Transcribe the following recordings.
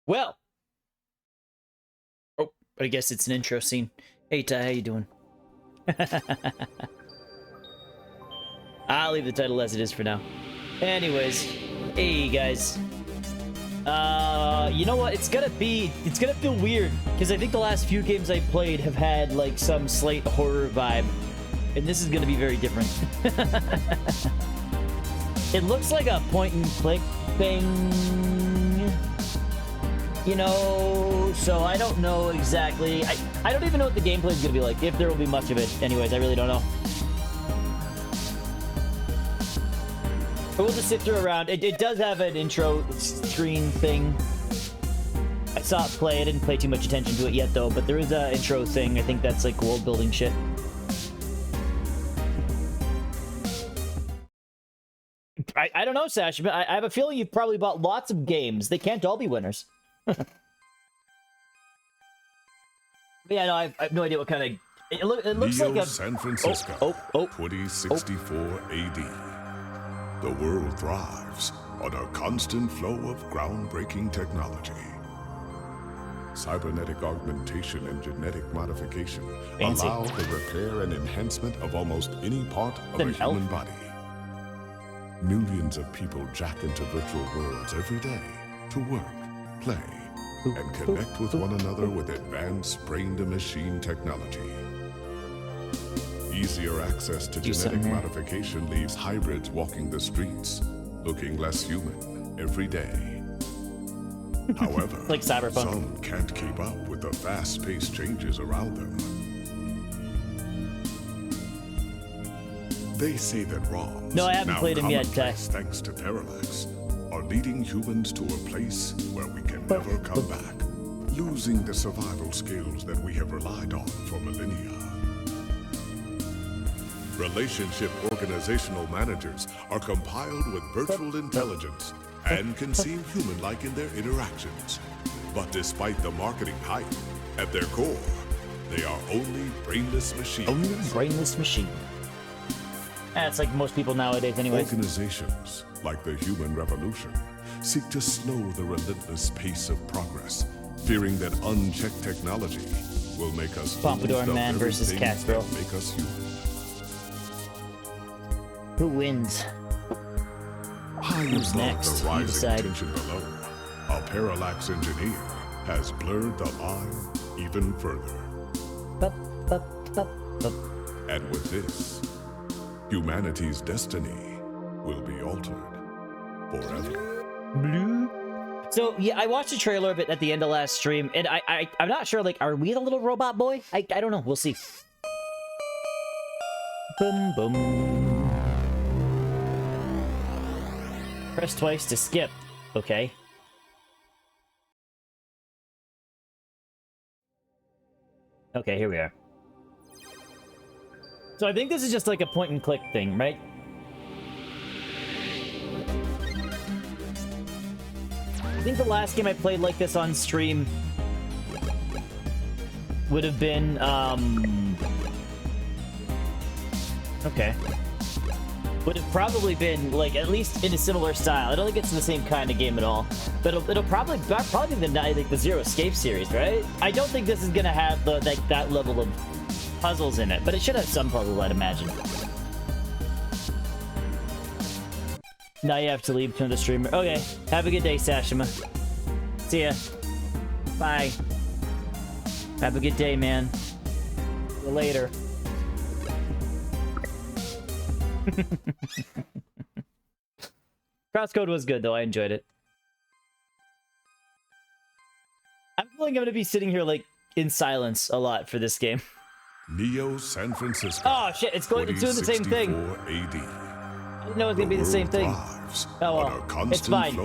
Well, oh, I guess it's an intro scene. Hey Ty, how you doing? I'll leave the title as it is for now. Anyways, hey guys. You know what? It's gonna feel weird because I think the last few games I played have had like some slight horror vibe, and this is gonna be very different. It looks like a point and click thing, you know, so I don't know exactly. I don't even know what the gameplay is gonna be like, if there will be much of it. Anyways, I really don't know. But we'll just sit through around. It does have an intro screen thing. I saw it play. I didn't pay too much attention to it yet, though. But there is an intro thing. I think that's like world building shit. I don't know, Sash, but I have a feeling you've probably bought lots of games. They can't all be winners. But yeah, no, I have no idea what kind of... It looks Neo like a... San Francisco, 2064 AD. The world thrives on a constant flow of groundbreaking technology. Cybernetic augmentation and genetic modification Fancy. allow the repair and enhancement of almost any part of a human body. Millions of people jack into virtual worlds every day to work, play, and connect with one another with advanced brain-to-machine technology. Easier access to genetic modification leaves hybrids walking the streets, looking less human every day. However, like Cyberpunk. Some can't keep up with the fast-paced changes around them. They say that ROMs, No, I haven't now played him yet, Ty. commonplace thanks to Parallax, are leading humans to a place where we can never come back, losing the survival skills that we have relied on for millennia. Relationship organizational managers are compiled with virtual intelligence and can seem human-like in their interactions. But despite the marketing hype, at their core, they are only brainless machines. Only brainless machine. That's like most people nowadays anyways. Organizations, like the Human Revolution, seek to slow the relentless pace of progress, fearing that unchecked technology will make us Pompadour Man versus Castro. make us human. Who wins? High Who's above next? the You rising decide. tension below, a Parallax engineer has blurred the line even further. Bup, bup, bup, bup. And with this, humanity's destiny will be altered forever. Blue. So yeah, I watched a trailer of it at the end of last stream, and I'm not sure. Like, are we the little robot boy? I don't know. We'll see. Boom boom. Press twice to skip. Okay. Okay, here we are. So I think this is just like a point and click thing, right? I think the last game I played like this on stream would have been, okay. Would have probably been, like, at least in a similar style. I don't think it's the same kind of game at all. But it'll probably be the Zero Escape series, right? I don't think this is gonna have the that level of puzzles in it, but it should have some puzzles, I'd imagine. Now you have to leave to the streamer. Okay, have a good day, Sashima. See ya. Bye. Have a good day, man. See you later. Crosscode was good, though. I enjoyed it. I'm feeling I'm gonna be sitting here, like, in silence a lot for this game. Neo San Francisco. Oh, shit. It's doing the same thing. 2064 AD. I didn't know it was gonna be the same thing. Oh well, it's fine. You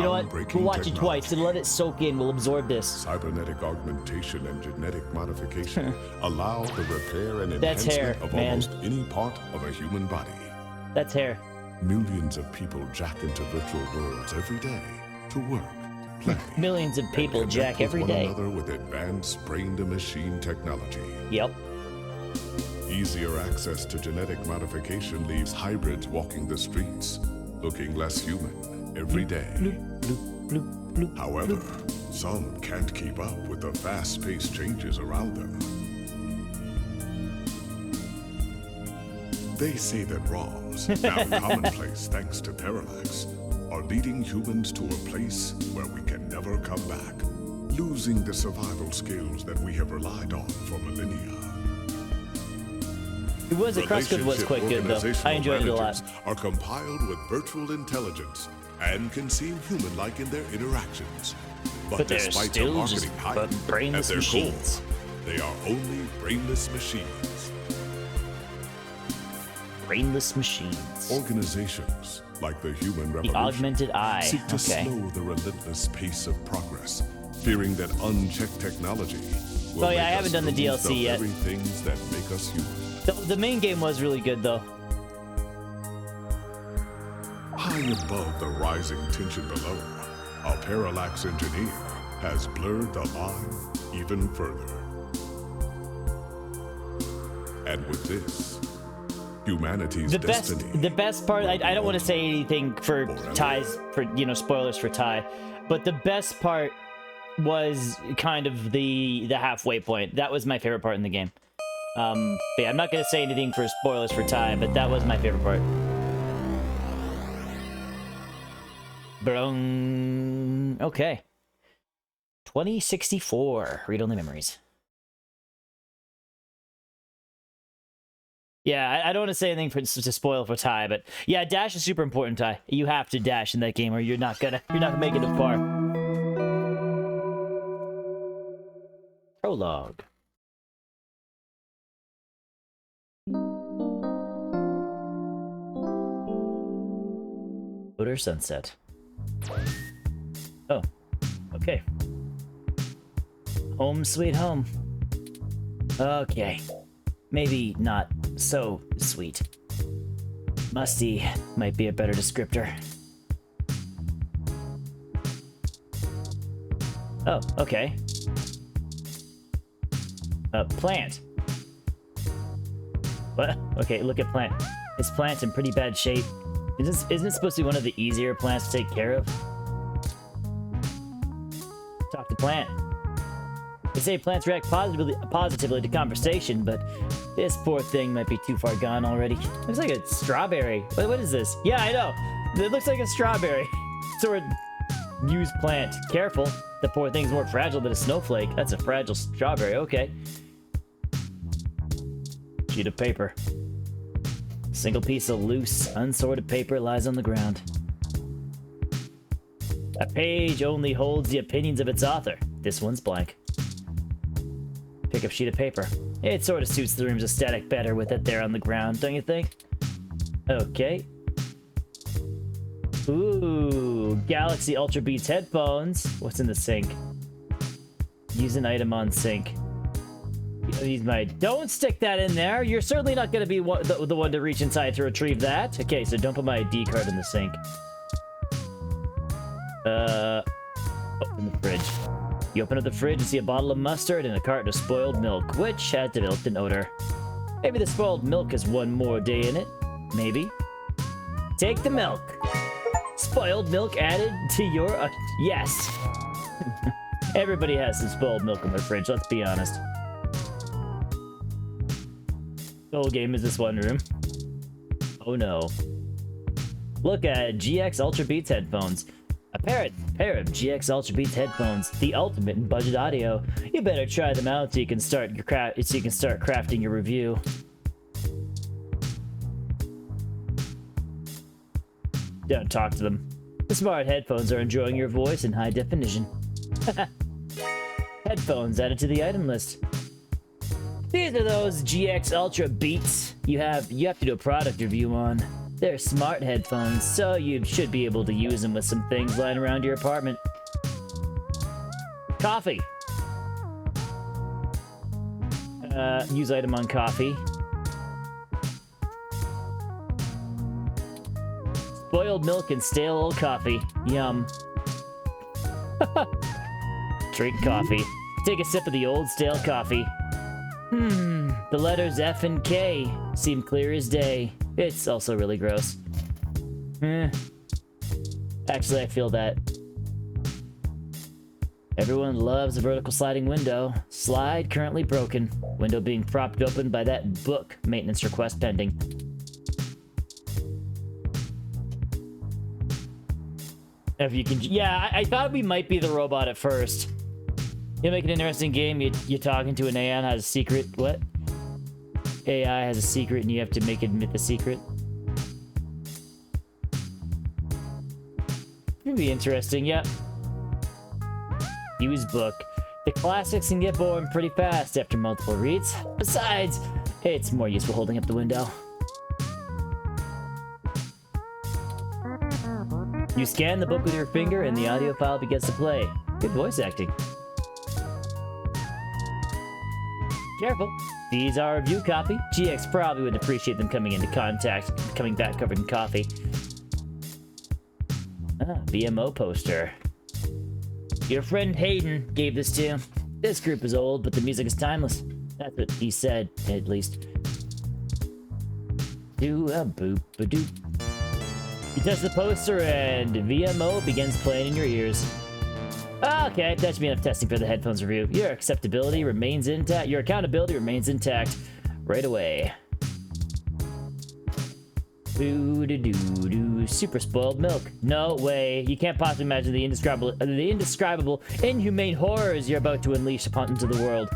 know what? We'll watch it twice and let it soak in. We'll absorb this. Cybernetic augmentation and genetic modification allow the repair and That's enhancement hair, of man. almost any part of a human body. That's hair. Millions of people jack into virtual worlds every day to work, play. Millions of people and jack connect every with one day. another with advanced brain-to-machine technology. Yep. Easier access to genetic modification leaves hybrids walking the streets, looking less human every day. Bloop, bloop, bloop, bloop, However, bloop. Some can't keep up with the fast-paced changes around them. They say that wrongs, now commonplace thanks to Parallax, are leading humans to a place where we can never come back, losing the survival skills that we have relied on for millennia. It was a Crosscode was quite good though. I enjoyed it a lot. Are compiled with virtual intelligence and can seem human-like in their interactions. But they're despite still the marketing just hype, brainless at their machines. core, they are only brainless machines. Brainless machines. Organizations like the Human The Revolution augmented eye. seek to Okay. slow the relentless pace of progress, fearing that unchecked technology will Oh yeah, I make haven't us done the lose DLC yet. very things that make us human. The main game was really good though. High above the rising tension below, a Parallax engineer has blurred the line even further. And with this, humanity's destiny. The best part, I don't want to say anything for ties, for spoilers for Ty, but the best part was kind of the halfway point. That was my favorite part in the game. But yeah, I'm not gonna say anything for spoilers for Ty, but that was my favorite part. Brung. Okay. 2064. Read-only memories. Yeah, I don't want to say anything to spoil for Ty, but yeah, dash is super important, Ty. You have to dash in that game, or you're not gonna make it far. Prologue. Odor Sunset. Oh, okay. Home sweet home. Okay. Maybe not so sweet. Musty might be a better descriptor. Oh, okay. Plant. What? Okay, look at plant. This plant's in pretty bad shape. Isn't it supposed to be one of the easier plants to take care of? Talk to plant. They say plants react positively to conversation, but this poor thing might be too far gone already. Looks like a strawberry. What is this? Yeah, I know. It looks like a strawberry. Sort of used plant. Careful. The poor thing's more fragile than a snowflake. That's a fragile strawberry. Okay. Sheet of paper. Single piece of loose, unsorted paper lies on the ground. A page only holds the opinions of its author. This one's blank. Pick up sheet of paper. It sort of suits the room's aesthetic better with it there on the ground, don't you think? Okay. Ooh, Galaxy Ultra Beats headphones. What's in the sink? Use an item on sink. Use my... Don't stick that in there. You're certainly not going to be the one to reach inside to retrieve that. Okay, so don't put my ID card in the sink. Open the fridge. You open up the fridge and see a bottle of mustard and a carton of spoiled milk, which had developed an odor. Maybe the spoiled milk has one more day in it. Maybe. Take the milk. Spoiled milk added to your... yes. Everybody has some spoiled milk in their fridge, let's be honest. The whole game is this one room. Oh no. Look at GX Ultra Beats headphones. A pair of GX Ultra Beats headphones, the ultimate in budget audio. You better try them out so you can start crafting your review. Don't talk to them. The smart headphones are enjoying your voice in high definition. Headphones added to the item list. These are those GX Ultra Beats you have to do a product review on. They're smart headphones, so you should be able to use them with some things lying around your apartment. Coffee. Use item on coffee. Spoiled milk and stale old coffee. Yum. Drink coffee. Take a sip of the old stale coffee. The letters F and K seem clear as day. It's also really gross. Actually, I feel that. Everyone loves a vertical sliding window. Slide currently broken. Window being propped open by that book. Maintenance request pending. If you can... Yeah, I thought we might be the robot at first. You make an interesting game. You're talking to an AI has a secret. What? AI has a secret and you have to make it admit the secret. It'd be interesting, yep. Use book. The classics can get boring pretty fast after multiple reads. Besides, it's more useful holding up the window. You scan the book with your finger and the audio file begins to play. Good voice acting. Careful. These are a review copy. GX probably would appreciate them coming into contact, coming back covered in coffee. BMO poster. Your friend Hayden gave this to you. This group is old, but the music is timeless. That's what he said, at least. Do-a-boop-a-doop. You touch the poster and VMO begins playing in your ears. Okay, that should be enough testing for the headphones review. Your acceptability remains intact. Your accountability remains intact. Right away. Boo-da-doo-doo. Super spoiled milk. No way. You can't possibly imagine the indescribable, inhumane horrors you're about to unleash upon into the world.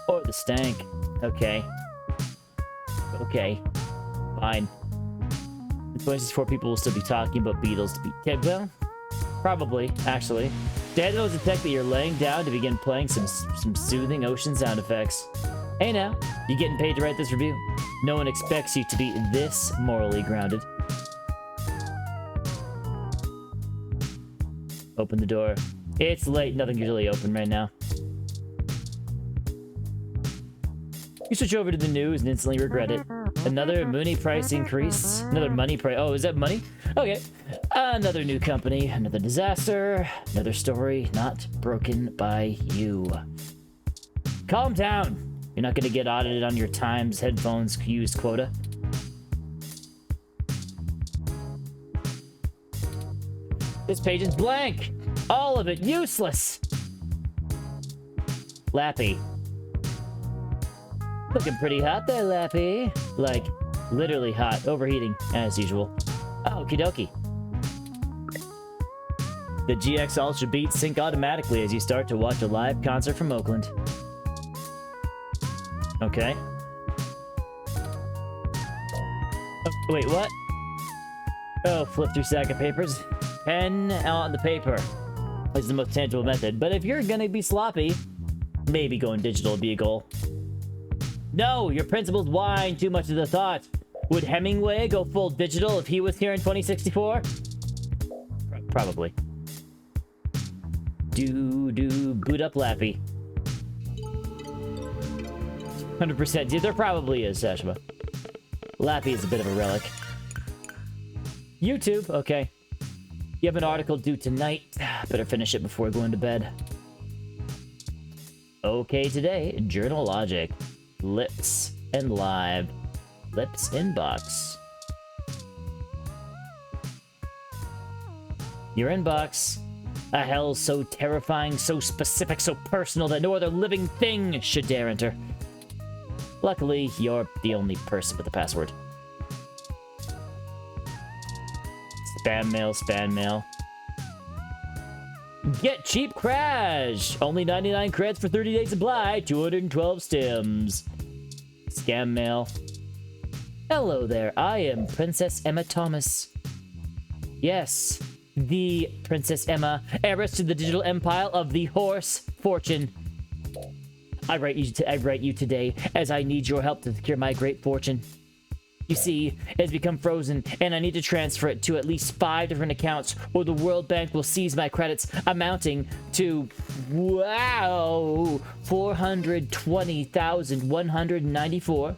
Or the stank. Okay. Okay. Fine. The 2064 people will still be talking about Beatles to be... Okay, well, probably, actually. Dad knows the tech that you're laying down to begin playing some soothing ocean sound effects. Hey now, you getting paid to write this review? No one expects you to be this morally grounded. Open the door. It's late, nothing's really open right now. You switch over to the news and instantly regret it. Another money price increase. Another money price. Oh, is that money? Okay. Another new company. Another disaster. Another story not broken by you. Calm down. You're not going to get audited on your Times headphones used quota. This page is blank. All of it useless. Lappy. Looking pretty hot there, Lappy. Like, literally hot. Overheating, as usual. Okie dokie. The GX Ultra beats sync automatically as you start to watch a live concert from Oakland. Okay. Oh, wait, what? Oh, flip through stack of papers. Pen on the paper is the most tangible method. But if you're gonna be sloppy, maybe going digital would be a goal. No, your principles whine too much of the thought. Would Hemingway go full digital if he was here in 2064? Probably. Boot up Lappy. 100%. Yeah, there probably is, Sashima. Lappy is a bit of a relic. YouTube, okay. You have an article due tonight. Better finish it before going to bed. Okay, today, Journal Logic. Lips and live. Lips inbox. Your inbox. A hell so terrifying, so specific, so personal that no other living thing should dare enter. Luckily, you're the only person with the password. Spam mail, spam mail. Get cheap crash! Only 99 creds for 30 days supply, 212 stems. Scam mail. Hello there, I am Princess Emma Thomas. Yes, the Princess Emma, heiress to the digital empire of the horse fortune. I write you today as I need your help to secure my great fortune. You see, it has become frozen, and I need to transfer it to at least 5 different accounts, or the World Bank will seize my credits, amounting to, wow, 420,194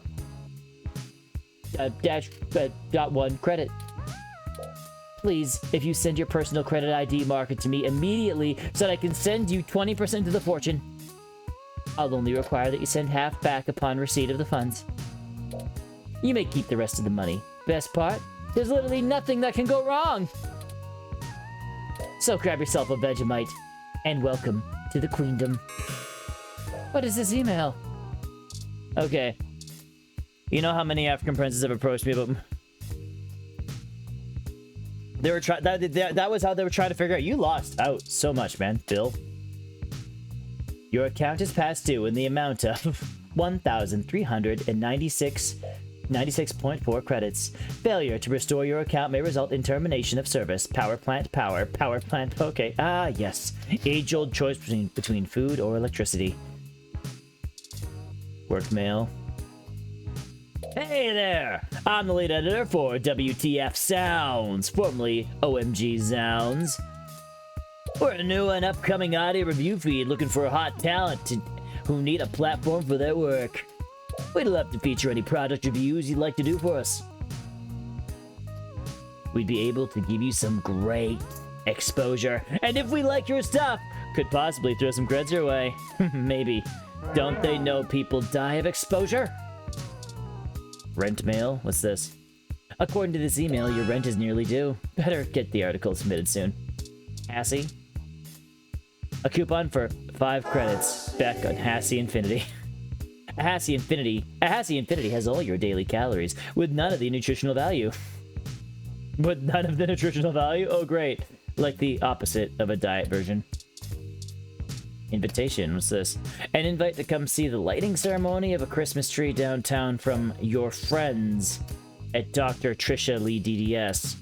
.1 credit. Please, if you send your personal credit ID marker to me immediately so that I can send you 20% of the fortune, I'll only require that you send half back upon receipt of the funds. You may keep the rest of the money. Best part, there's literally nothing that can go wrong. So grab yourself a Vegemite, and welcome to the queendom. What is this email? Okay. You know how many African princes have approached me about... They were trying... That was how they were trying to figure out. You lost out so much, man. Bill. Your account is past due in the amount of 1,396.4 credits. Failure to restore your account may result in termination of service. Power plant. Okay. Ah, yes. Age-old choice between food or electricity. Work mail. Hey there! I'm the lead editor for WTF Sounds, formerly OMG Sounds. We're a new and upcoming audio review feed looking for a hot talent who need a platform for their work. We'd love to feature any product reviews you'd like to do for us. We'd be able to give you some great exposure, and if we like your stuff, could possibly throw some creds your way. Maybe. Don't they know people die of exposure? Rent mail? What's this? According to this email, your rent is nearly due. Better get the article submitted soon. Hassie? A coupon for 5 credits back on Hassie Infinity. A Hassie Infinity has all your daily calories with none of the nutritional value. With none of the nutritional value? Oh, great. Like the opposite of a diet version. Invitation, what's this? An invite to come see the lighting ceremony of a Christmas tree downtown from your friends at Dr. Trisha Lee DDS.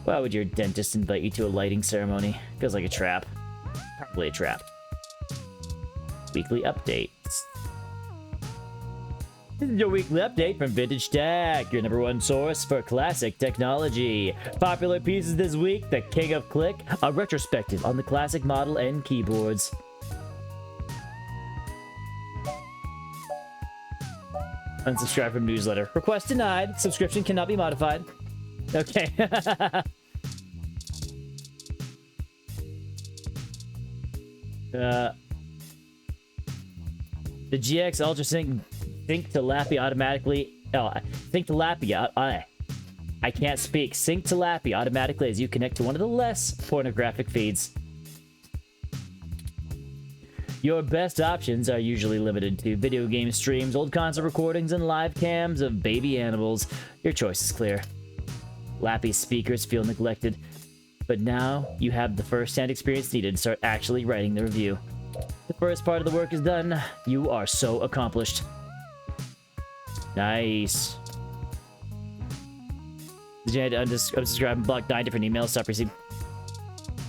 Why would your dentist invite you to a lighting ceremony? Feels like a trap. Probably a trap. Weekly updates. This is your weekly update from Vintage Tech, your #1 source for classic technology. Popular pieces this week, the King of Click, a retrospective on the classic model and keyboards. Unsubscribe from newsletter. Request denied. Subscription cannot be modified. Okay. The GX UltraSync Sync to Lappy automatically... Oh, Sync to Lappy... I can't speak. Sync to Lappy automatically as you connect to one of the less pornographic feeds. Your best options are usually limited to video game streams, old concert recordings, and live cams of baby animals. Your choice is clear. Lappy's speakers feel neglected, but now you have the first-hand experience needed to start actually writing the review. The first part of the work is done. You are so accomplished. Nice. Did you have to unsubscribe and block 9 different emails? Stop receiving.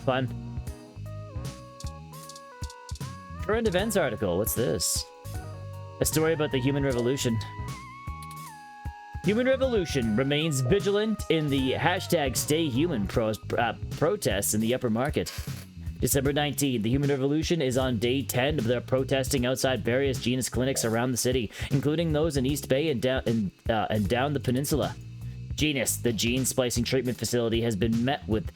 Fun. Current events article. What's this? A story about the human revolution. Human Revolution remains vigilant in the #StayHuman protests in the upper market. December 19th, the Human Revolution is on day 10 of their protesting outside various Genus clinics around the city, including those in East Bay and down the peninsula. Genus, the gene splicing treatment facility, has been met with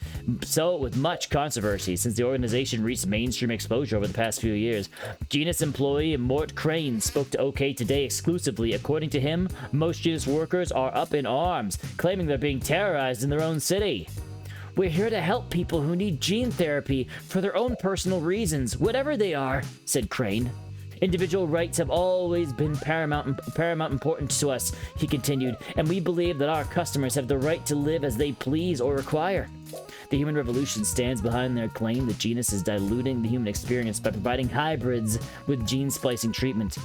much controversy since the organization reached mainstream exposure over the past few years. Genus employee Mort Crane spoke to OK Today exclusively. According to him, most Genus workers are up in arms, claiming they're being terrorized in their own city. We're here to help people who need gene therapy for their own personal reasons, whatever they are, said Crane. Individual rights have always been paramount importance to us, he continued, and we believe that our customers have the right to live as they please or require. The Human Revolution stands behind their claim that Genus is diluting the human experience by providing hybrids with gene splicing treatment.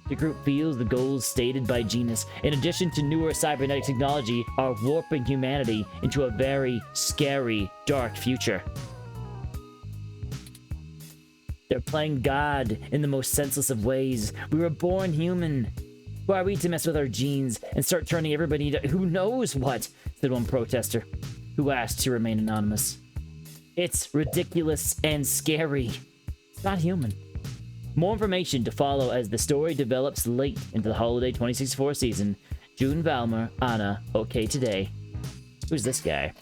The group feels the goals stated by Genus, in addition to newer cybernetic technology, are warping humanity into a very scary, dark future. They're playing God in the most senseless of ways. We were born human. Who are we to mess with our genes and start turning everybody into who knows what, said one protester, who asked to remain anonymous. It's ridiculous and scary. It's not human. More information to follow as the story develops late into the holiday 2064 season. June Valmer, Anna, OK Today. Who's this guy?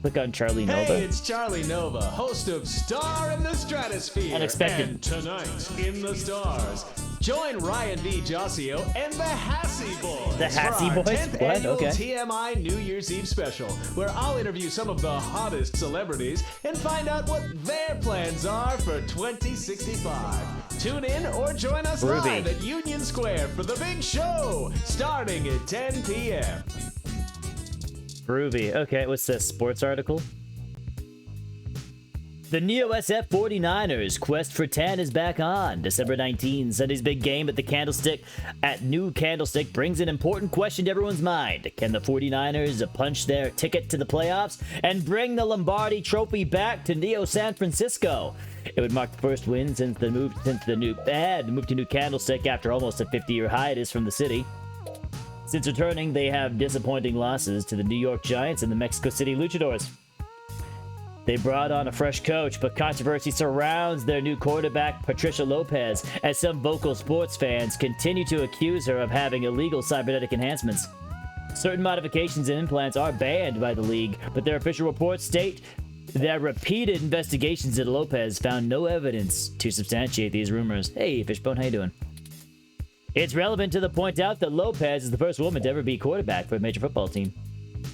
Click on Charlie Nova. Hey, it's Charlie Nova, host of Star in the Stratosphere. Unexpected. And tonight, in the stars, Join Ryan V. Josio and the Hassy Boys. The Hassy for our Boys? 10th What? annual Okay. TMI New Year's Eve special, where I'll interview some of the hottest celebrities and find out what their plans are for 2065. Tune in or join us Groovy. live at Union Square for the big show, starting at 10 p.m. Groovy. Okay, what's this? Sports article? The Neo SF 49ers quest for 10 is back on. December 19, Sunday's big game at the Candlestick at New Candlestick brings an important question to everyone's mind. Can the 49ers punch their ticket to the playoffs and bring the Lombardi Trophy back to Neo San Francisco? It would mark the first win since the move to New Candlestick after almost a 50-year hiatus from the city. Since returning, they have disappointing losses to the New York Giants and the Mexico City Luchadors. They brought on a fresh coach, but controversy surrounds their new quarterback, Patricia Lopez, as some vocal sports fans continue to accuse her of having illegal cybernetic enhancements. Certain modifications and implants are banned by the league, but their official reports state that repeated investigations into Lopez found no evidence to substantiate these rumors. Hey, Fishbone, how you doing? It's relevant to point out that Lopez is the first woman to ever be quarterback for a major football team.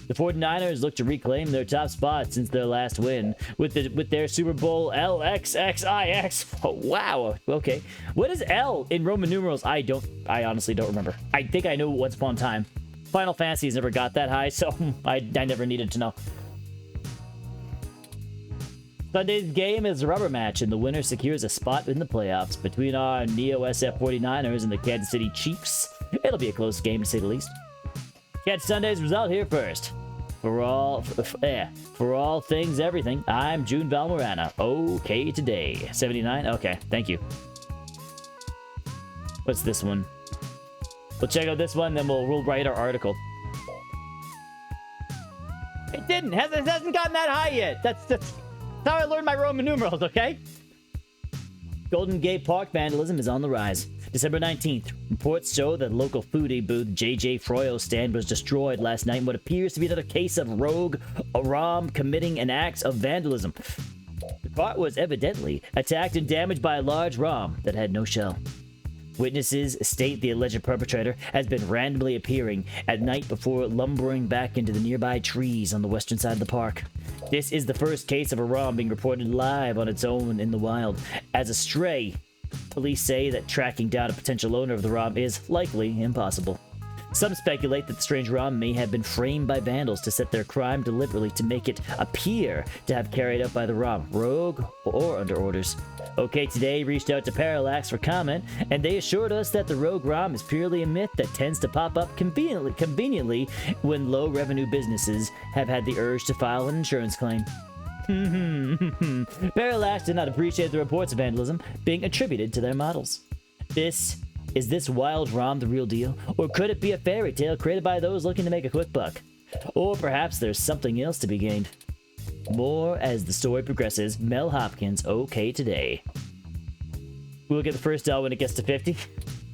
The 49ers look to reclaim their top spot since their last win with their Super Bowl LXXIX. Oh, wow. Okay. What is L in Roman numerals? I honestly don't remember. I think I know once upon a time. Final Fantasy's never got that high, so I never needed to know. Sunday's game is a rubber match, and the winner secures a spot in the playoffs between our Neo SF 49ers and the Kansas City Chiefs. It'll be a close game, to say the least. Catch Sunday's result here first. For all things everything, I'm June Valmorana. Okay today. 79? Okay, thank you. What's this one? We'll check out this one, then we'll write our article. It didn't. It hasn't gotten that high yet. That's how I learned my Roman numerals, okay? Golden Gate Park vandalism is on the rise. December 19th, reports show that local foodie booth JJ Froyo's stand was destroyed last night in what appears to be another case of rogue Rom committing an act of vandalism. The cart was evidently attacked and damaged by a large Rom that had no shell. Witnesses state the alleged perpetrator has been randomly appearing at night before lumbering back into the nearby trees on the western side of the park. This is the first case of a Rom being reported live on its own in the wild. As a stray, police say that tracking down a potential owner of the ROM is likely impossible. Some speculate that the strange ROM may have been framed by vandals to set their crime deliberately to make it appear to have carried out by the ROM, rogue or under orders. OK Today reached out to Parallax for comment, and they assured us that the rogue ROM is purely a myth that tends to pop up conveniently when low-revenue businesses have had the urge to file an insurance claim. Parallax did not appreciate the reports of vandalism being attributed to their models. Is this wild ROM the real deal? Or could it be a fairy tale created by those looking to make a quick buck? Or perhaps there's something else to be gained. More as the story progresses. Mel Hopkins, OK Today. We'll get the first L when it gets to 50.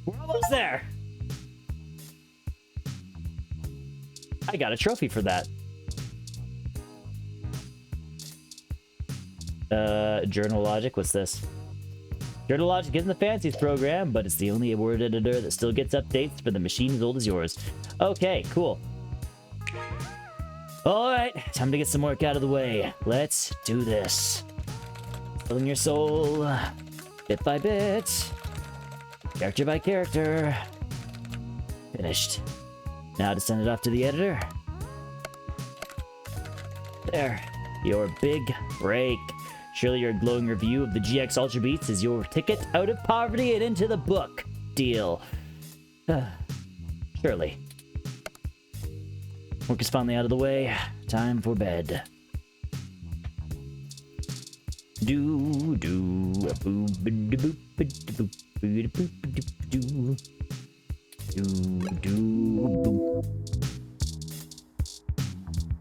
We're almost there! I got a trophy for that. Journal Logic, what's this? Journal Logic isn't the fanciest program, but it's the only word editor that still gets updates for the machine as old as yours. Okay, cool. Alright, time to get some work out of the way. Let's do this. Filling your soul, bit by bit, character by character. Finished. Now to send it off to the editor. There, your big break. Surely your glowing review of the GX Ultra Beats is your ticket out of poverty and into the book deal. Surely. Work is finally out of the way. Time for bed. Do do a boo do do do.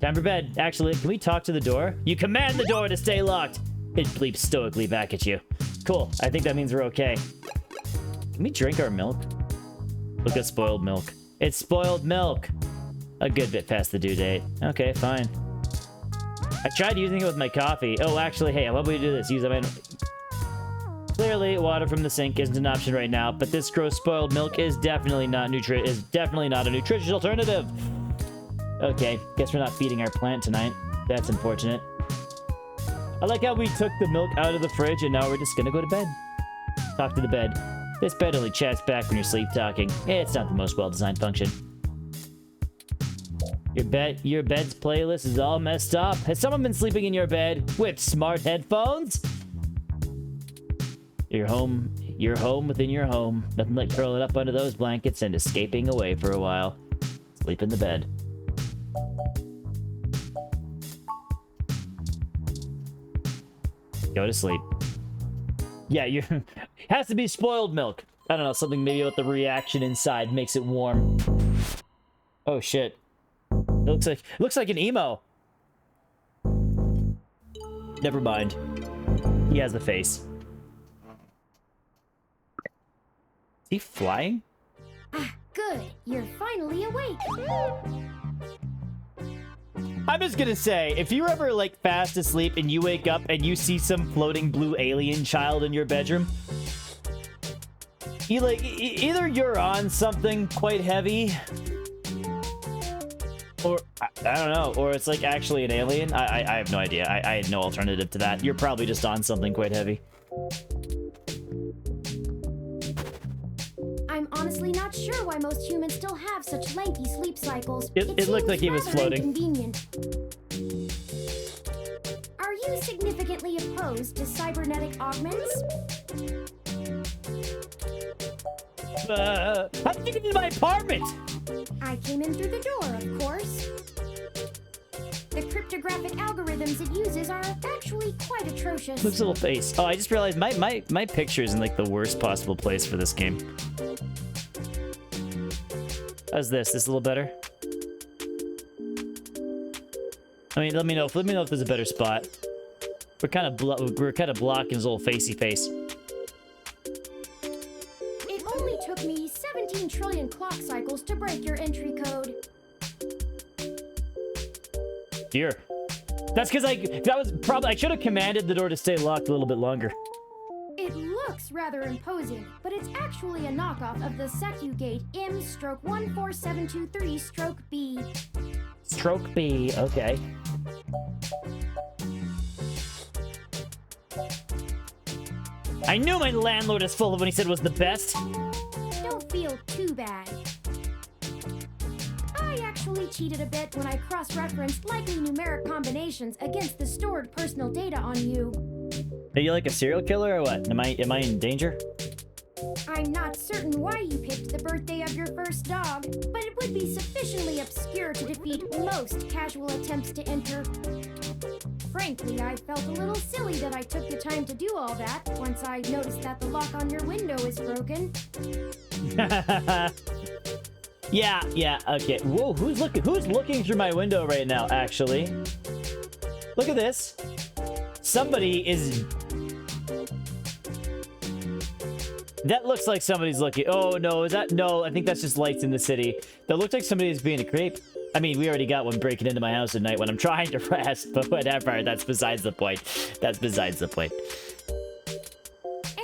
Time for bed. Actually, can we talk to the door? You command the door to stay locked. It bleeps stoically back at you. Cool. I think that means we're okay. Can we drink our milk? Look at spoiled milk. It's spoiled milk. A good bit past the due date. Okay, fine. I tried using it with my coffee. Oh, actually, hey, how about we do this? Use it. Clear Clearly, water from the sink isn't an option right now, but this gross spoiled milk is definitely not a nutritious alternative. Okay, guess we're not feeding our plant tonight. That's unfortunate. I like how we took the milk out of the fridge and now we're just gonna go to bed. Talk to the bed. This bed only chats back when you're sleep talking. It's not the most well-designed function. Your bed's playlist is all messed up. Has someone been sleeping in your bed with smart headphones? You're home within your home. Nothing like curling up under those blankets and escaping away for a while. Sleep in the bed. Go to sleep. Yeah, you has to be spoiled milk. I don't know, something maybe about the reaction inside makes it warm. Oh shit. It looks like an emo. Never mind. He has the face. Is he flying? Ah, good. You're finally awake. I'm just gonna say, if you're ever like fast asleep and you wake up and you see some floating blue alien child in your bedroom, you like either you're on something quite heavy, or I don't know, or it's like actually an alien. I have no idea. I had no alternative to that. You're probably just on something quite heavy. I'm honestly not sure why most humans still have such lengthy sleep cycles. It looked like he was rather floating. Inconvenient. Are you significantly opposed to cybernetic augments? How did you get into my apartment? I came in through the door, of course. The cryptographic algorithms it uses are actually quite atrocious. Luke's little face. Oh, I just realized my picture's in like the worst possible place for this game. How's this? This a little better? I mean, let me know if there's a better spot. We're kind of blocking his little facey face. It only took me 17 trillion clock cycles to break your entry code. Here. That's because I should have commanded the door to stay locked a little bit longer. It looks rather imposing, but it's actually a knockoff of the Secugate M/14723-B. Stroke B, okay. I knew my landlord is full of when he said it was the best. Don't feel too bad. I actually cheated a bit when I cross-referenced likely numeric combinations against the stored personal data on you. Are you like a serial killer or what? Am I in danger? I'm not certain why you picked the birthday of your first dog, but it would be sufficiently obscure to defeat most casual attempts to enter. Frankly, I felt a little silly that I took the time to do all that once I noticed that the lock on your window is broken. Yeah, okay. Whoa, who's looking through my window right now, actually? Look at this. Somebody is... That looks like somebody's looking. Oh, no, is that... No, I think that's just lights in the city. That looks like somebody's being a creep. I mean, we already got one breaking into my house at night when I'm trying to rest, but whatever. That's besides the point. That's besides the point.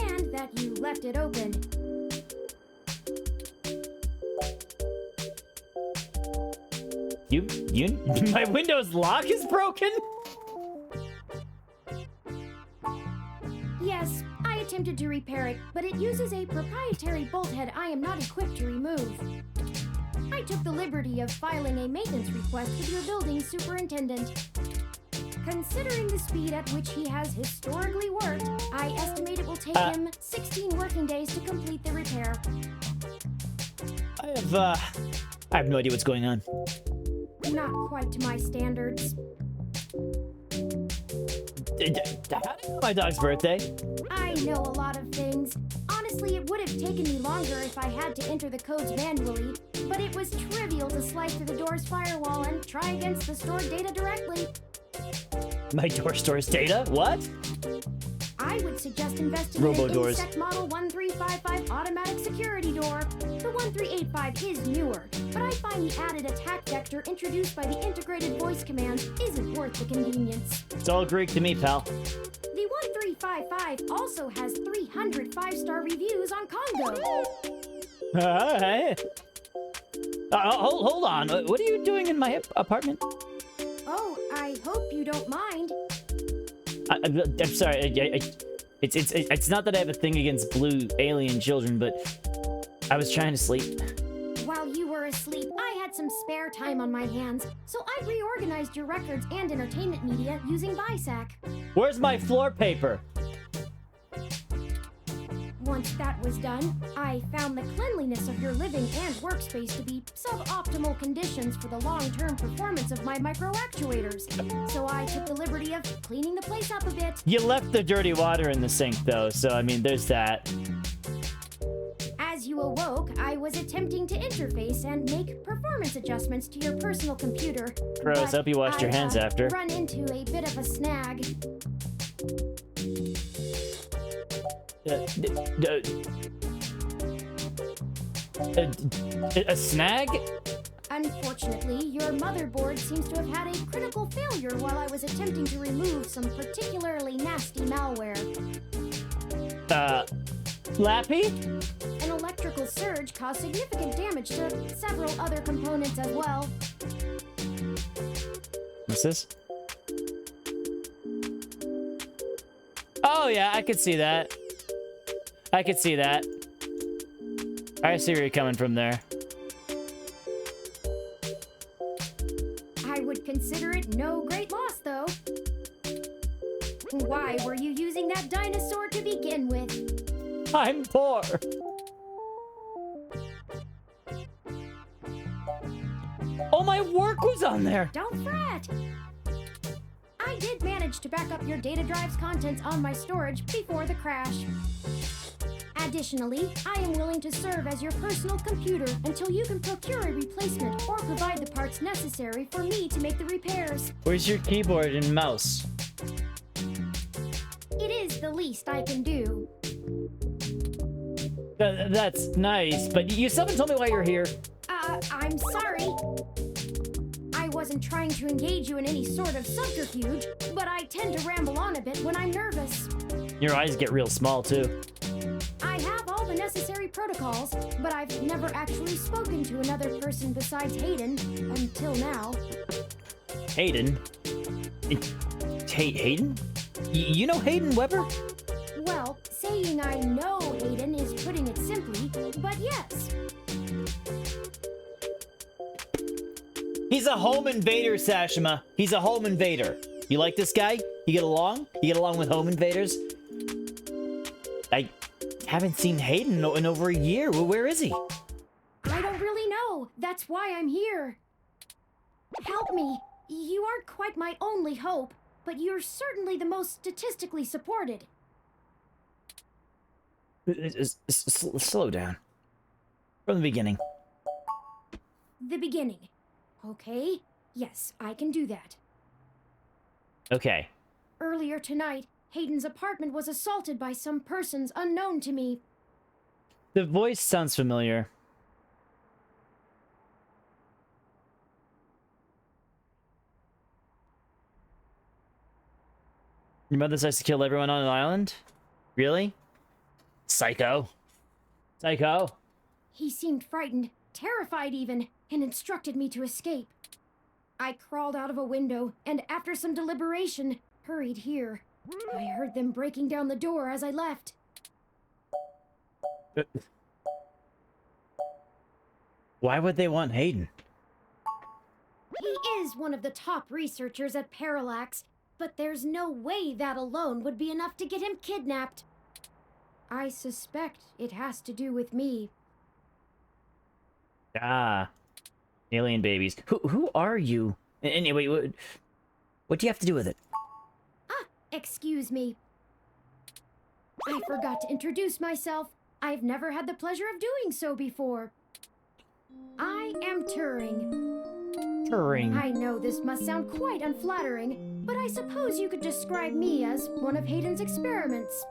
And that you left it open. My window's lock is broken? Yes, I attempted to repair it, but it uses a proprietary bolt head I am not equipped to remove. I took the liberty of filing a maintenance request with your building superintendent. Considering the speed at which he has historically worked, I estimate it will take him 16 working days to complete the repair. I have no idea what's going on. Not quite to my standards. How do you know my dog's birthday? I know a lot of things. Honestly, it would have taken me longer if I had to enter the codes manually, but it was trivial to slice through the door's firewall and try against the stored data directly. My door stores data? What? I would suggest investing in an Robo-doors. Insect Model 1355 automatic security door. The 1385 is newer, but I find the added attack vector introduced by the integrated voice command isn't worth the convenience. It's all Greek to me, pal. The 355 also has 300 5-star reviews on Congo. Alright. Hold on. What are you doing in my apartment? Oh, I hope you don't mind. I'm sorry. It's not that I have a thing against blue alien children, but I was trying to sleep. While you were asleep, I had some spare time on my hands, so I reorganized your records and entertainment media using BISAC. Where's my floor paper? Once that was done, I found the cleanliness of your living and workspace to be suboptimal conditions for the long-term performance of my micro-actuators. So I took the liberty of cleaning the place up a bit. You left the dirty water in the sink, though, so I mean, there's that. As you awoke, I was attempting to interface and make performance adjustments to your personal computer. Gross, hope you washed your hands after. Run into a bit of a snag. A snag? Unfortunately, your motherboard seems to have had a critical failure while I was attempting to remove some particularly nasty malware. Lappy? An electrical surge caused significant damage to several other components as well. What's this? Oh yeah, I could see that. I could see that. I see where you're coming from there. I would consider it no great loss, though. Why were you using that dinosaur to begin with? I'm poor. Oh, my work was on there. Don't fret! I did manage to back up your data drive's contents on my storage before the crash. Additionally, I am willing to serve as your personal computer until you can procure a replacement or provide the parts necessary for me to make the repairs. Where's your keyboard and mouse? It is the least I can do. That's nice, but you still haven't told me why you're here. I'm sorry. I wasn't trying to engage you in any sort of subterfuge, but I tend to ramble on a bit when I'm nervous. Your eyes get real small, too. I have all the necessary protocols, but I've never actually spoken to another person besides Hayden until now. Hayden? Hayden? You know Hayden Weber? Well, saying I know Hayden is putting it simply, but yes. He's a home invader, Sashima. He's a home invader. You like this guy? You get along? You get along with home invaders? I haven't seen Hayden in over a year. Well, where is he? I don't really know. That's why I'm here. Help me. You aren't quite my only hope, but you're certainly the most statistically supported. Slow down. From the beginning. The beginning. Okay. Yes, I can do that. Okay. Earlier tonight, Hayden's apartment was assaulted by some persons unknown to me. The voice sounds familiar. Your mother decides to kill everyone on an island? Really? Psycho. Psycho. He seemed frightened, terrified even, and instructed me to escape. I crawled out of a window, and after some deliberation, hurried here. I heard them breaking down the door as I left. Why would they want Hayden? He is one of the top researchers at Parallax, but there's no way that alone would be enough to get him kidnapped. I suspect it has to do with me. Ah. Alien babies. Who are you? Anyway, what do you have to do with it? Excuse me. I forgot to introduce myself. I've never had the pleasure of doing so before. I am Turing. Turing. I know this must sound quite unflattering, but I suppose you could describe me as one of Hayden's experiments.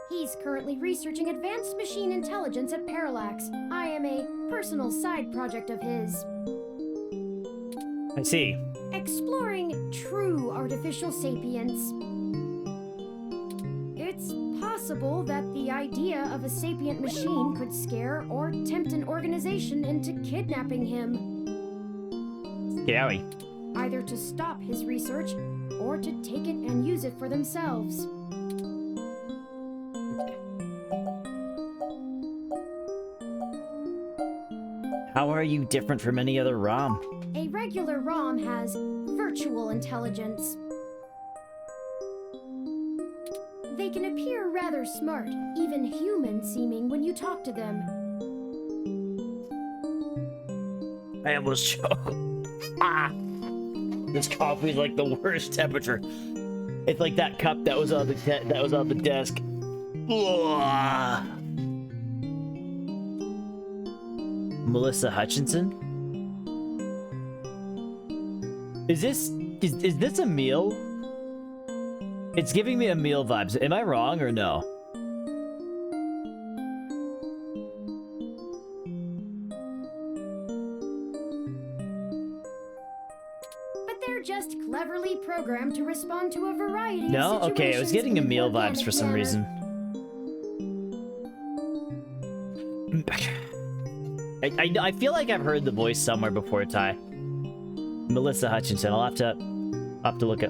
He's currently researching advanced machine intelligence at Parallax. I am a personal side project of his. I see. Exploring true artificial sapience. possible that the idea of a sapient machine could scare or tempt an organization into kidnapping him, Scary. either to stop his research or to take it and use it for themselves. How are you different from any other ROM? A regular ROM has virtual intelligence. They can appear rather smart, even human-seeming when you talk to them. I almost choked. Ah! This coffee is like the worst temperature. It's like that cup that was on the desk. Ugh. Melissa Hutchinson? Is this a meal? It's giving me a meal vibes. Am I wrong or no? But they're just cleverly programmed to respond to a variety No? of situations. Okay, I was getting a in an meal vibes organic for some manner. reason. I feel like I've heard the voice somewhere before, Ty. Melissa Hutchinson. I'll have to look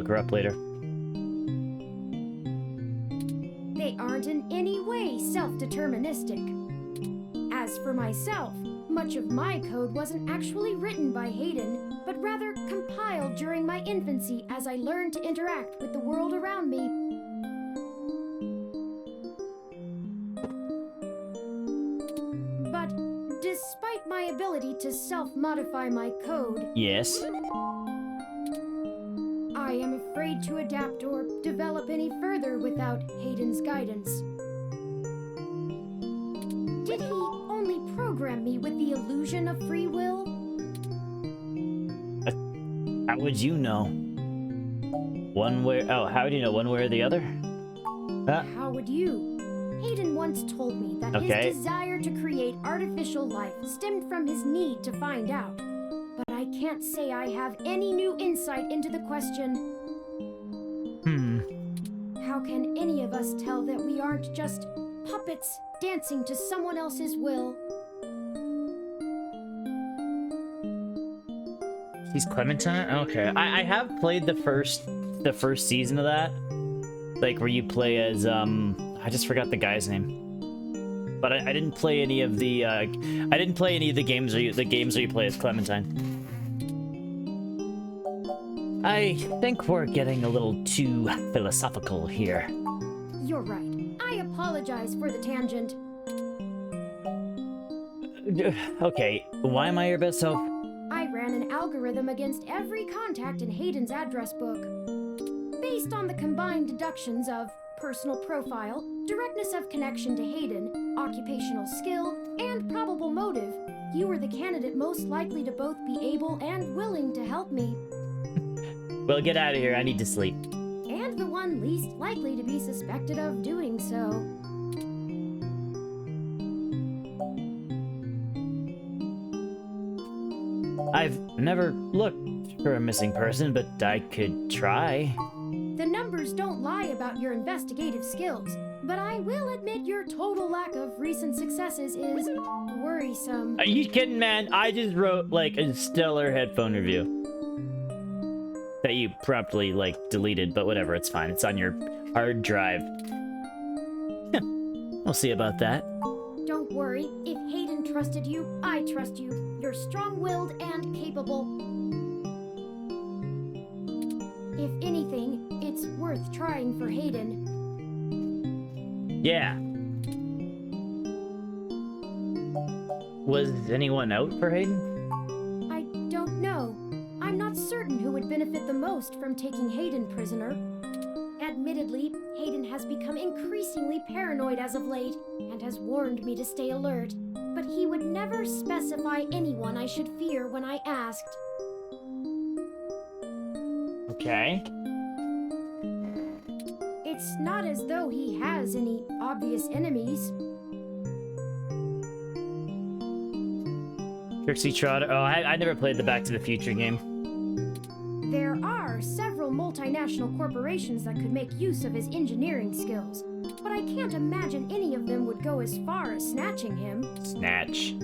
her up later. They aren't in any way self-deterministic. As for myself, much of my code wasn't actually written by Hayden, but rather compiled during my infancy as I learned to interact with the world around me. But despite my ability to self-modify my code, Yes. I am afraid to adapt or develop any further without Hayden's guidance. Did he only program me with the illusion of free will? How would you know? One way. Oh, how do you know one way or the other? How would you? Hayden once told me that Okay. his desire to create artificial life stemmed from his need to find out. But I can't say I have any new insight into the question. How can any of us tell that we aren't just puppets dancing to someone else's will? She's Clementine? Okay. I have played the first season of that. Like where you play as I just forgot the guy's name. But I didn't play any of the games where you play as Clementine. I think we're getting a little too philosophical here. You're right. I apologize for the tangent. Okay, why am I your best self? I ran an algorithm against every contact in Hayden's address book. Based on the combined deductions of personal profile, directness of connection to Hayden, occupational skill, and probable motive, you were the candidate most likely to both be able and willing to help me, Well, get out of here. I need to sleep. and the one least likely to be suspected of doing so. I've never looked for a missing person, but I could try. The numbers don't lie about your investigative skills, but I will admit your total lack of recent successes is worrisome. Are you kidding, man? I just wrote, like, a stellar headphone review. That you promptly, like, deleted, but whatever, it's fine. It's on your hard drive. We'll see about that. Don't worry, if Hayden trusted you, I trust you. You're strong-willed and capable. If anything, it's worth trying for Hayden. Yeah. Was anyone out for Hayden? I don't know. I'm not certain who would benefit the most from taking Hayden prisoner. Admittedly, Hayden has become increasingly paranoid as of late, and has warned me to stay alert. But he would never specify anyone I should fear when I asked. Okay. It's not as though he has any obvious enemies. Trixie Trotter. Oh, I never played the Back to the Future game. There are several multinational corporations that could make use of his engineering skills, but I can't imagine any of them would go as far as snatching him. Snatch.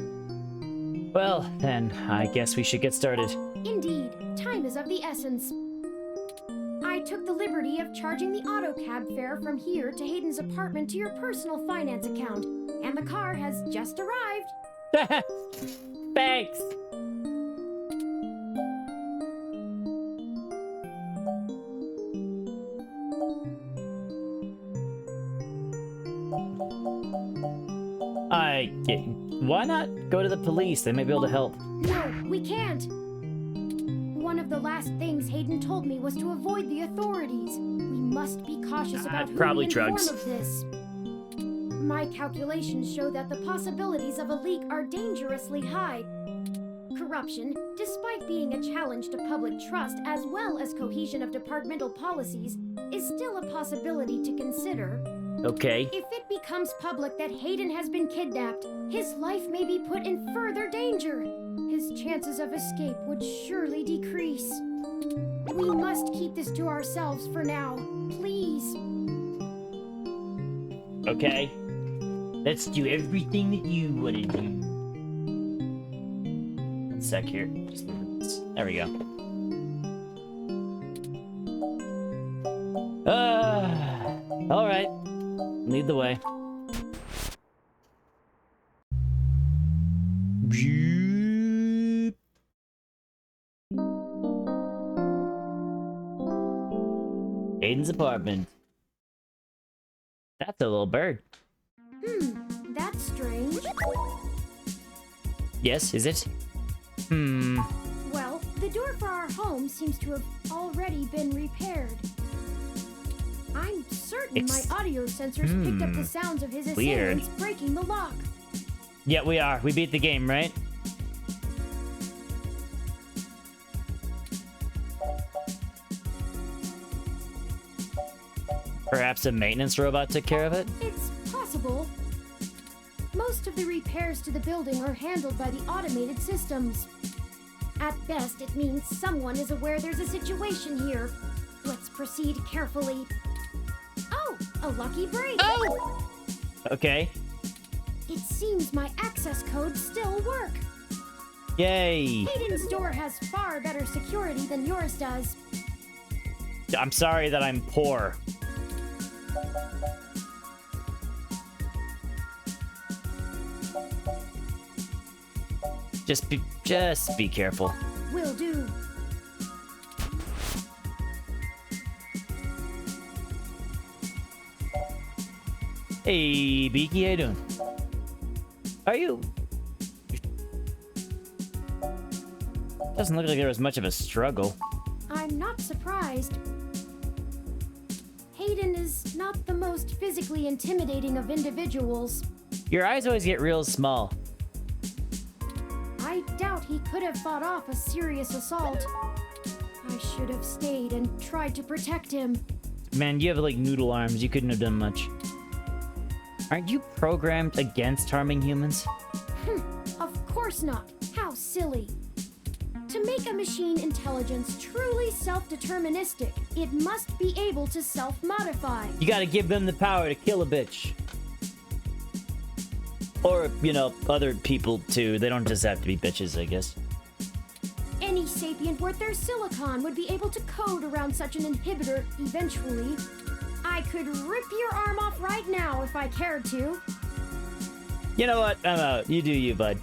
Well, then, I guess we should get started. Indeed, time is of the essence. I took the liberty of charging the auto cab fare from here to Hayden's apartment to your personal finance account, and the car has just arrived. Thanks! Why not go to the police? They may be able to help. No, we can't. One of the last things Hayden told me was to avoid the authorities. We must be cautious about who probably we inform drugs. of this. My calculations show that the possibilities of a leak are dangerously high. Corruption, despite being a challenge to public trust as well as cohesion of departmental policies, is still a possibility to consider. Okay. If it becomes public that Hayden has been kidnapped, his life may be put in further danger. His chances of escape would surely decrease. We must keep this to ourselves for now, please. Okay. Let's do everything that you want to do. One sec here. Just move this. There we go. All right. Lead the way. Aiden's apartment. That's a little bird. That's strange. Yes, is it? Well, the door for our home seems to have already been repaired. I'm certain my audio sensors picked up the sounds of his Weird. assailants breaking the lock. Yeah, we are. We beat the game, right? Perhaps a maintenance robot took care of it? It's possible. Most of the repairs to the building are handled by the automated systems. At best, it means someone is aware there's a situation here. Let's proceed carefully. Oh, a lucky break. Oh! Okay. It seems my access codes still work. Yay! Hayden's door has far better security than yours does. I'm sorry that I'm poor. Just be careful. Will do. Hey, Beaky, how you doing? Are you... Doesn't look like there was much of a struggle. I'm not surprised. Hayden is not the most physically intimidating of individuals. Your eyes always get real small. I doubt he could have fought off a serious assault. I should have stayed and tried to protect him. Man, you have like noodle arms. You couldn't have done much. Aren't you programmed against harming humans? Of course not. How silly. To make a machine intelligence truly self-deterministic, it must be able to self-modify. You gotta give them the power to kill a bitch. Or, you know, other people too. They don't just have to be bitches, I guess. Any sapient worth their silicon would be able to code around such an inhibitor eventually. I could rip your arm off right now if I cared to. You know what? I'm out. You do you, bud.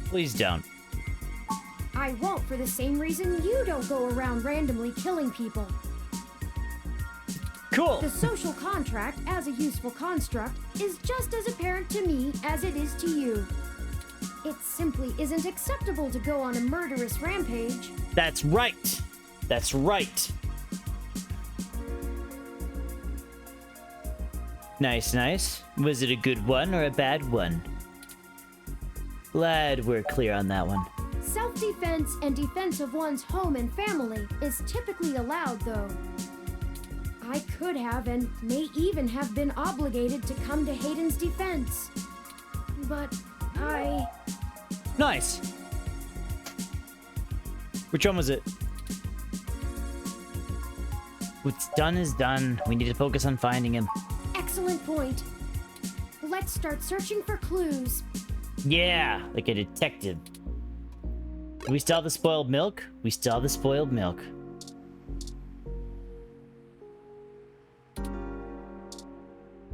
Please don't. I won't for the same reason you don't go around randomly killing people. Cool. The social contract, as a useful construct, is just as apparent to me as it is to you. It simply isn't acceptable to go on a murderous rampage. That's right. That's right. Nice, nice. Was it a good one or a bad one? Glad we're clear on that one. Self-defense and defense of one's home and family is typically allowed, though. I could have and may even have been obligated to come to Hayden's defense. But I... Nice. Which one was it? What's done is done. We need to focus on finding him. Excellent point. Let's start searching for clues. Yeah, like a detective. Do we still have the spoiled milk? We still have the spoiled milk.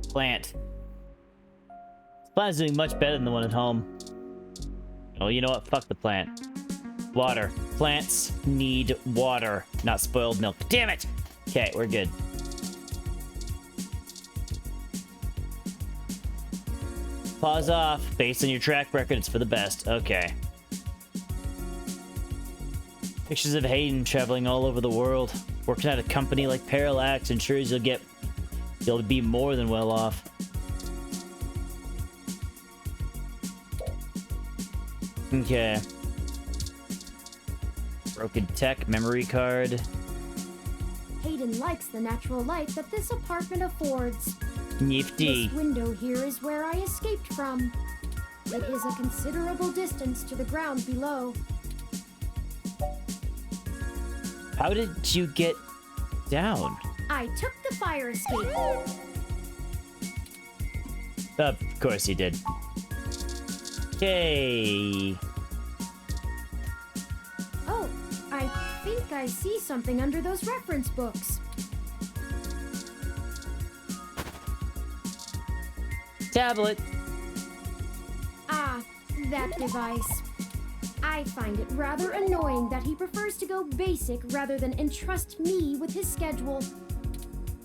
Plant. This plant is doing much better than the one at home. Oh, you know what? Fuck the plant. Water. Plants need water, not spoiled milk. Damn it! Okay, we're good. Pause off. Based on your track record, it's for the best. Okay. Pictures of Hayden traveling all over the world. Working at a company like Parallax ensures you'll be more than well off. Okay. Broken tech, memory card. Hayden likes the natural light that this apartment affords. Nifty. This window here is where I escaped from. It is a considerable distance to the ground below. How did you get down? I took the fire escape. Of course you did. Okay. Oh, I think I see something under those reference books. Tablet. Ah, that device. I find it rather annoying that he prefers to go basic rather than entrust me with his schedule.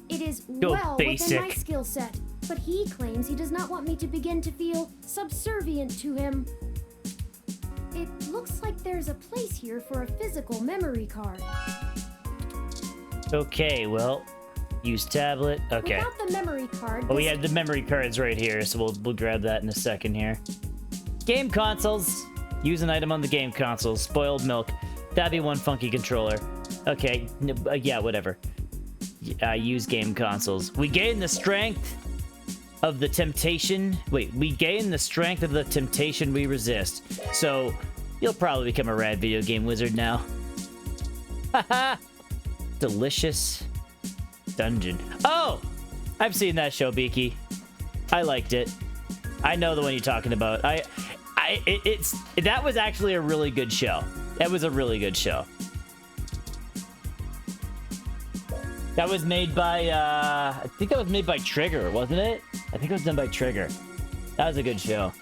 It is Go well within my basic. skill set, but he claims he does not want me to begin to feel subservient to him. It looks like there's a place here for a physical memory card. Okay, well, use tablet. Okay. Without the memory card, Oh, we this- have the memory cards right here, so we'll grab that in a second here. Game consoles. Use an item on the game consoles. Spoiled milk. That'd be one funky controller. Okay, yeah, whatever. Use game consoles. We gain the strength of the temptation. Wait, we gain the strength of the temptation we resist. So, you'll probably become a rad video game wizard now. Haha! Delicious dungeon. Oh! I've seen that show, Beaky. I liked it. I know the one you're talking about. That was actually a really good show. That was a really good show. That was made by, I think that was made by Trigger, wasn't it? I think it was done by Trigger. That was a good show.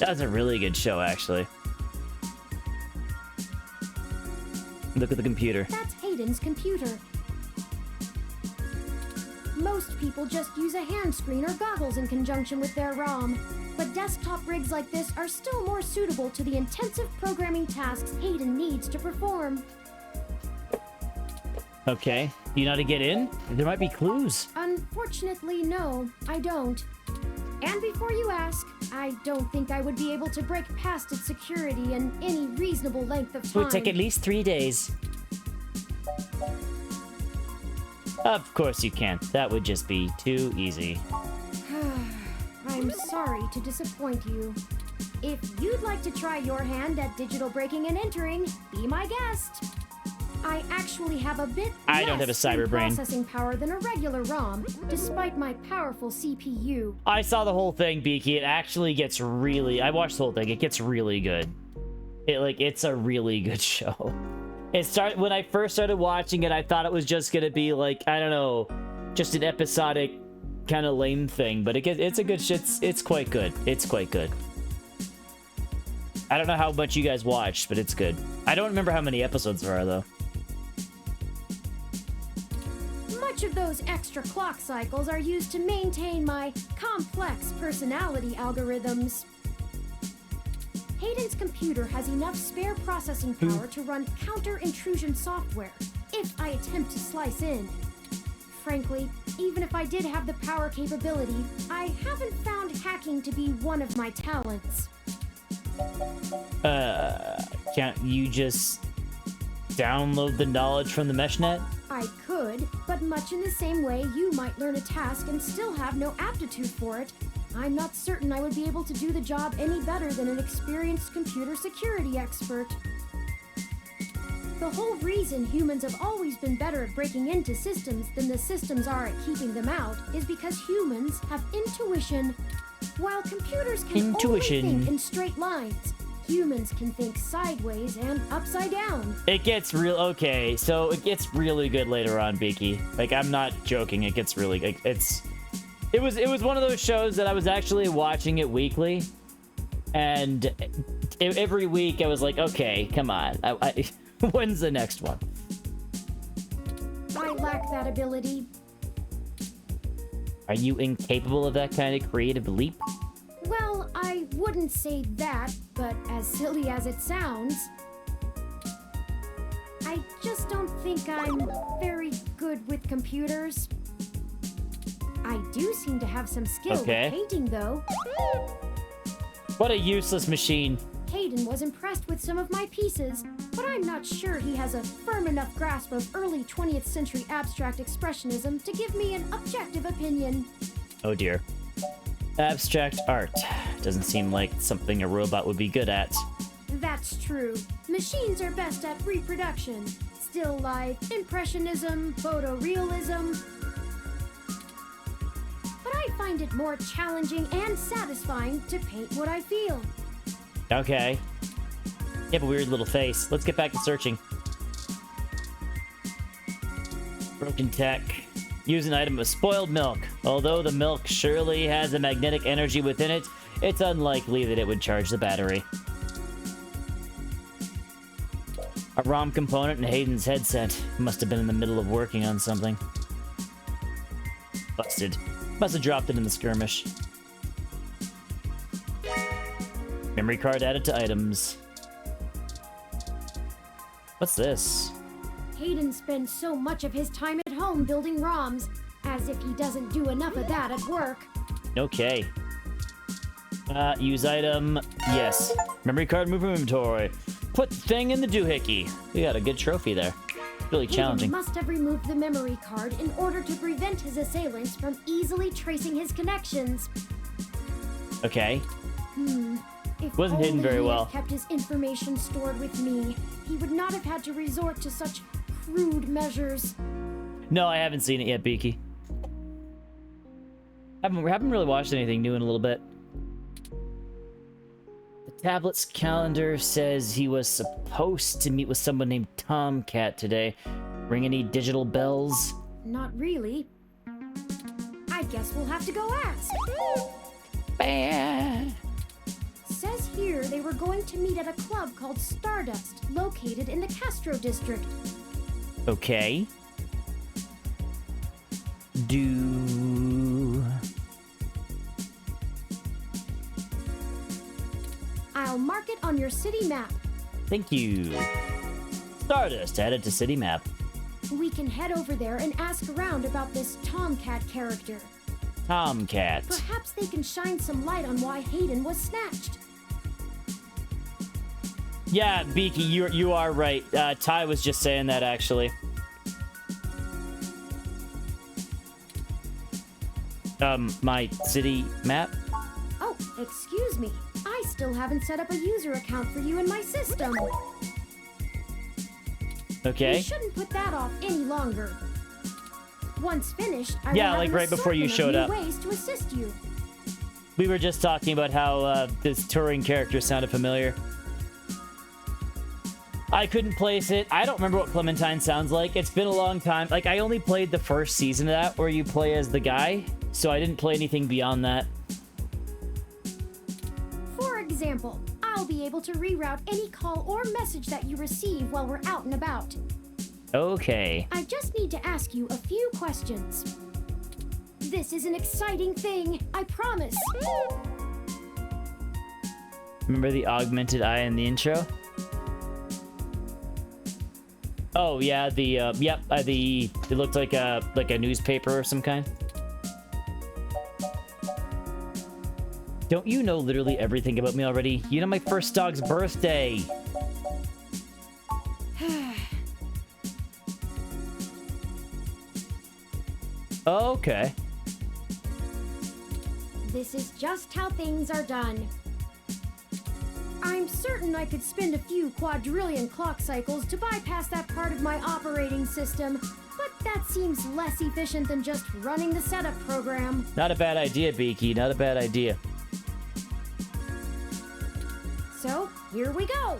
That was a really good show, actually. Look at the computer. That's Hayden's computer. Most people just use a hand screen or goggles in conjunction with their ROM, but desktop rigs like this are still more suitable to the intensive programming tasks Hayden needs to perform. Okay. You know how to get in? There might be clues. Unfortunately, no, I don't. And before you ask, I don't think I would be able to break past its security in any reasonable length of It time. would take at least 3 days. Of course you can. That would just be too easy. I'm sorry to disappoint you. If you'd like to try your hand at digital breaking and entering, be my guest. I actually have a bit I don't have a less cyber brain. processing power than a regular ROM, despite my powerful CPU. I saw the whole thing, Beaky. It actually gets really... I watched the whole thing. It gets really good. It's a really good show. When I first started watching it, I thought it was just gonna be like, I don't know, just an episodic kind of lame thing, but it's a good shit. It's quite good. It's quite good. I don't know how much you guys watched, but it's good. I don't remember how many episodes there are, though. Much of those extra clock cycles are used to maintain my complex personality algorithms. Hayden's computer has enough spare processing power to run counter-intrusion software, if I attempt to slice in. Frankly, even if I did have the power capability, I haven't found hacking to be one of my talents. Can't you just download the knowledge from the meshnet? I could, but much in the same way you might learn a task and still have no aptitude for it, I'm not certain I would be able to do the job any better than an experienced computer security expert. The whole reason humans have always been better at breaking into systems than the systems are at keeping them out is because humans have intuition. While computers can only think in straight lines, humans can think sideways and upside down. It gets real. Okay, so it gets really good later on, Beaky. Like, I'm not joking. It gets really. Like, It was one of those shows that I was actually watching it weekly, and every week I was like, okay, come on, when's the next one? I lack that ability. Are you incapable of that kind of creative leap? Well, I wouldn't say that, but as silly as it sounds, I just don't think I'm very good with computers. I do seem to have some skill with painting, though. What a useless machine. Hayden was impressed with some of my pieces, but I'm not sure he has a firm enough grasp of early 20th century abstract expressionism to give me an objective opinion. Oh dear. Abstract art. Doesn't seem like something a robot would be good at. That's true. Machines are best at reproduction. Still life, impressionism, photorealism. But I find it more challenging and satisfying to paint what I feel. Okay. You have a weird little face. Let's get back to searching. Broken tech. Use an item of spoiled milk. Although the milk surely has a magnetic energy within it, it's unlikely that it would charge the battery. A ROM component in Hayden's headset. Must have been in the middle of working on something. Busted. Must have dropped it in the skirmish. Memory card added to items. What's this? Hayden spends so much of his time at home building ROMs, as if he doesn't do enough of that at work. Okay. Use item. Yes. Memory card, move from inventory. Put the thing in the doohickey. We got a good trophy there. Really challenging. Hayden must have removed the memory card in order to prevent his assailants from easily tracing his connections. Okay. If Wasn't hidden very he well. had kept his information stored with me, he would not have had to resort to such crude measures. No, I haven't seen it yet, Beaky. Haven't really watched anything new in a little bit. The tablet's calendar says he was supposed to meet with someone named Tomcat today. Ring any digital bells? Not really. I guess we'll have to go ask. Bad. Says here they were going to meet at a club called Stardust, located in the Castro district. Okay. I'll mark it on your city map. Thank you. Stardust added to city map. We can head over there and ask around about this Tomcat character. Tomcat. Perhaps they can shine some light on why Hayden was snatched. Yeah, Beaky, you are right. Ty was just saying that, actually. My city map? Oh, excuse me. I still haven't set up a user account for you in my system. Okay. We shouldn't put that off any longer. Once finished, I will Yeah, have like an right before you assortment showed of new up. ways to assist you. We were just talking about how this touring character sounded familiar. I couldn't place it. I don't remember what Clementine sounds like. It's been a long time. Like, I only played the first season of that where you play as the guy, so I didn't play anything beyond that. For example, I'll be able to reroute any call or message that you receive while we're out and about. Okay. I just need to ask you a few questions. This is an exciting thing, I promise. Remember the augmented eye in the intro? Oh yeah, it looked like a newspaper of some kind. Don't you know literally everything about me already? You know my first dog's birthday. Okay. This is just how things are done. I'm certain I could spend a few quadrillion clock cycles to bypass that part of my operating system, but that seems less efficient than just running the setup program. Not a bad idea, Beaky. Not a bad idea. So, here we go!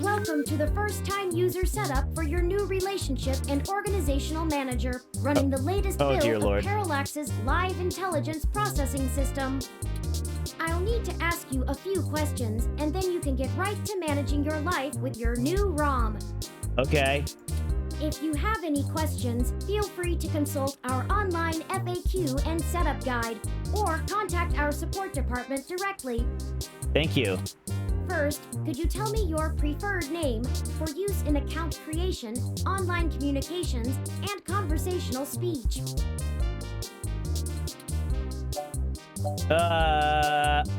Welcome to the first-time user setup for your new relationship and organizational manager, running the latest build dear of Lord. Parallax's live intelligence processing system. I'll need to ask you a few questions, and then you can get right to managing your life with your new ROM. Okay. If you have any questions, feel free to consult our online FAQ and setup guide, or contact our support department directly. Thank you. First, could you tell me your preferred name for use in account creation, online communications, and conversational speech?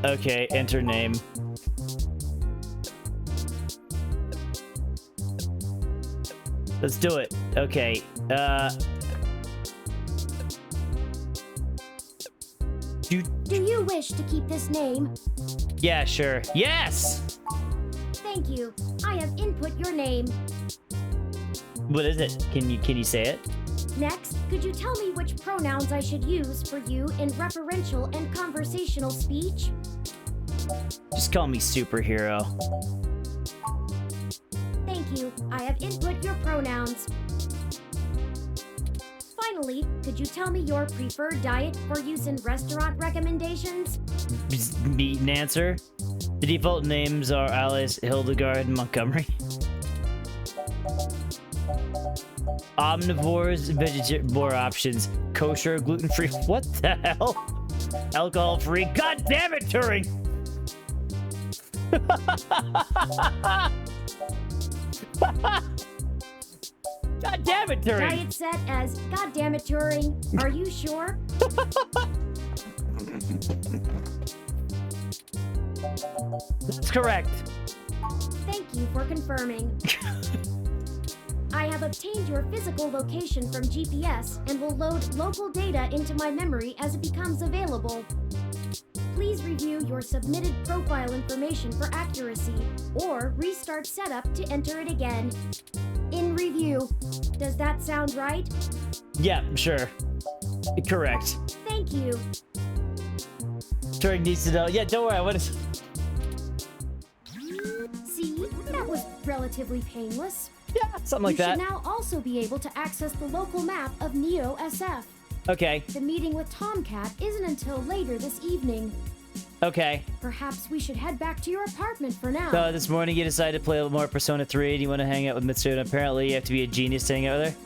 Okay, enter name. Let's do it. Okay, Do you wish to keep this name? yeah, sure. Yes! Thank you. I have input your name. What is it? Can you say it? Next, could you tell me which pronouns I should use for you in referential and conversational speech? Just call me superhero. Thank you. I have input your pronouns. Finally, could you tell me your preferred diet for use in restaurant recommendations? Meat and answer. The default names are Alice, Hildegard, and Montgomery. Omnivores, vegetarian options, kosher, gluten-free. What the hell? Alcohol-free. God damn it, Turing! God damn it, Turing! Diet set as God damn it, Turing. Are you sure? That's correct. Thank you for confirming. I have obtained your physical location from GPS and will load local data into my memory as it becomes available. Please review your submitted profile information for accuracy, or restart setup to enter it again. In review. Does that sound right? Yeah, sure. Correct. Thank you. Turing needs to know. Yeah, don't worry. I want to. See, that was relatively painless. Yeah, something like You that. should now also be able to access the local map of Neo SF. Okay. The meeting with Tomcat isn't until later this evening. Okay. Perhaps we should head back to your apartment for now. So this morning you decided to play a little more Persona 3 and you want to hang out with Mitsuda. Apparently you have to be a genius to hang out with her.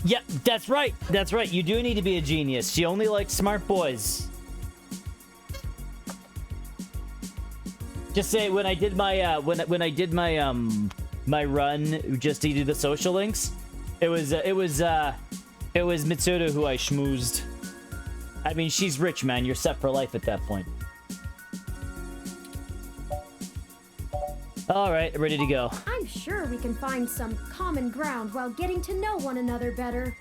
Yep, that's right. That's right. You do need to be a genius. She only likes smart boys. Just say when I did my when I did my my run just to do the social links, it was Mitsuda who I schmoozed. I mean, she's rich, man. You're set for life at that point. All right, ready to go. I'm sure we can find some common ground while getting to know one another better.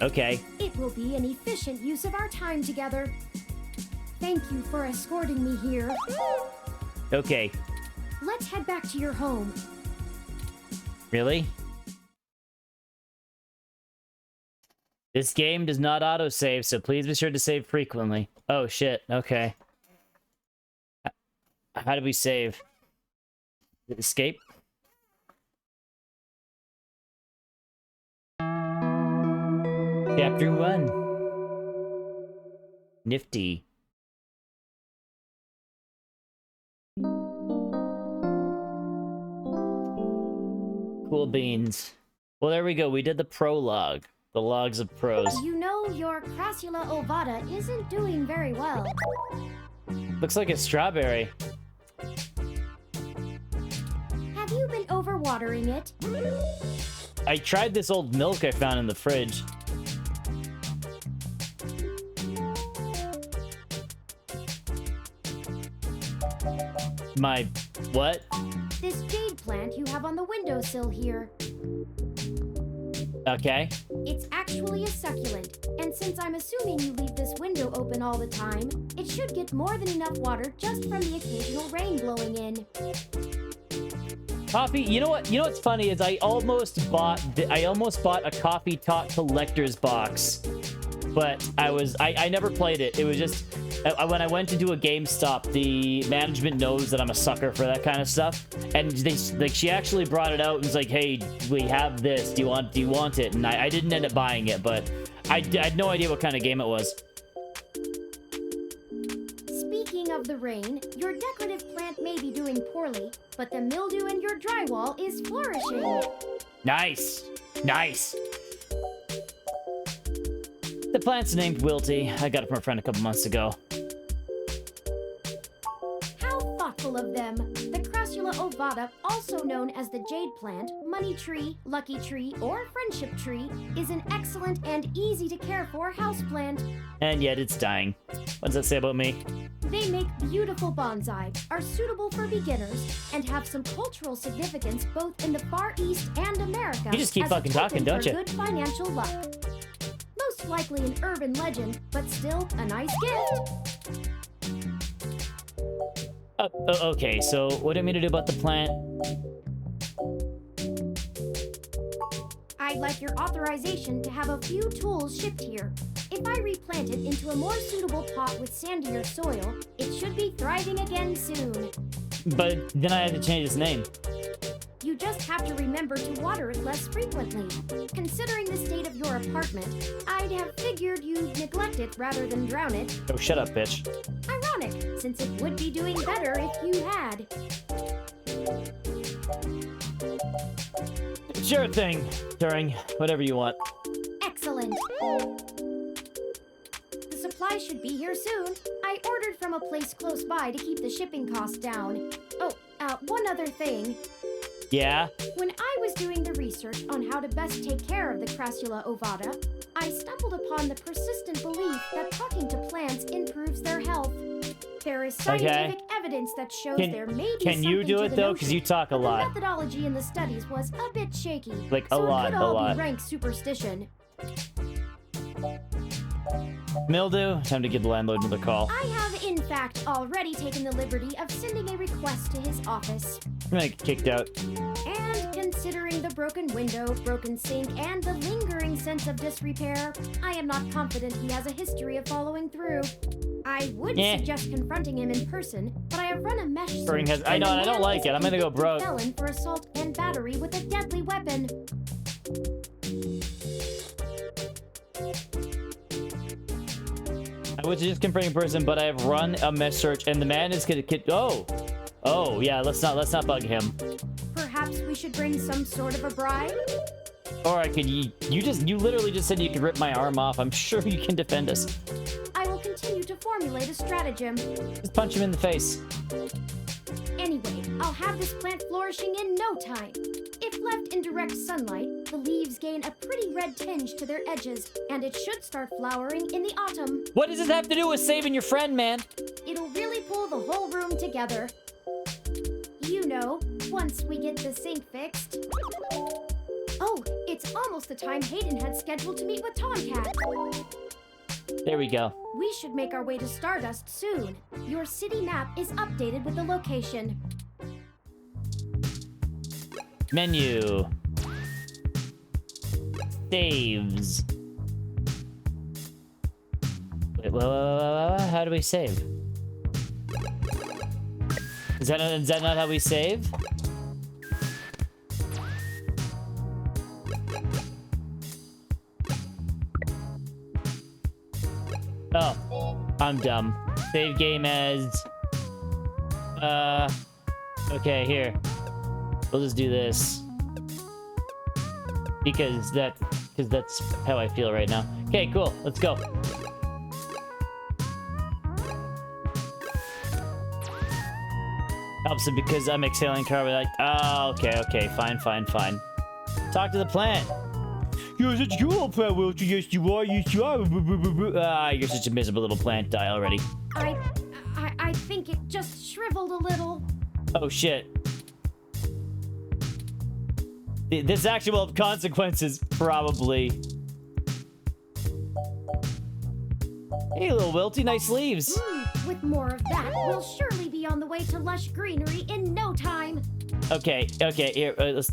Okay. It will be an efficient use of our time together. Thank you for escorting me here. Okay. Let's head back to your home. Really? This game does not autosave, so please be sure to save frequently. Oh, shit. Okay. How do we save? Escape? Chapter 1. Nifty. Cool beans. Well, there we go. We did the prologue. The logs of pros. You know your Crassula ovata isn't doing very well. Looks like a strawberry. Have you been overwatering it? I tried this old milk I found in the fridge. My what? This jade plant you have on the windowsill here. Okay. It's actually a succulent, and since I'm assuming you leave this window open all the time, it should get more than enough water just from the occasional rain blowing in. Coffee. You know what? You know what's funny is I almost bought a Coffee Talk collector's box, but I never played it. It was just when I went to do a GameStop, the management knows that I'm a sucker for that kind of stuff, and she actually brought it out and was like, "Hey, we have this. Do you want it?" And I didn't end up buying it, but I had no idea what kind of game it was. Speaking of the rain, your decorative plant may be doing poorly, but the mildew in your drywall is flourishing. Nice. Nice. The plant's named Wilty. I got it from a friend a couple months ago. How thoughtful of them. The Crassula ovata, also known as the jade plant, money tree, lucky tree, or friendship tree, is an excellent and easy to care for houseplant. And yet it's dying. What does that say about me? They make beautiful bonsai, are suitable for beginners, and have some cultural significance both in the Far East and America. You just keep as a fucking talking, token don't for you? Good financial luck. Most likely an urban legend, but still a nice gift. Okay, so what do you mean to do about the plant? I'd like your authorization to have a few tools shipped here. If I replant it into a more suitable pot with sandier soil, it should be thriving again soon. But then I had to change its name. You just have to remember to water it less frequently. Considering the state of your apartment, I'd have figured you'd neglect it rather than drown it. Oh, shut up, bitch. Ironic, since it would be doing better if you had. Sure thing, Turing. Whatever you want. Excellent. The supply should be here soon. I ordered from a place close by to keep the shipping costs down. Oh, one other thing. Yeah? When I was doing the research on how to best take care of the Crassula ovata, I stumbled upon the persistent belief that talking to plants improves their health. There is scientific evidence that shows there may be Can you something do to it the though? Because notion, you talk a but lot. The methodology in the studies was a bit shaky. Like, a so lot, it could a all lot. be rank superstition. Mildew, time to give the landlord another call. I have, in fact, already taken the liberty of sending a request to his office. I'm gonna get kicked out. And considering the broken window, broken sink, and the lingering sense of disrepair, I am not confident he has a history of following through. I would suggest confronting him in person, but I have run a mesh search. I know, and I and the don't man like is it. I'm gonna go a broke. felon for assault and battery with a deadly weapon. I was just confronting a person, but I have run a mesh search, and the man is gonna Oh, yeah. Let's not bug him. Perhaps we should bring some sort of a bribe? Or I could. You literally just said you could rip my arm off. I'm sure you can defend us. I will continue to formulate a stratagem. Just punch him in the face. Anyway, I'll have this plant flourishing in no time. If left in direct sunlight, the leaves gain a pretty red tinge to their edges, and it should start flowering in the autumn. What does this have to do with saving your friend, man? It'll really pull the whole room together. You know, once we get the sink fixed. Oh, it's almost the time Hayden had scheduled to meet with Tomcat. There we go. We should make our way to Stardust soon. Your city map is updated with the location. Menu. Saves. Wait, how do we save? Is that not how we save? Oh, I'm dumb. Save game as... Okay, here. We'll just do this. Because that's how I feel right now. Okay, cool. Let's go. Helps it because I'm exhaling carbon. Like, oh, okay, fine. Talk to the plant. You're such a cool plant, Wilty. Yes, you are. You're such a miserable little plant. Die already. I think it just shriveled a little. Oh, shit. This actually will have consequences, probably. Hey, little Wilty, nice leaves. With more of that, we'll surely be on the way to lush greenery in no time. Okay, here, let's...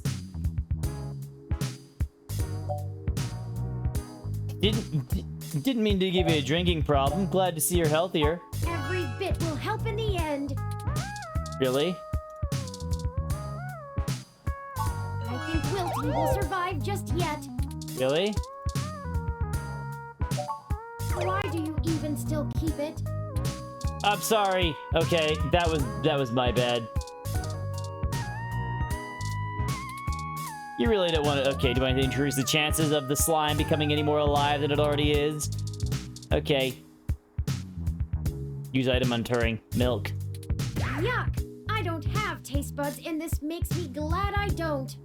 Didn't mean to give you a drinking problem. Glad to see you're healthier. Every bit will help in the end. Really? I think Wilty will survive just yet. Really? Why do you even still keep it? I'm sorry. Okay, that was my bad. You really don't want to... Okay, do I increase the chances of the slime becoming any more alive than it already is? Okay. Use item on Turing. Milk. Yuck! I don't have taste buds, and this makes me glad I don't.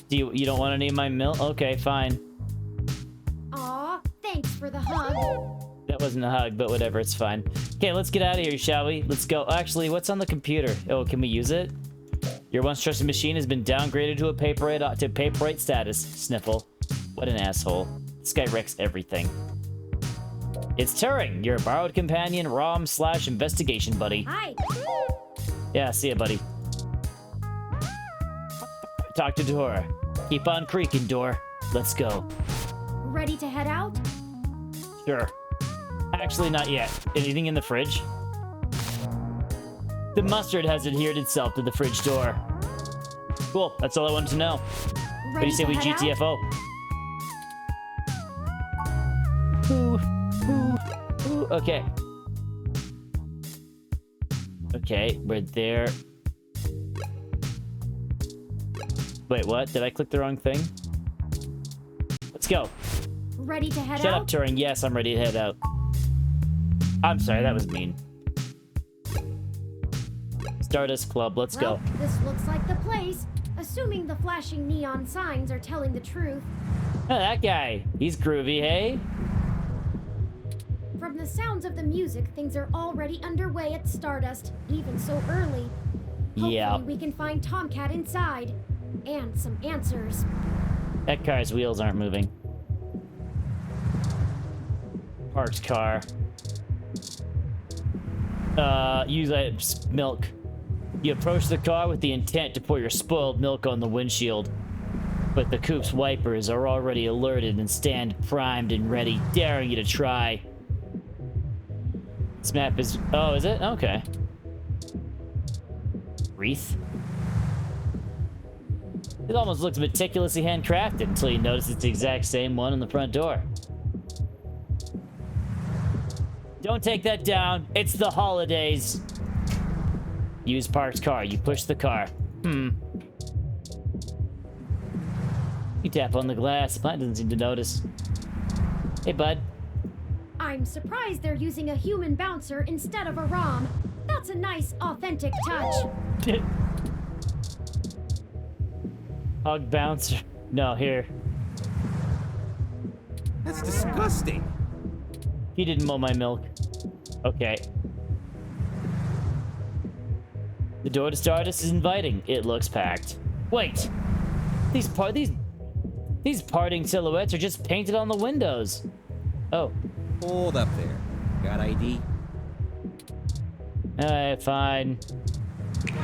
You don't want any of my milk? Okay, fine. Aw, thanks for the hug. That wasn't a hug, but whatever, it's fine. Okay, let's get out of here, shall we? Let's go. Actually, what's on the computer? Oh, can we use it? Your once trusted machine has been downgraded to a paperite status. Sniffle. What an asshole. This guy wrecks everything. It's Turing, your borrowed companion, ROM/investigation buddy. Hi. Yeah, see ya, buddy. Talk to Dora. Keep on creaking, Door. Let's go. Ready to head out? Sure. Actually, not yet. Anything in the fridge? The mustard has adhered itself to the fridge door. Cool, that's all I wanted to know. What do you say we GTFO? Ooh. Okay. Okay, we're there. Wait, what? Did I click the wrong thing? Let's go. Ready to head out? Shut up, Turing. Yes, I'm ready to head out. I'm sorry, that was mean. Stardust Club, let's go. This looks like the place. Assuming the flashing neon signs are telling the truth. Oh, that guy. He's groovy, hey? From the sounds of the music, things are already underway at Stardust, even so early. Yeah. Hopefully we can find Tomcat inside. And some answers. That car's wheels aren't moving. Parked car. Use milk. You approach the car with the intent to pour your spoiled milk on the windshield. But the coupe's wipers are already alerted and stand primed and ready, daring you to try. This map is... Oh, is it? Okay. Wreath? It almost looks meticulously handcrafted until you notice it's the exact same one on the front door. Don't take that down. It's the holidays. Use parked car. You push the car. You tap on the glass. The plant doesn't seem to notice. Hey, bud. I'm surprised they're using a human bouncer instead of a ROM. That's a nice, authentic touch. Hug bouncer. No, here. That's disgusting. He didn't mow my milk. Okay. The door to Stardust is inviting. It looks packed. Wait! These parting silhouettes are just painted on the windows. Oh. Hold up there. Got ID? Alright, fine.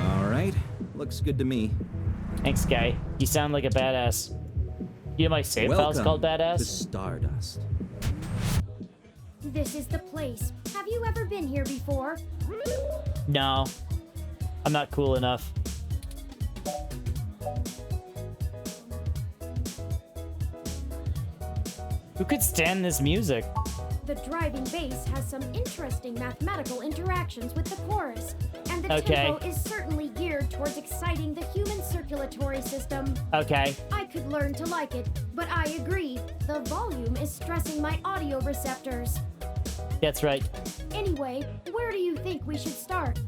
All right. Looks good to me. Thanks, guy. You sound like a badass. You know my save file's called Badass? To Stardust. This is the place. Have you ever been here before? No. I'm not cool enough. Who could stand this music? The driving bass has some interesting mathematical interactions with the chorus, and the Okay. tempo is certainly geared towards exciting the human circulatory system. Okay. I could learn to like it, but I agree, the volume is stressing my audio receptors. That's right. Anyway, where do you think we should start?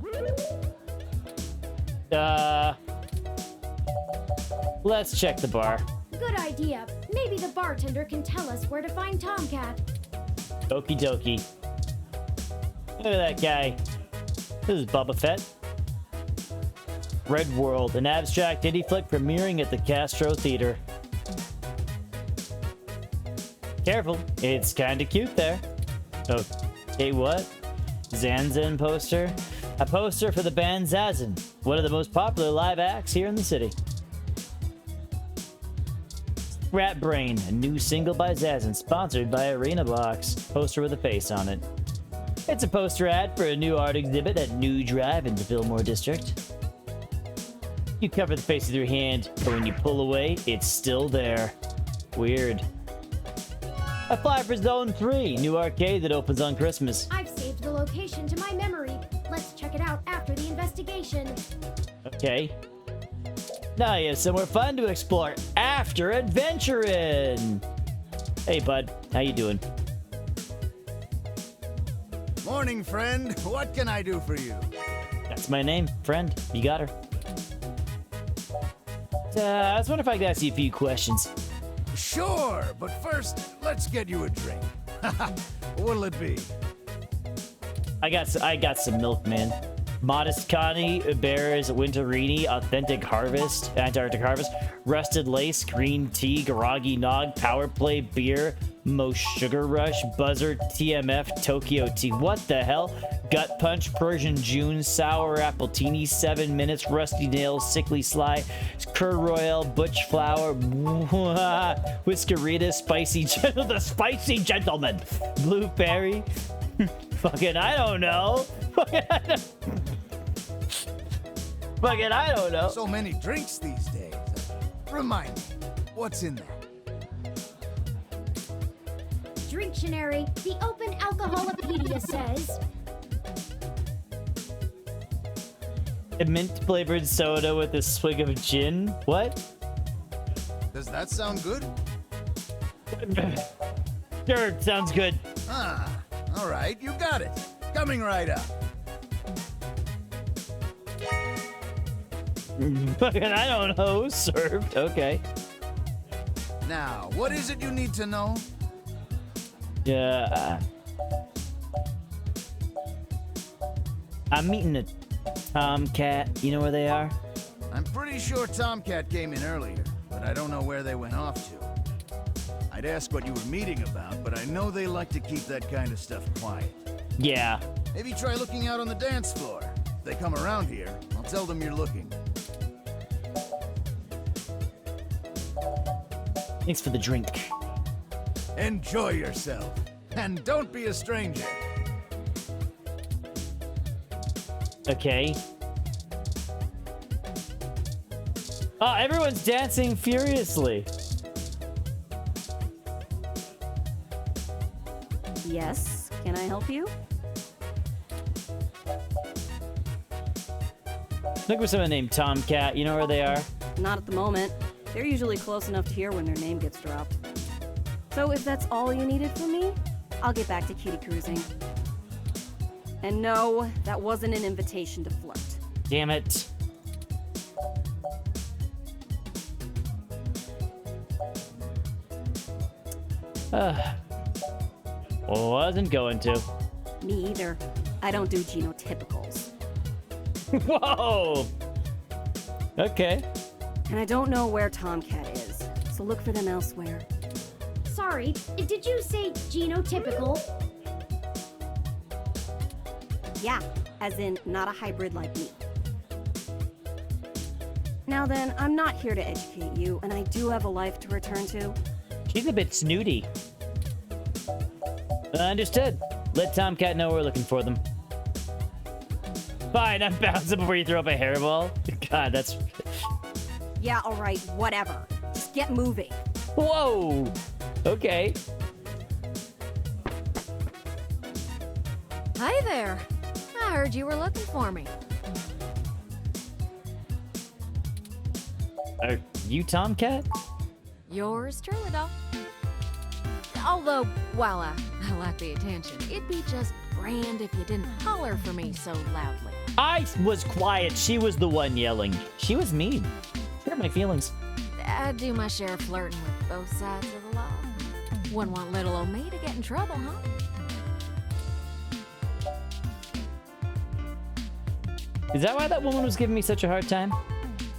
Let's check the bar. Good idea. Maybe the bartender can tell us where to find Tomcat. Okie dokie. Look at that guy. This is Boba Fett. Red World, an abstract indie flick premiering at the Castro Theater. Careful, it's kinda cute there. Okay, what? Zanzan poster? A poster for the band Zazan, one of the most popular live acts here in the city. Rat Brain, a new single by Zazan, sponsored by Arena Box. Poster with a face on it. It's a poster ad for a new art exhibit at New Drive in the Fillmore District. You cover the face with your hand, but when you pull away, it's still there. Weird. A flyer for Zone 3, new arcade that opens on Christmas. I've saved the location to my memory. Let's check it out after the investigation. Okay. Now you have somewhere fun to explore after adventuring. Hey, bud. How you doing? Morning, friend. What can I do for you? That's my name, friend. You got her. I was wondering if I could ask you a few questions. Sure, but first, let's get you a drink. What'll it be? I got some milk, man. Modest Connie, Bears, Winterini, Authentic Harvest, Antarctic Harvest, Rusted Lace, Green Tea, Garagi Nog, Power Play Beer, Most Sugar Rush, Buzzard, TMF, Tokyo Tea. What the hell? Gut Punch, Persian June, Sour Appletini, 7 Minutes, Rusty Nails, Sickly Sly, Cur Royale, Butch Flower, Whiskerita, Spicy the Spicy Gentleman, Blue Fairy. Fucking I don't know. Fucking I don't know. So many drinks these days. Remind me, what's in there? Dictionary, the Open Alcoholopedia says... A mint-flavored soda with a swig of gin? What? Does that sound good? Sure, sounds good. Ah, all right, you got it. Coming right up. Fucking I don't know. Served. Okay. Now, what is it you need to know? Yeah. I'm meeting a Tomcat. You know where they are? I'm pretty sure Tomcat came in earlier, but I don't know where they went off to. I'd ask what you were meeting about, but I know they like to keep that kind of stuff quiet. Yeah. Maybe try looking out on the dance floor. If they come around here, I'll tell them you're looking. Thanks for the drink. Enjoy yourself, and don't be a stranger. Okay. Oh, everyone's dancing furiously. Yes, can I help you? Look for someone named Tomcat. You know where they are? Not at the moment. They're usually close enough to hear when their name gets dropped. So if that's all you needed from me, I'll get back to kitty cruising. And no, that wasn't an invitation to flirt. Damn it. Wasn't going to. Me either. I don't do genotypicals. Whoa! Okay. And I don't know where Tomcat is, so look for them elsewhere. Sorry, did you say genotypical? Yeah, as in not a hybrid like me. Now then, I'm not here to educate you, and I do have a life to return to. She's a bit snooty. Understood. Let Tomcat know we're looking for them. Fine, I'm bouncing before you throw up a hairball. God, that's... Yeah, alright, whatever. Just get moving. Whoa! Okay. Hi there. I heard you were looking for me. Are you Tomcat? Yours truly, though. Although, while I like the attention, it'd be just grand if you didn't holler for me so loudly. I was quiet. She was the one yelling. She was mean. She hurt my feelings. I do my share of flirting with both sides of the law. Wouldn't want little old me to get in trouble, huh? Is that why that woman was giving me such a hard time?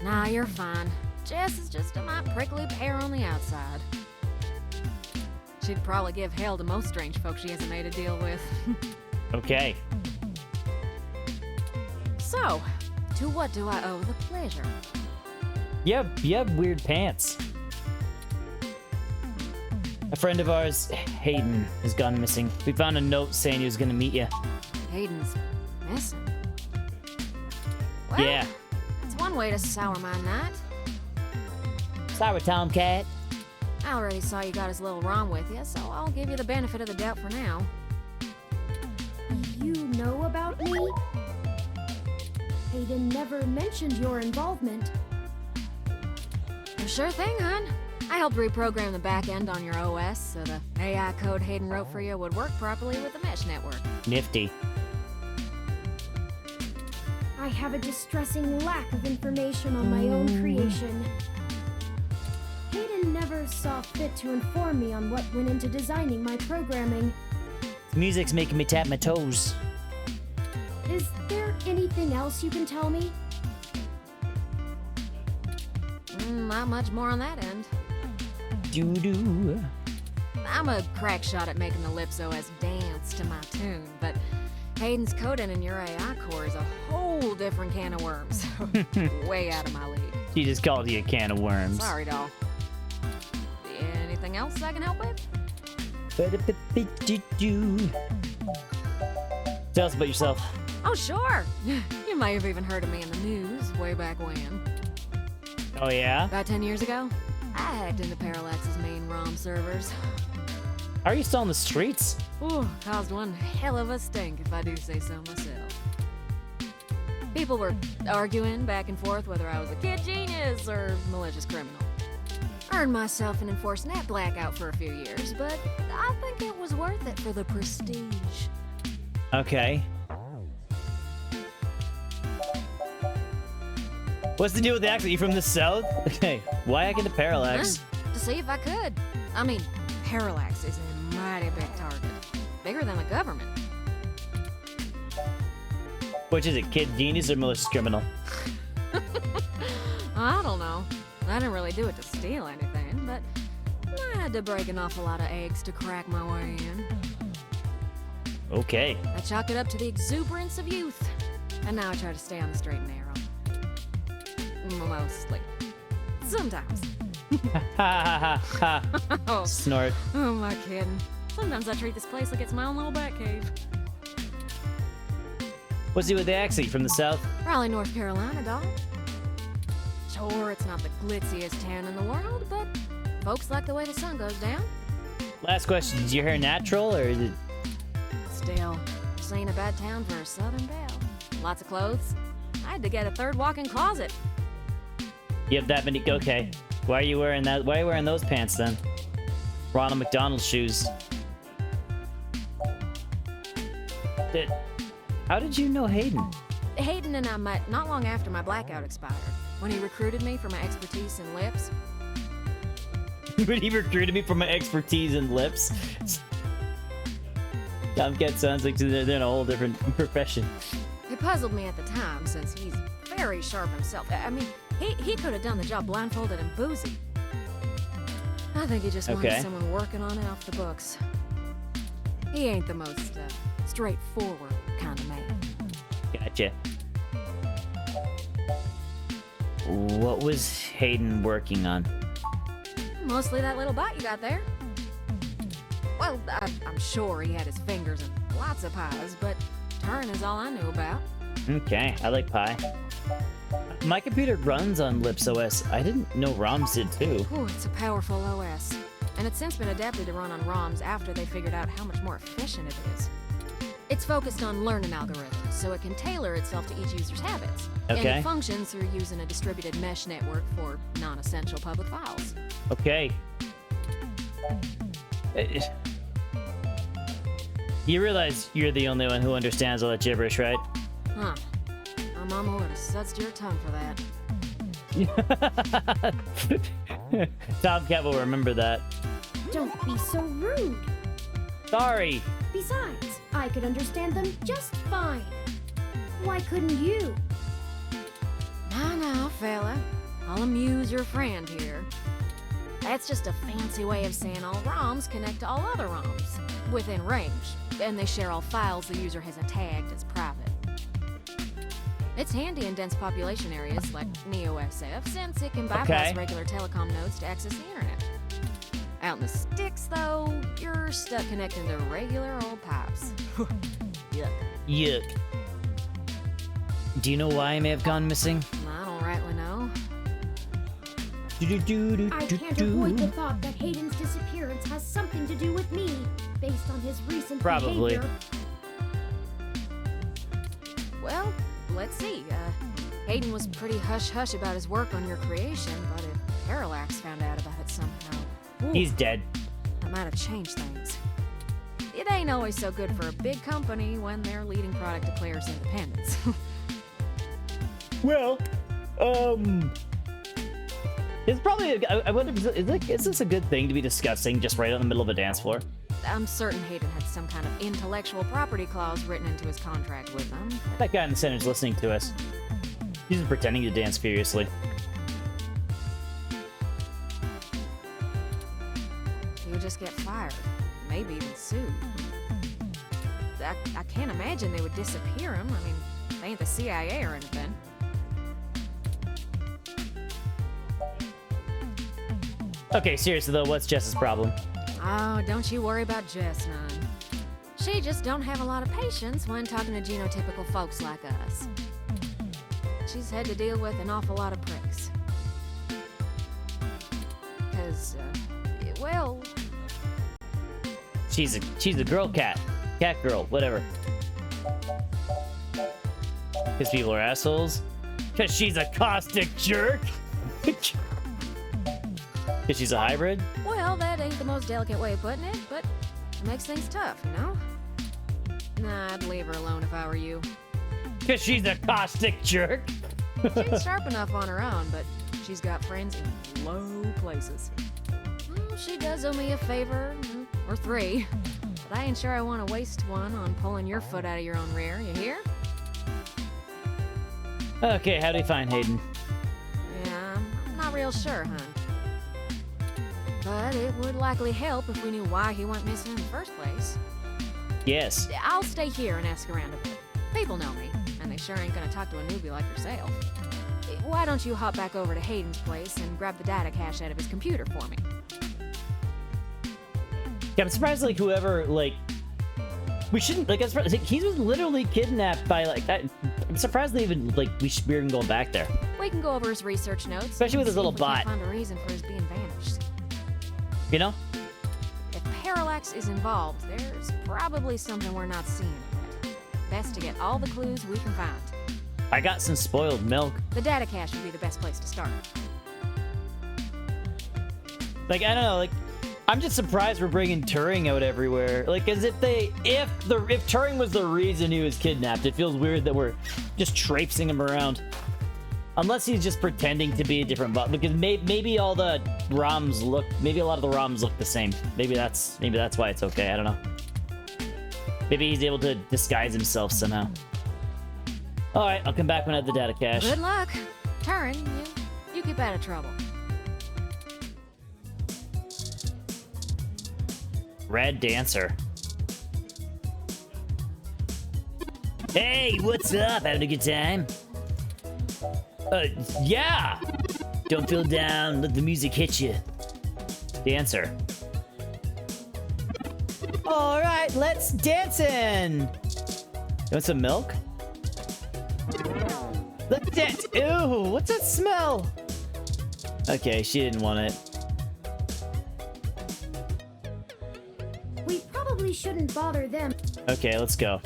Nah, you're fine. Jess is just a mite prickly pear on the outside. She'd probably give hell to most strange folks she hasn't made a deal with. Okay. So, to what do I owe the pleasure? You have weird pants. A friend of ours, Hayden, has gone missing. We found a note saying he was gonna meet you. Hayden's missing. Well, Yeah. that's one way to sour my night. Sorry, Tomcat. I already saw you got his little ROM with you, so I'll give you the benefit of the doubt for now. You know about me? Hayden never mentioned your involvement. Sure thing, hon. I helped reprogram the back end on your OS so the AI code Hayden wrote for you would work properly with the mesh network. Nifty. I have a distressing lack of information on my own creation. Hayden never saw fit to inform me on what went into designing my programming. Music's making me tap my toes. Is there anything else you can tell me? Not much more on that end. Doo-doo. I'm a crack shot at making the Lips OS dance to my tune, but Hayden's coding in your AI core is a whole different can of worms. Way out of my league. She just called you a can of worms. Sorry, doll. Anything else I can help with? Tell us about yourself. Oh, sure. You may have even heard of me in the news way back when. Oh, yeah? About 10 years ago, I hacked into Parallax's main ROM servers. Are you still on the streets? Ooh, caused one hell of a stink, if I do say so myself. People were arguing back and forth whether I was a kid genius or malicious criminal. Earned myself an enforced net blackout for a few years, but I think it was worth it for the prestige. Okay. What's the deal with the accent? You from the south? Okay, why hack into Parallax? To see if I could. I mean, Parallax is a mighty big target. Bigger than the government. Which is it, kid genius or malicious criminal? I don't know. I didn't really do it to steal anything, but I had to break an awful lot of eggs to crack my way in. Okay. I chalk it up to the exuberance of youth. And now I try to stay on the straight and narrow. Mostly. Sometimes. Ha ha ha ha. Oh, Snort. who am I kidding? Sometimes I treat this place like it's my own little bat cave. What's the deal with the accent? You from the south? Raleigh, North Carolina, dog. Sure, it's not the glitziest town in the world, but folks like the way the sun goes down. Last question. Is your hair natural or is it... Still, this ain't a bad town for a southern belle. Lots of clothes. I had to get a third walk-in closet. You have that many... Okay. Why are you wearing that? Why are you wearing those pants then? Ronald McDonald shoes. How did you know Hayden? Hayden and I met not long after my blackout expired, when he recruited me for my expertise in lips. When he recruited me for my expertise in lips? Tomcat sounds like they're in a whole different profession. It puzzled me at the time, since he's very sharp himself. I mean, he could have done the job blindfolded and boozy. I think he just wanted someone working on it off the books. He ain't the most straightforward kind of man. Gotcha. What was Hayden working on? Mostly that little bot you got there. Well, I'm sure he had his fingers in lots of pies, but Turing is all I knew about. Okay, I like pie. My computer runs on Lips OS. I didn't know ROMs did too. Ooh, it's a powerful OS. And it's since been adapted to run on ROMs after they figured out how much more efficient it is. It's focused on learning algorithms, so it can tailor itself to each user's habits. And Okay. it functions through using a distributed mesh network for non-essential public files. Okay. You realize you're the only one who understands all that gibberish, right? Huh. My mama would have sudsed your tongue for that. Tomcat will remember that. Don't be so rude. Sorry. Besides, I could understand them just fine. Why couldn't you? fella. I'll amuse your friend here. That's just a fancy way of saying all ROMs connect to all other ROMs within range, and they share all files the user has tagged as private. It's handy in dense population areas like NeoSF, since it can bypass regular telecom nodes to access the internet. Out in the sticks, though, you're stuck connecting to regular old pipes. Yuck. Yuck. Do you know why I may have gone missing? I don't rightly know. I can't avoid the thought that Hayden's disappearance has something to do with me, based on his recent Probably. behavior. Well, let's see. Hayden was pretty hush-hush about his work on your creation, but if Parallax found out about it somehow... ooh, He's dead. that might have changed things. It ain't always so good for a big company when their leading product declares independence. Well, it's probably. I wonder, is this a good thing to be discussing just right out in the middle of a dance floor? I'm certain Hayden had some kind of intellectual property clause written into his contract with them. That guy in the center's listening to us. He's just pretending to dance furiously. He would just get fired, maybe even sued. I can't imagine they would disappear him. I mean, they ain't the CIA or anything. Okay, seriously though, what's Jess's problem? Oh, don't you worry about Jess none. She just don't have a lot of patience when talking to genotypical folks like us. She's had to deal with an awful lot of pricks. Cause, well... She's a girl cat. Cat girl, whatever. Because people are assholes? Because she's a caustic jerk? Because she's a hybrid? Well, that ain't the most delicate way of putting it, but it makes things tough, you know? Nah, I'd leave her alone if I were you. Because she's a caustic jerk? She's sharp enough on her own, but she's got friends in low places. She does owe me a favor, or three, but I ain't sure I want to waste one on pulling your foot out of your own rear, you hear? Okay, how do you find Hayden? Yeah, I'm not real sure, hon. But it would likely help if we knew why he went missing in the first place. Yes. I'll stay here and ask around a bit. People know me, and they sure ain't gonna talk to a newbie like yourself. Why don't you hop back over to Hayden's place and grab the data cache out of his computer for me? Yeah, I'm surprised, like, whoever, like... We shouldn't, like, I'm surprised, like, he was literally kidnapped by, like, that... I'm surprised they even, like, we're even going back there. We can go over his research notes. Especially with his little bot. Find a reason for his being vanished. You know? If Parallax is involved, there's probably something we're not seeing yet. Best to get all the clues we can find. I got some spoiled milk. The data cache would be the best place to start. Like, I don't know, like... I'm just surprised we're bringing Turing out everywhere. Like, as if Turing was the reason he was kidnapped, it feels weird that we're just traipsing him around. Unless he's just pretending to be a different bot, because maybe all the ROMs look, maybe a lot of the ROMs look the same. Maybe that's why it's okay. I don't know. Maybe he's able to disguise himself somehow. All right, I'll come back when I have the data cache. Good luck, Turing. You keep out of trouble. Red Dancer. Hey, what's up? Having a good time? Yeah! Don't feel down, let the music hit you. Dancer. Alright, let's dancing! You want some milk? Let's dance! Ew, what's that smell? Okay, she didn't want it. We probably shouldn't bother them. Okay, let's go.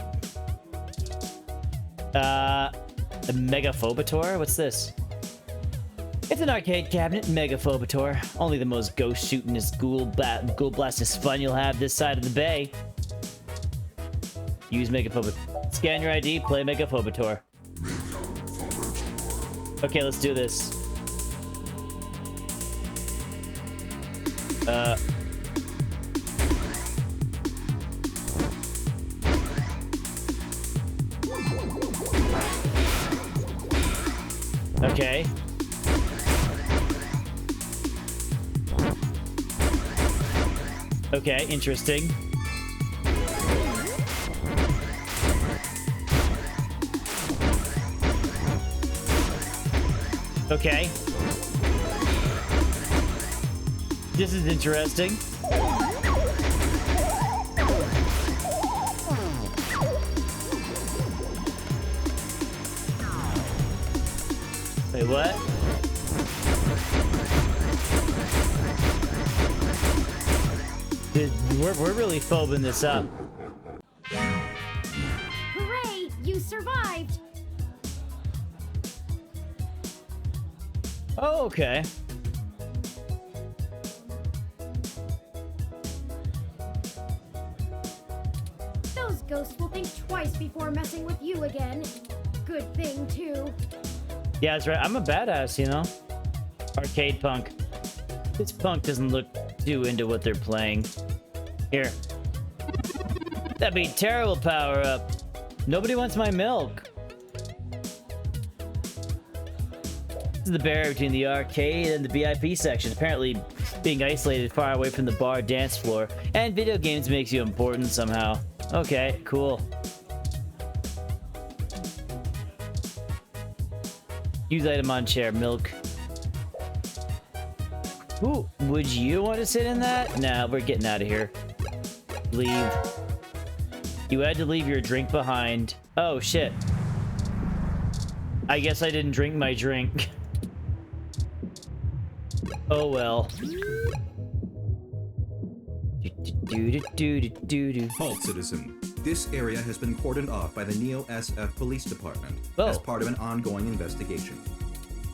A Megaphobator? What's this? It's an arcade cabinet, Megaphobator. Only the most ghost-shootingest ghoul blastest fun you'll have this side of the bay. Use Megaphobator. Scan your ID, play Megaphobator. Okay, let's do this. Okay. Okay, interesting. Okay. This is interesting. Wait, what? We're really phobing this up. Hooray! You survived! Oh, okay. Those ghosts will think twice before messing with you again. Good thing, too. Yeah, that's right. I'm a badass, you know? Arcade punk. This punk doesn't look too into what they're playing. Here. That'd be terrible power up. Nobody wants my milk. This is the barrier between the arcade and the VIP section. Apparently, being isolated far away from the bar dance floor and video games makes you important somehow. Okay, cool. Use item on chair, milk. Ooh, would you want to sit in that? Nah, we're getting out of here. Leave. You had to leave your drink behind. Oh, shit. I guess I didn't drink my drink. Oh, well. Halt, citizen. This area has been cordoned off by the Neo SF Police Department as part of an ongoing investigation.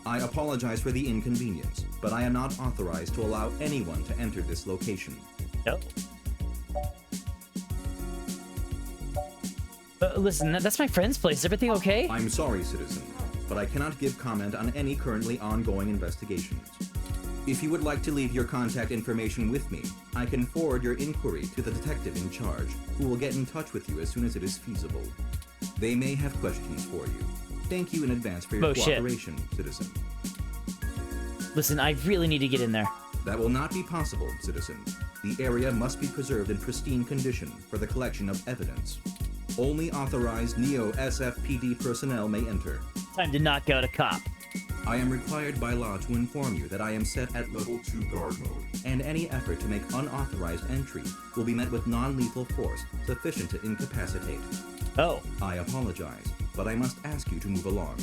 I apologize for the inconvenience, but I am not authorized to allow anyone to enter this location. No. Listen, that's my friend's place. Is everything okay? I'm sorry, citizen, but I cannot give comment on any currently ongoing investigations. If you would like to leave your contact information with me, I can forward your inquiry to the detective in charge, who will get in touch with you as soon as it is feasible. They may have questions for you. Thank you in advance for your cooperation, citizen. Listen, I really need to get in there. That will not be possible, citizen. The area must be preserved in pristine condition for the collection of evidence. Only authorized Neo SFPD personnel may enter. Time to knock out a cop. I am required by law to inform you that I am set at Level 2 guard mode. and any effort to make unauthorized entry will be met with non-lethal force sufficient to incapacitate. Oh. I apologize, but I must ask you to move along.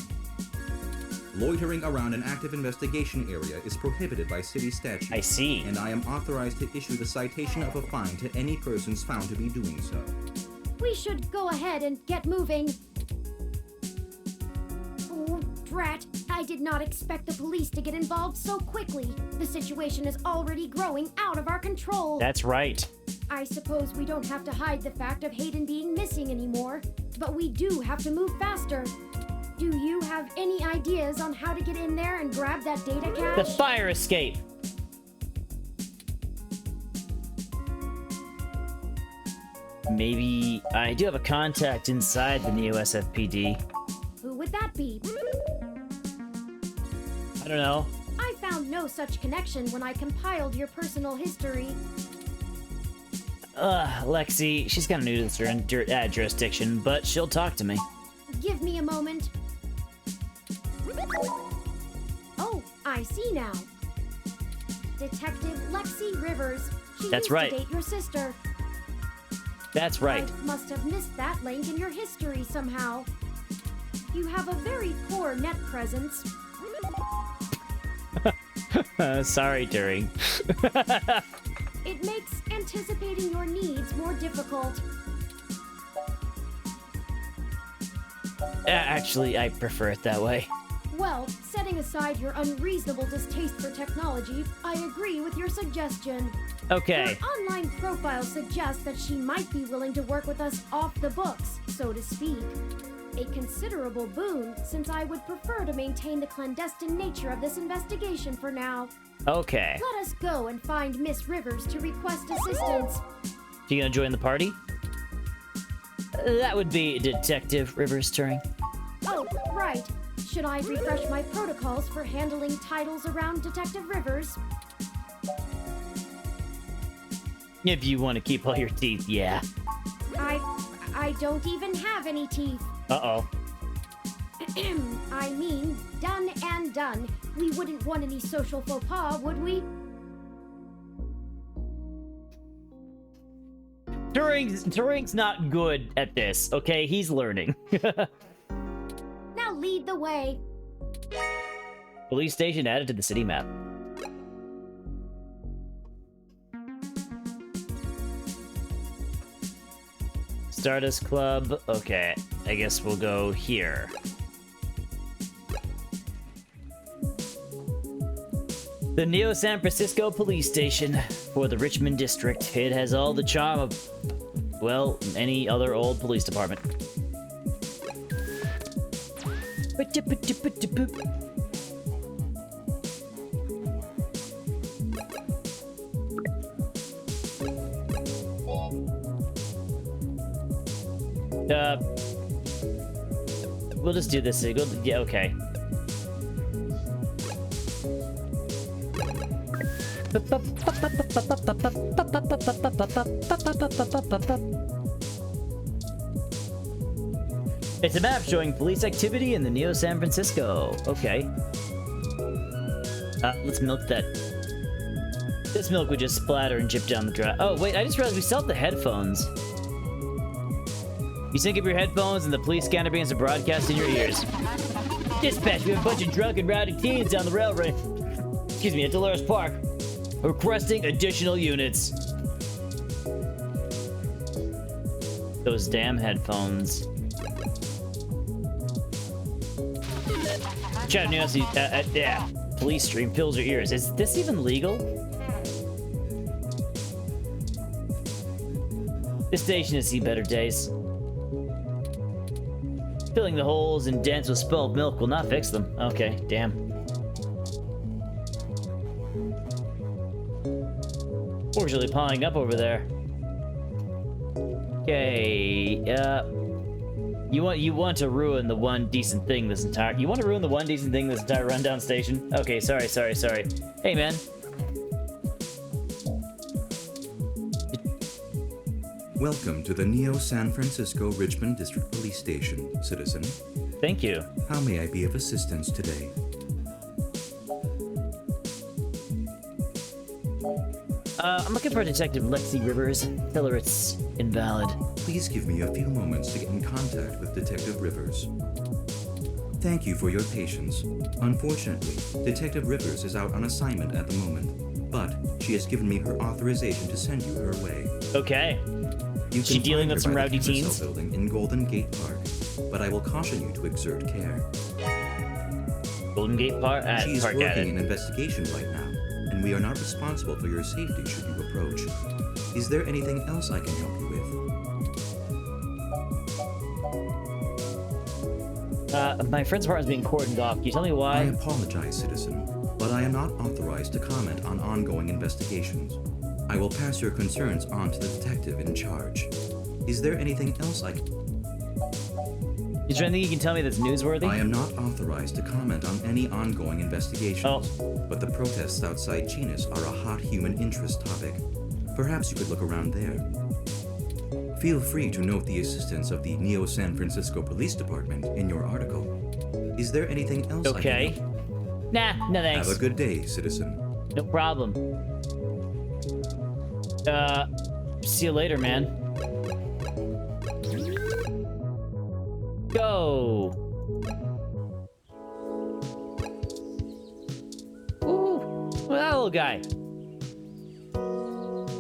Loitering around an active investigation area is prohibited by city statute. I see. And I am authorized to issue the citation of a fine to any persons found to be doing so. We should go ahead and get moving. Oh, drat. I did not expect the police to get involved so quickly. The situation is already growing out of our control. That's right. I suppose we don't have to hide the fact of Hayden being missing anymore, but we do have to move faster. Do you have any ideas on how to get in there and grab that data cache? The fire escape. Maybe I do have a contact inside the Neo SFPD. Who would that be? I don't know. I found no such connection when I compiled your personal history. Lexi, she's kind of new to this jurisdiction, but she'll talk to me. Give me a moment. Oh, I see now. Detective Lexi Rivers. She That's used right. to date your sister. That's right. I must have missed that link in your history somehow. You have a very poor net presence. Sorry, Turing. It makes anticipating your needs more difficult. Actually, I prefer it that way. Well, setting aside your unreasonable distaste for technology, I agree with your suggestion. Okay. Her online profile suggests that she might be willing to work with us off the books, so to speak. A considerable boon, since I would prefer to maintain the clandestine nature of this investigation for now. Okay. Let us go and find Miss Rivers to request assistance. You gonna join the party? That would be Detective Rivers Turing. Oh, right. Should I refresh my protocols for handling titles around Detective Rivers? If you want to keep all your teeth, yeah. I don't even have any teeth. Uh-oh. I mean, done and done. We wouldn't want any social faux pas, would we? Turing's not good at this, okay? He's learning. Now lead the way. Police station added to the city map. Stardust Club. Okay, I guess we'll go here. The Neo San Francisco Police Station for the Richmond District. It has all the charm of, well, any other old police department. We'll just do this. Yeah, okay. It's a map showing police activity in the Neo San Francisco. Okay. Let's milk that. This milk would just splatter and drip down the drive. Oh, wait, I just realized we still have the headphones. You sync up your headphones and the police scanner begins to broadcast in your ears. Dispatch, we have a bunch of drunk and rowdy teens down the railway. Excuse me, at Dolores Park. Requesting additional units. Those damn headphones. Chat news, yeah. Police stream fills your ears. Is this even legal? This station has seen better days. Filling the holes and dents with spilled milk will not fix them. Okay, damn. We're really piling up over there. Okay, you want to ruin the one decent thing this entire... You want to ruin the one decent thing this entire rundown station? Okay, sorry. Hey, man. Welcome to the Neo San Francisco Richmond District Police Station, citizen. Thank you. How may I be of assistance today? I'm looking for Detective Lexi Rivers. Tell her it's invalid. Please give me a few moments to get in contact with Detective Rivers. Thank you for your patience. Unfortunately, Detective Rivers is out on assignment at the moment, but she has given me her authorization to send you her way. Okay. You She can dealing find with her some by rowdy the Carousel teens? building in Golden Gate Park, but I will caution you to exert care. Golden Gate Park? She is Park working added. an investigation right now, and we are not responsible for your safety should you approach. Is there anything else I can help you with? My friend's apartment's being cordoned off. Can you tell me I why? apologize, citizen, but I am not authorized to comment on ongoing investigations. I will pass your concerns on to the detective in charge. Is there anything else I can... Is there anything you can tell me that's newsworthy? I am not authorized to comment on any ongoing investigations, but the protests outside Genus are a hot human interest topic. Perhaps you could look around there. Feel free to note the assistance of the Neo San Francisco Police Department in your article. Is there anything else I Okay. can help? Nah, no thanks. Have a good day, citizen. No problem. See you later, man. Go! Ooh, that little guy.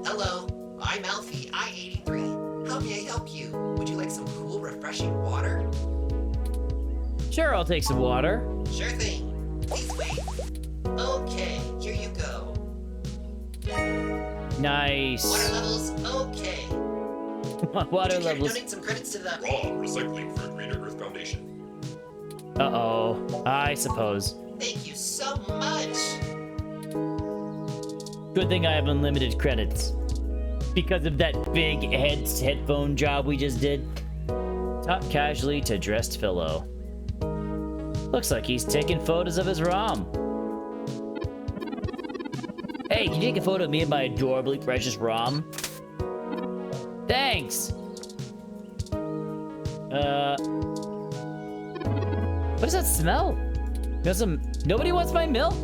Hello, I'm Alfie, I-83. How may I help you? Would you like some cool, refreshing water? Sure, I'll take some water. Sure thing. Please wait. Okay, here you go. Nice. Water levels, okay. Water Would you care to levels. donate some credits to the... Raw recycling for Greater Earth Foundation. Uh-oh. I suppose. Thank you so much. Good thing I have unlimited credits. Because of that big headphone job we just did. Talk casually to dressed fellow. Looks like he's taking photos of his ROM. Hey, can you take a photo of me and my adorably precious ROM? Thanks. What does that smell? Nobody wants my milk?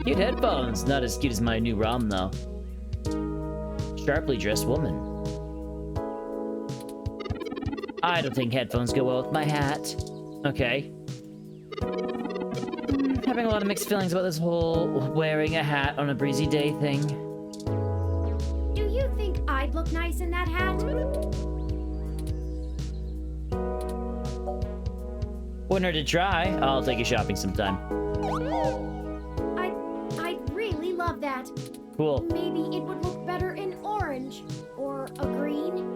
Cute headphones. Not as cute as my new ROM, though. Sharply dressed woman. I don't think headphones go well with my hat. Okay. Having a lot of mixed feelings about this whole wearing a hat on a breezy day thing. Do you think I'd look nice in that hat? Want her to try? I'll take you shopping sometime. I'd really love that. Cool. Maybe it would look better in orange or a green.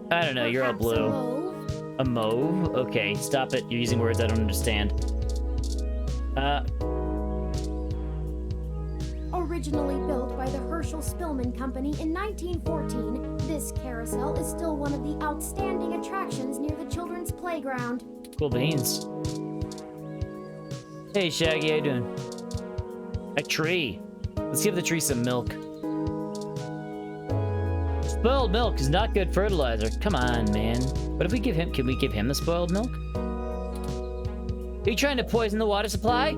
I don't know, you're all Perhaps blue. A mauve. A mauve? Okay, stop it. You're using words I don't understand. Originally built by the Herschel Spillman Company in 1914, this carousel is still one of the outstanding attractions near the children's playground. Cool beans. Hey, Shaggy, how you doing? A tree. Let's give the tree some milk. Spoiled milk is not good fertilizer. Come on, man. What if we give him... Can we give him the spoiled milk? Are you trying to poison the water supply?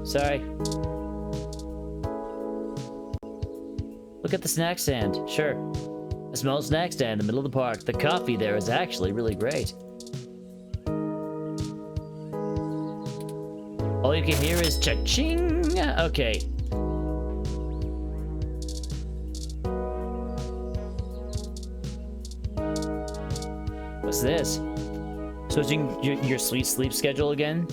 Sorry. Look at the snack stand. Sure. A small snack stand in the middle of the park. The coffee there is actually really great. All you can hear is cha-ching. Okay. What's this? Switching your sleep schedule again?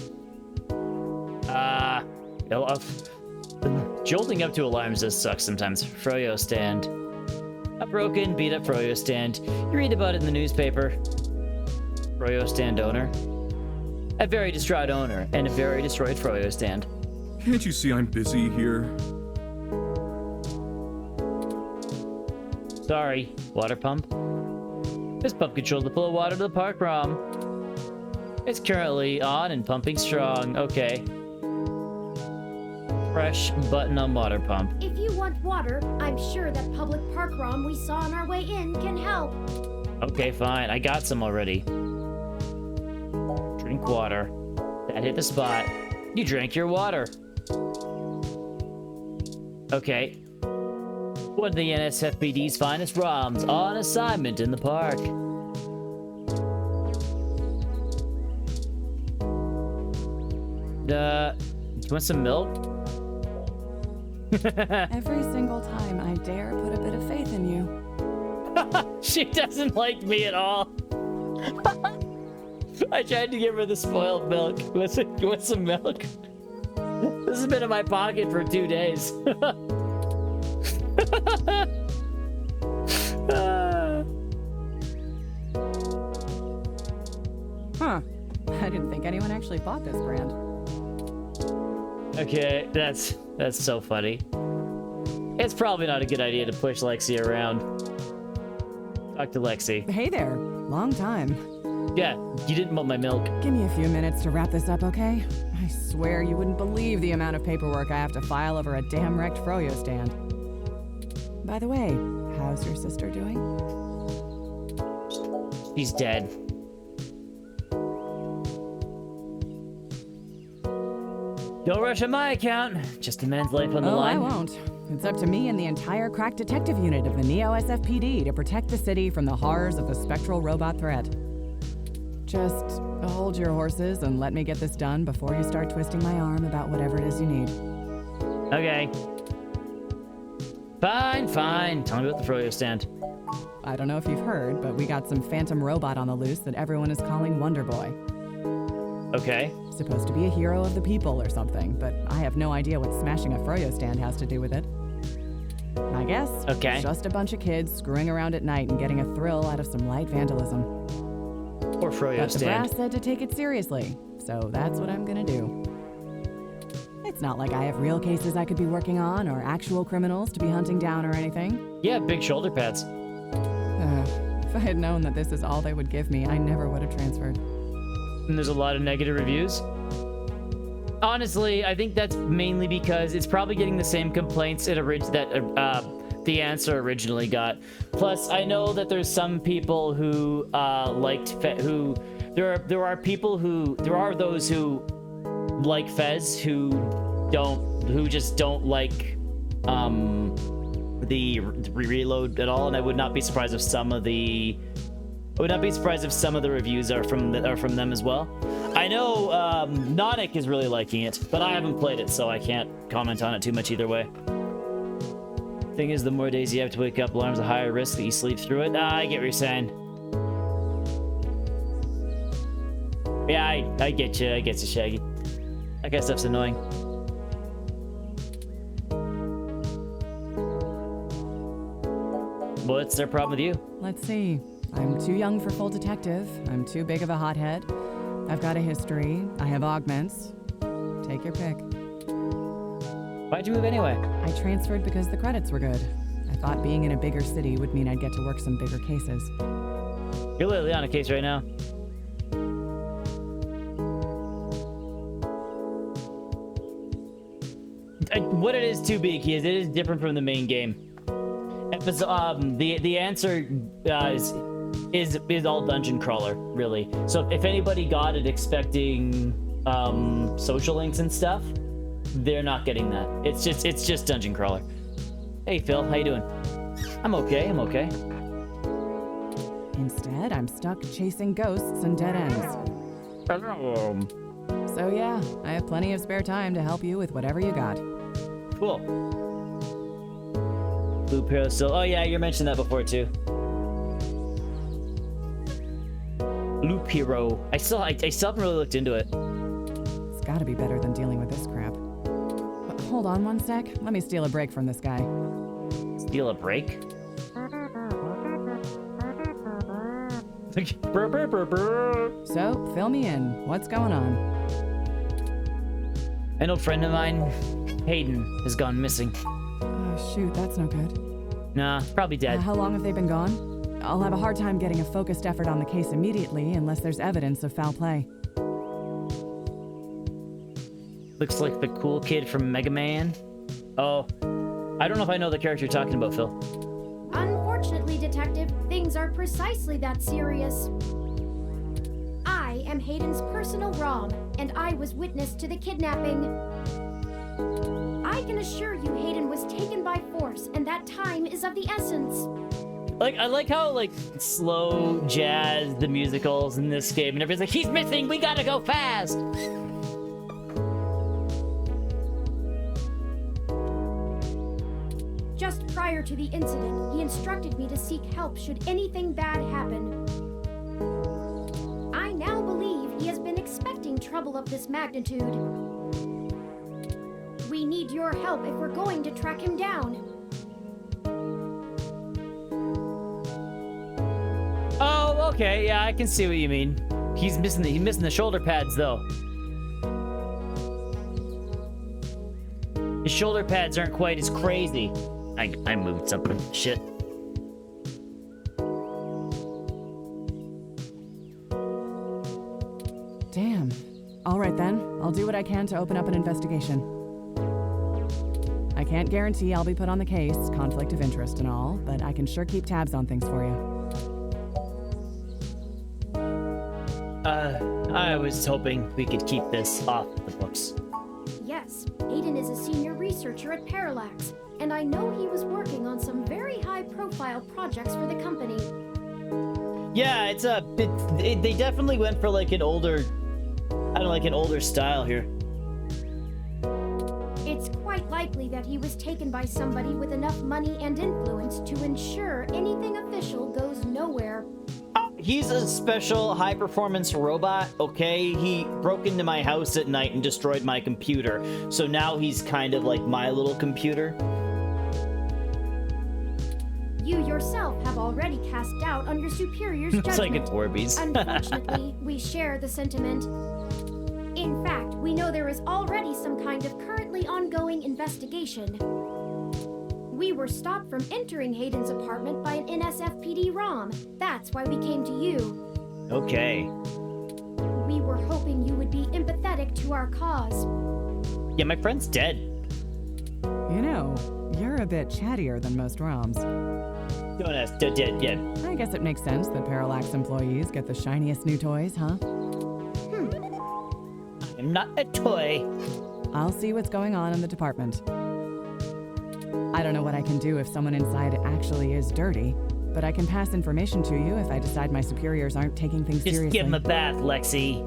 Jolting up to alarms does suck sometimes. Froyo stand. A broken, beat up Froyo stand. You read about it in the newspaper. Froyo stand owner. A very distraught owner and a very destroyed Froyo stand. Can't you see I'm busy here? Sorry, water pump. This pump controls the flow of water to the park ROM. It's currently on and pumping strong. Okay. Fresh button on water pump. If you want water, I'm sure that public park ROM we saw on our way in can help. Okay, fine. I got some already. Drink water. That hit the spot. You drank your water. Okay. One of the NSFPD's finest ROMs on assignment in the park. Do you want some milk? Every single time I dare put a bit of faith in you. She doesn't like me at all. I tried to give her the spoiled milk. You want some milk? This has been in my pocket for 2 days. Huh. I didn't think anyone actually bought this brand. Okay, that's so funny. It's probably not a good idea to push Lexi around. Talk to Lexi. Hey there. Long time. Yeah, you didn't want my milk. Give me a few minutes to wrap this up, okay? I swear you wouldn't believe the amount of paperwork I have to file over a damn wrecked Froyo stand. By the way, how's your sister doing? She's dead. Don't rush on my account. Just a man's life on the line. I won't. It's up to me and the entire crack detective unit of the Neo SFPD to protect the city from the horrors of the spectral robot threat. Just hold your horses and let me get this done before you start twisting my arm about whatever it is you need. Okay. Fine, fine. Tell me about the Froyo stand. I don't know if you've heard, but we got some phantom robot on the loose that everyone is calling Wonder Boy. Okay. Supposed to be a hero of the people or something, but I have no idea what smashing a Froyo stand has to do with it. I guess Okay. just a bunch of kids screwing around at night and getting a thrill out of some light vandalism. Or Froyo But the stand. brass said to take it seriously, so that's what I'm gonna do. It's not like I have real cases I could be working on or actual criminals to be hunting down or anything. Yeah, big shoulder pads. If I had known that this is all they would give me, I never would have transferred. And there's a lot of negative reviews. Honestly, I think that's mainly because it's probably getting the same complaints that the the answer originally got. Plus, I know that there's some people who there are those who like Fez who just don't like the reload at all, and I would not be surprised if some of the reviews are from them as well. I know Nonic is really liking it, but I haven't played it, so I can't comment on it too much either way. Thing is, the more days you have to wake up, alarms a higher risk that you sleep through it. I get what you're saying. Yeah, I get you, Shaggy. That kind of stuff's annoying. What's their problem with you? Let's see. I'm too young for full detective. I'm too big of a hothead. I've got a history. I have augments. Take your pick. Why'd you move anyway? I transferred because the credits were good. I thought being in a bigger city would mean I'd get to work some bigger cases. You're literally on a case right now. What it is too big, it is different from the main game. The answer is all dungeon crawler, really. So if anybody got it expecting social links and stuff, they're not getting that. It's just dungeon crawler. Hey Phil, how you doing? I'm okay. Instead, I'm stuck chasing ghosts and dead ends. So yeah, I have plenty of spare time to help you with whatever you got. Cool. Blue Hero still. Oh yeah, you mentioned that before too. Loop Hero. I still haven't really looked into it. It's gotta be better than dealing with this crap. But hold on one sec. Let me steal a break from this guy. Steal a break? So, fill me in. What's going on? An old friend of mine, Hayden, has gone missing. Oh, shoot, that's no good. Nah, probably dead. How long have they been gone? I'll have a hard time getting a focused effort on the case immediately unless there's evidence of foul play. Looks like the cool kid from Mega Man. Oh, I don't know if I know the character you're talking about, Phil. Unfortunately, Detective, things are precisely that serious. I am Hayden's personal ROM, and I was witness to the kidnapping. I can assure you Hayden was taken by force, and that time is of the essence. I like how slow jazz the musicals in this game, and everybody's like, he's missing, we gotta go fast. Just prior to the incident, he instructed me to seek help should anything bad happen. I now believe he has been expecting trouble of this magnitude. We need your help if we're going to track him down. Oh, okay, yeah, I can see what you mean. He's missing the shoulder pads, though. His shoulder pads aren't quite as crazy. I moved something. Shit. Damn. All right then, I'll do what I can to open up an investigation. I can't guarantee I'll be put on the case, conflict of interest and all, but I can sure keep tabs on things for you. I was hoping we could keep this off the books. Yes, Hayden is a senior researcher at Parallax, and I know he was working on some very high-profile projects for the company. Yeah, it's a bit. They definitely went for an older, an older style here. It's quite likely that he was taken by somebody with enough money and influence to ensure anything official goes nowhere. He's a special high-performance robot, okay? He broke into my house at night and destroyed my computer. So now he's kind of like my little computer. You yourself have already cast doubt on your superior's judgment. It's like an Orbeez. Unfortunately, we share the sentiment. In fact, we know there is already some kind of currently ongoing investigation. We were stopped from entering Hayden's apartment by an NSFPD ROM. That's why we came to you. Okay. We were hoping you would be empathetic to our cause. Yeah, my friend's dead. You know, you're a bit chattier than most ROMs. Don't ask. Yeah. I guess it makes sense that Parallax employees get the shiniest new toys, huh? I'm not a toy. I'll see what's going on in the department. I don't know what I can do if someone inside actually is dirty, but I can pass information to you if I decide my superiors aren't taking things Just seriously. give him a bath, Lexi.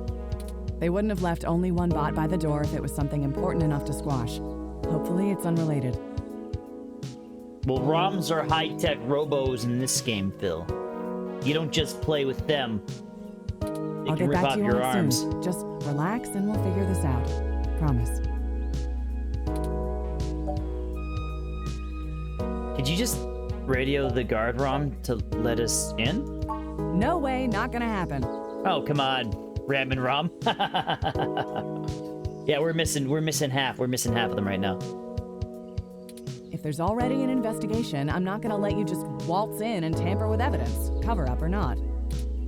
They wouldn't have left only one bot by the door if it was something important enough to squash. Hopefully it's unrelated. Well, ROMs are high-tech robos in this game, Phil. You don't just play with them. They I'll can get rip back off to you your on it arms. soon. Just relax and we'll figure this out. Promise. Could you just radio the guard ROM to let us in? No way, not gonna happen. Oh, come on, Ram and ROM. Yeah, we're missing half. We're missing half of them right now. If there's already an investigation, I'm not gonna let you just waltz in and tamper with evidence, cover up or not.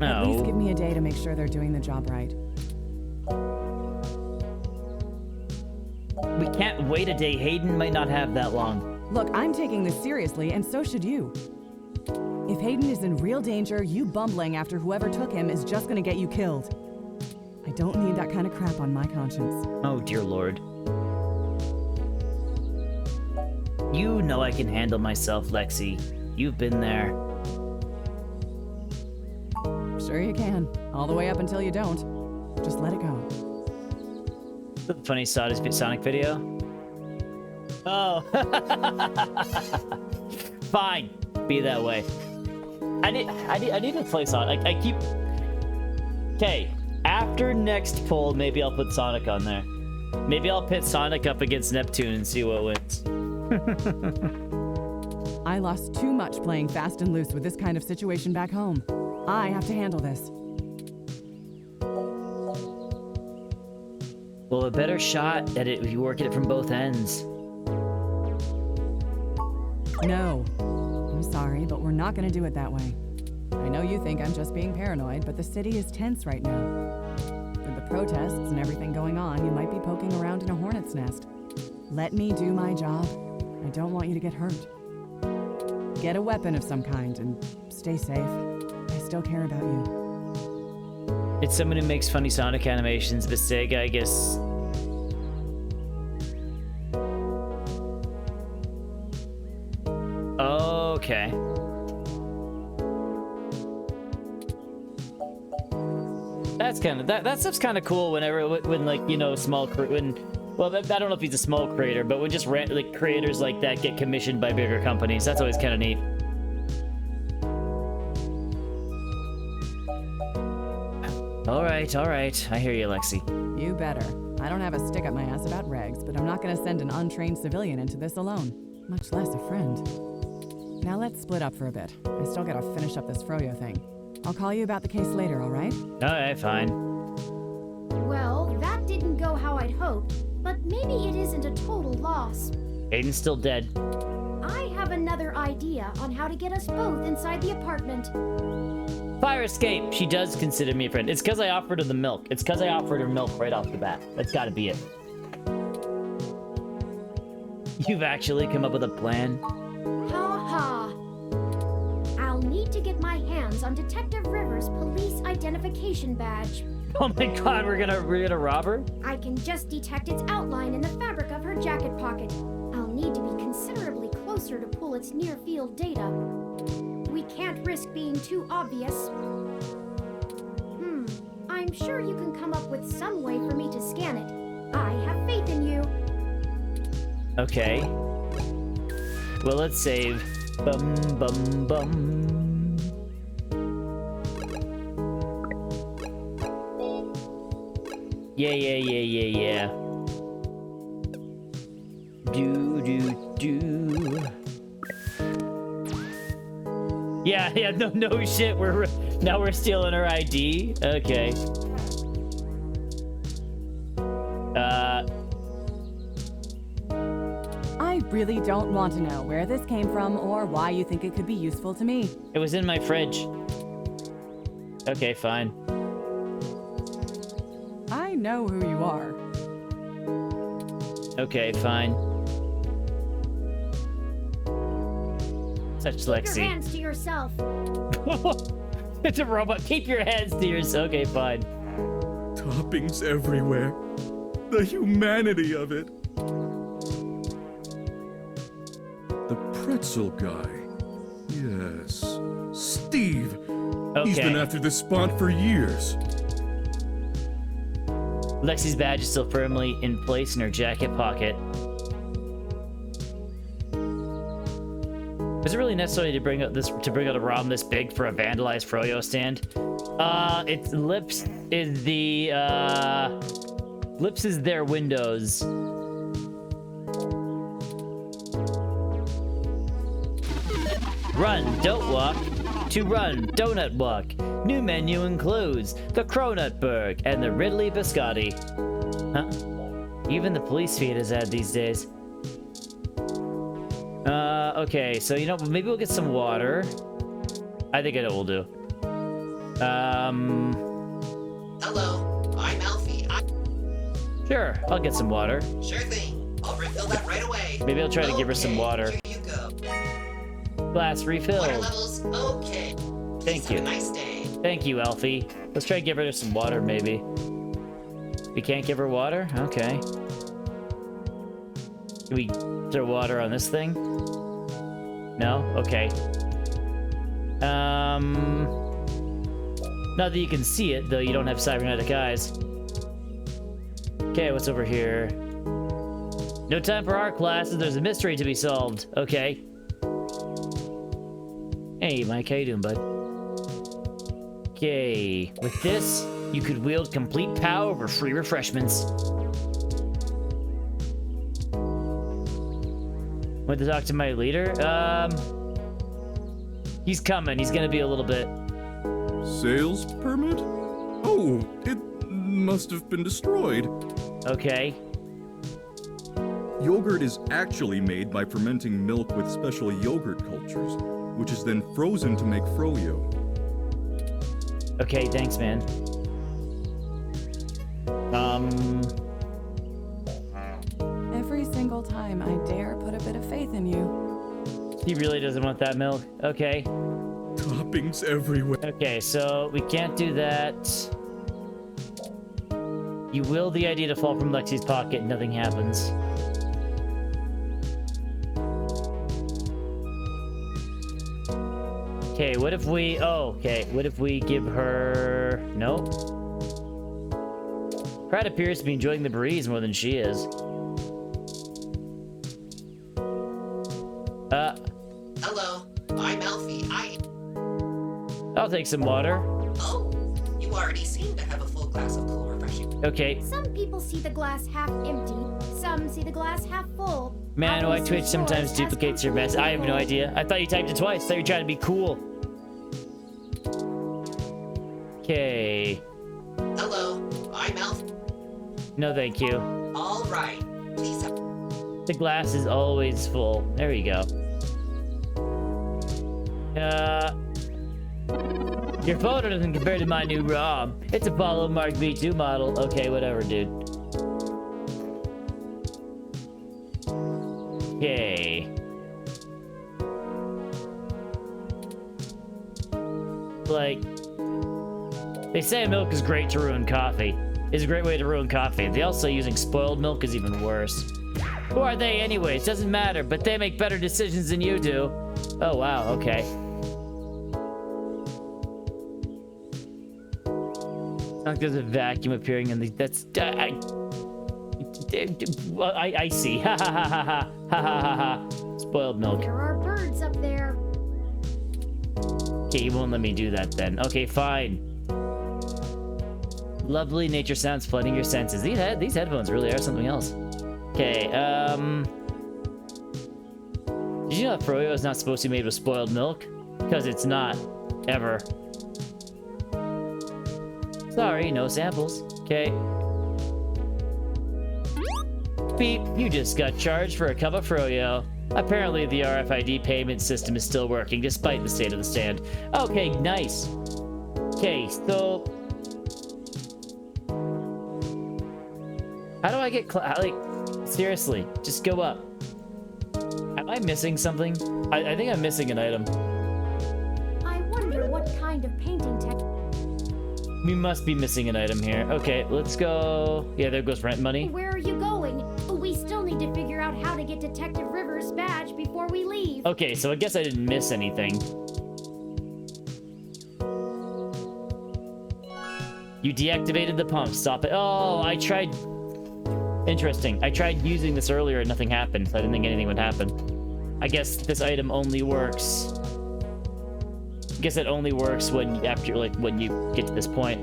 At least No. give me a day to make sure they're doing the job right. We can't wait a day. Hayden might not have that long. Look, I'm taking this seriously, and so should you. If Hayden is in real danger, you bumbling after whoever took him is just gonna get you killed. I don't need that kind of crap on my conscience. Oh, dear Lord. You know I can handle myself, Lexi. You've been there. Sure you can. All the way up until you don't. Just let it go. The funny Sonic video? Oh. Fine. Be that way. I need to play Sonic. I keep... Okay. After next poll, maybe I'll put Sonic on there. Maybe I'll pit Sonic up against Neptune and see what wins. I lost too much playing fast and loose with this kind of situation back home. I have to handle this. Well, a better shot at it if you work at it from both ends. No. I'm sorry, but we're not gonna do it that way. I know you think I'm just being paranoid, but the city is tense right now. With the protests and everything going on, you might be poking around in a hornet's nest. Let me do my job. I don't want you to get hurt. Get a weapon of some kind and stay safe. I still care about you. It's someone who makes funny Sonic animations, but Sega, I guess. Okay. That's kind of that stuff's kind of cool. When like, you know, small well, I don't know if he's a small creator, but when just like creators like that get commissioned by bigger companies, that's always kind of neat. All right. I hear you, Lexi. You better. I don't have a stick up my ass about regs, but I'm not gonna send an untrained civilian into this alone, much less a friend. Now let's split up for a bit. I still gotta finish up this Froyo thing. I'll call you about the case later, all right? All right, fine. Well, that didn't go how I'd hoped, but maybe it isn't a total loss. Aiden's still dead. I have another idea on how to get us both inside the apartment. Fire escape. She does consider me a friend. It's because I offered her the milk. It's because I offered her milk right off the bat. That's got to be it. You've actually come up with a plan? Ha ha. I'll need to get my hands on Detective Rivers' police identification badge. Oh my god, we're gonna rob her? I can just detect its outline in the fabric of her jacket pocket. I'll need to be considerably closer to pull its near-field data. We can't risk being too obvious. I'm sure you can come up with some way for me to scan it. I have faith in you. Okay. Well, let's save. Bum, bum, bum. Yeah. Do. Yeah, no shit. Now we're stealing her ID. Okay. I really don't want to know where this came from or why you think it could be useful to me. It was in my fridge. Okay, fine. I know who you are. Okay, fine. touch Keep your Lexi. hands to yourself. It's a robot. Keep your hands to yourself. Okay, fine. Toppings everywhere. The humanity of it. The pretzel guy. Yes. Steve. He's been Okay. after this spot for years. Lexi's badge is still firmly in place in her jacket pocket. Is it really necessary to bring out a ROM this big for a vandalized Froyo stand? It's Lips is the Lips is their Windows. Run, don't walk. To run, donut walk. New menu includes the Cronutburg and the Ridley Biscotti. Huh? Even the police feed is ad these days. Okay, so you know, maybe we'll get some water. I think it will do. Hello, I'm Alfie. Sure, I'll get some water. Sure thing. I'll refill that right away. Maybe I'll try to give her some Okay, water. Here you go. Glass Water refilled. levels, okay. Thank Have you. a nice day. Thank you, Alfie. Let's try to give her some water, maybe. We can't give her water? Okay. Can we throw water on this thing? No? Okay. Not that you can see it, though you don't have cybernetic eyes. Okay, what's over here? No time for art classes, there's a mystery to be solved. Okay. Hey, Mike, how you doing, bud? Okay, with this, you could wield complete power over free refreshments. Went to talk to my leader? He's coming. He's gonna be a little bit. Sales permit? Oh, it must have been destroyed. Okay. Yogurt is actually made by fermenting milk with special yogurt cultures, which is then frozen to make froyo. Okay, thanks, man. Every single time I dare put a bit of faith in you. He really doesn't want that milk. Okay. Toppings everywhere. Okay, so we can't do that. You will the idea to fall from Lexi's pocket, nothing happens. Okay, what if we... Oh, okay. What if we give her... No? Pratt appears to be enjoying the breeze more than she is. Hello, I'm Alfie. I'll take some water. Oh, you already seem to have a full glass of cool refreshing. Okay. Some people see the glass half empty. Some see the glass half full. Man, why Others Twitch see sometimes yours as duplicates your mess. I have no idea. I thought you typed it twice. I thought you were trying to be cool. Okay. Hello, I'm Alfie. No, thank you. All right, please have... The glass is always full. There you go. Your photo doesn't compare to my new ROM. It's Apollo Mark V2 model. Okay, whatever, dude. Okay. Like, they say milk is great to ruin coffee. It's a great way to ruin coffee. They also using spoiled milk is even worse. Who are they anyways? Doesn't matter, but they make better decisions than you do. Oh, wow, okay. Like there's a vacuum appearing in the... That's... I see. Ha ha ha ha ha ha ha ha. Spoiled milk. There are birds up there. Okay, you won't let me do that then. Okay, fine. Lovely nature sounds flooding your senses. These headphones really are something else. Okay, did you know that froyo is not supposed to be made with spoiled milk? Because it's not. Ever. Sorry, no samples. Okay. Beep, you just got charged for a cup of froyo. Apparently the RFID payment system is still working, despite the state of the stand. Okay, nice. Okay, so... How do I get like, seriously, just go up. Am I missing something? I think I'm missing an item. I wonder what kind of painting tech. We must be missing an item here. Okay, let's go. Yeah, there goes rent money. Where are you going? We still need to figure out how to get Detective Rivers' badge before we leave. Okay, so I guess I didn't miss anything. You deactivated the pump. Stop it. Oh, I tried... Interesting. I tried using this earlier and nothing happened, so I didn't think anything would happen. I guess this item only works... I guess it only works when when you get to this point.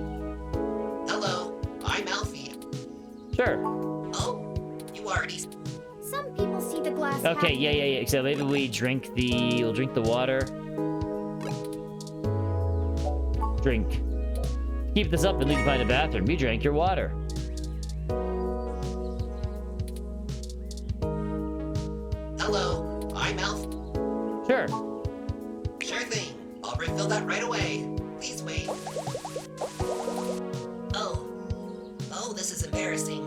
Hello, I'm Alfie. Sure. Oh, you already... Some people see the glass. Okay, half yeah. So maybe we drink the... We'll drink the water. Drink. Keep this up and leave to find a bathroom. You drank your water. Hello, I'm Alfie. Sure. Sure thing. I'll refill that right away. Please wait. Oh, this is embarrassing.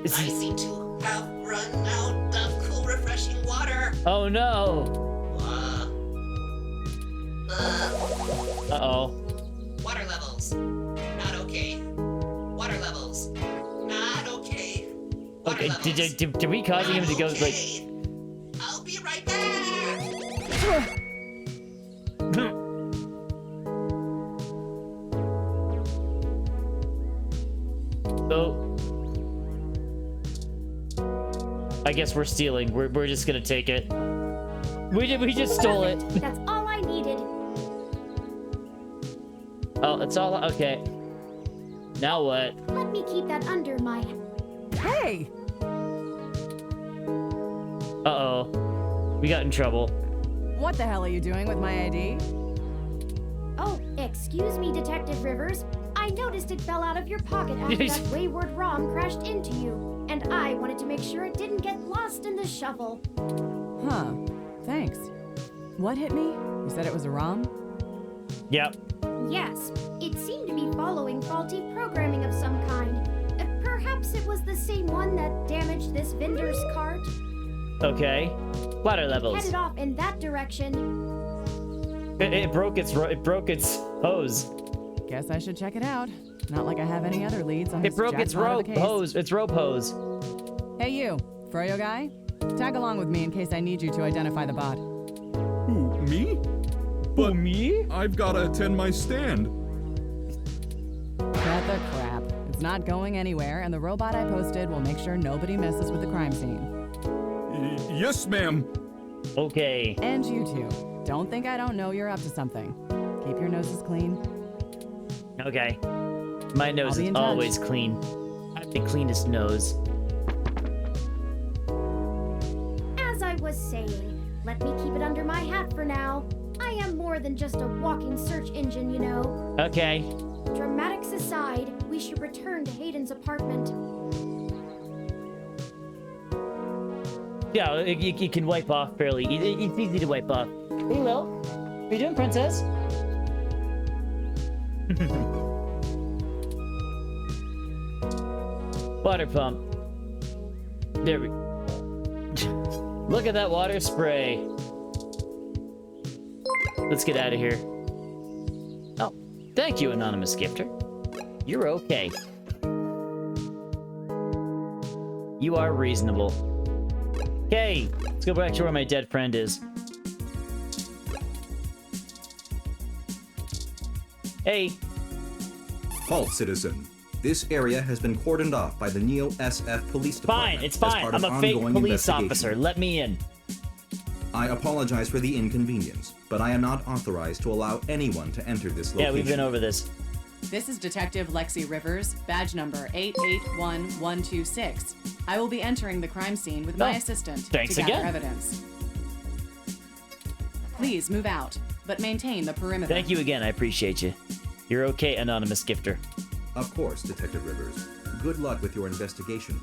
I seem to have run out of cool, refreshing water. Oh no. Uh-oh. Water levels. Not okay. Water levels. Not okay. Water Okay, levels. did we causing him to go, like... I'll be right back. Oh. I guess we're stealing. We're just gonna take it. We just stole it. That's all I needed. Oh, that's all. Okay. Now what? Let me keep that under my... Hey! Uh-oh. We got in trouble. What the hell are you doing with my ID? Oh, excuse me, Detective Rivers. I noticed it fell out of your pocket after that wayward ROM crashed into you, and I wanted to make sure it didn't get lost in the shuffle. Huh. Thanks. What hit me? You said it was a ROM? Yep. Yes, it seemed to be following faulty programming of some kind. Perhaps it was the same one that damaged this vendor's cart. Okay. Water levels. Headed off in that direction. It broke its hose. Guess I should check it out. Not like I have any other leads on It this broke its jackpot of a rope case. hose. Its rope hose. Hey you, Froyo guy? Tag along with me in case I need you to identify the bot. Who, me? But me? I've gotta attend my stand. Cut the crap. It's not going anywhere, and the robot I posted will make sure nobody messes with the crime scene. Yes, ma'am. Okay. And you too. Don't think I don't know you're up to something. Keep your noses clean. Okay. My nose I'll be is in touch. always clean. I have the cleanest nose. As I was saying, let me keep it under my hat for now. I am more than just a walking search engine, you know. Okay. Dramatics aside, we should return to Hayden's apartment. Yeah, you can wipe off fairly. It's easy to wipe off. Hey, Will. What are you doing, princess? Water pump. There we... Look at that water spray. Let's get out of here. Oh, thank you, anonymous gifter. You're okay. You are reasonable. Okay, let's go back to where my dead friend is. Hey. Halt, citizen. This area has been cordoned off by the Neo SF Police Department. Fine, it's as fine. part I'm of a fake ongoing police investigation. officer. Let me in. I apologize for the inconvenience, but I am not authorized to allow anyone to enter this location. Yeah, we've been over this. This is Detective Lexi Rivers, badge number 881126. I will be entering the crime scene with my assistant thanks to gather again. evidence. Please move out, but maintain the perimeter. Thank you again. I appreciate you. You're okay, anonymous gifter. Of course, Detective Rivers. Good luck with your investigation.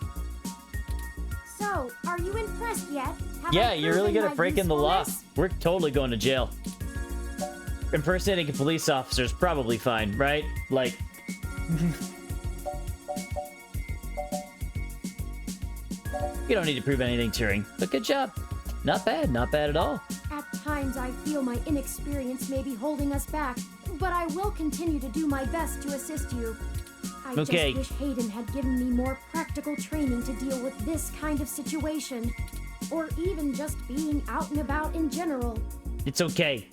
So, are you impressed yet? Have Yeah, I you're really good proven at my breaking the law. usefulness? We're totally going to jail. Impersonating a police officer is probably fine, right? Like... You don't need to prove anything, Turing. But good job. Not bad at all. At times, I feel my inexperience may be holding us back, but I will continue to do my best to assist you. I Okay. just wish Hayden had given me more practical training to deal with this kind of situation, or even just being out and about in general. It's okay.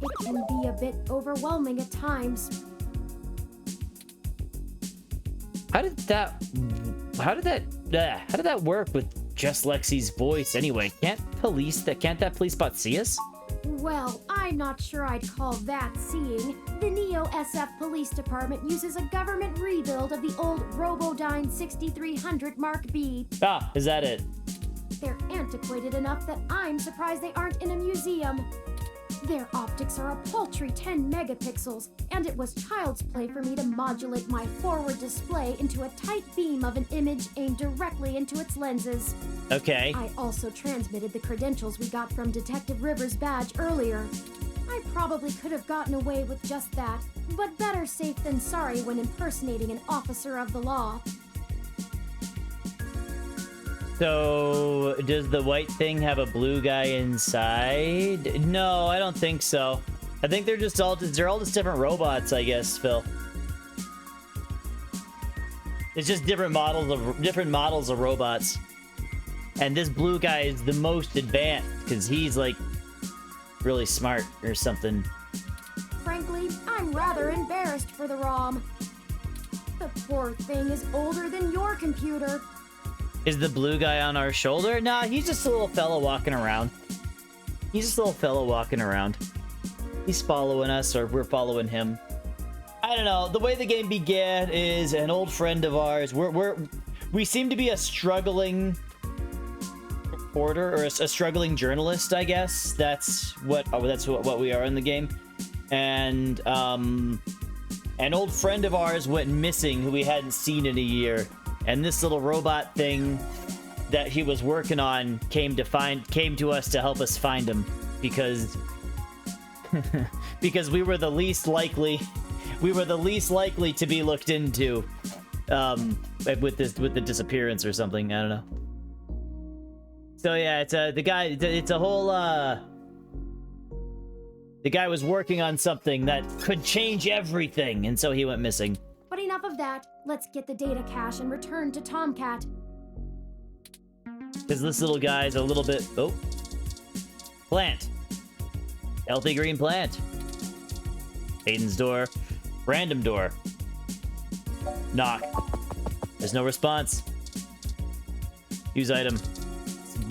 It can be a bit overwhelming at times. How did that work with just Lexi's voice anyway? Can't that police bot see us? Well, I'm not sure I'd call that seeing. The Neo SF Police Department uses a government rebuild of the old Robodyne 6300 Mark B. Ah, is that it? They're antiquated enough that I'm surprised they aren't in a museum. Their optics are a paltry 10 megapixels, and it was child's play for me to modulate my forward display into a tight beam of an image aimed directly into its lenses. Okay. I also transmitted the credentials we got from Detective Rivers' badge earlier. I probably could have gotten away with just that, but better safe than sorry when impersonating an officer of the law. So, does the white thing have a blue guy inside? No, I don't think so. I think they're all just different robots, I guess, Phil. It's just different models of robots. And this blue guy is the most advanced because he's like really smart or something. Frankly, I'm rather embarrassed for the ROM. The poor thing is older than your computer. Is the blue guy on our shoulder? Nah, he's just a little fella walking around. He's following us, or we're following him. I don't know. The way the game began is an old friend of ours. We seem to be a struggling reporter or a struggling journalist, I guess. That's what we are in the game. And an old friend of ours went missing who we hadn't seen in a year. And this little robot thing that he was working on came to us to help us find him because because we were the least likely to be looked into with the disappearance or something. I don't know. So yeah, it's a whole the guy was working on something that could change everything, and so he went missing. But enough of that. Let's get the data cache and return to Tomcat. Because this little guy's a little bit... Oh. Plant. Healthy green plant. Hayden's door. Random door. Knock. There's no response. Use item.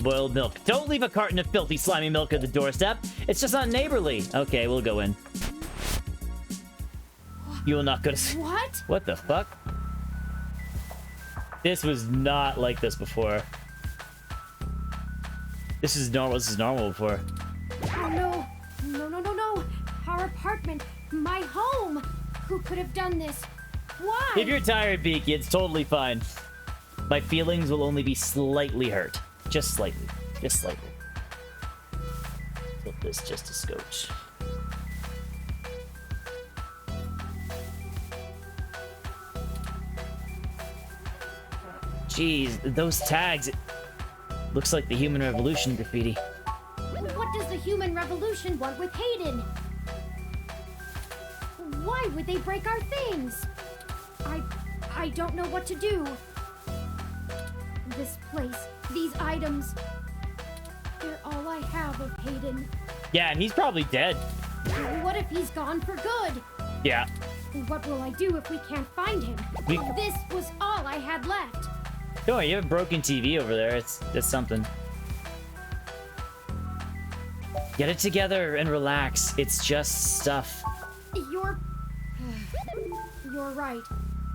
Boiled milk. Don't leave a carton of filthy, slimy milk at the doorstep. It's just not neighborly. Okay, we'll go in. You will not go to... What? What the fuck? This was not like this before. This is normal before. Oh no. No. Our apartment. My home. Who could have done this? Why? If you're tired, Beaky, it's totally fine. My feelings will only be slightly hurt. Just slightly. Flip this just a scotch. Jeez, those tags. It looks like the Human Revolution graffiti. What does the Human Revolution want with Hayden? Why would they break our things? I don't know what to do. This place, these items, they're all I have of Hayden. Yeah, and he's probably dead. What if he's gone for good? Yeah. What will I do if we can't find him? This was all I had left. No, you have a broken TV over there. It's something. Get it together and relax. It's just stuff. You're right.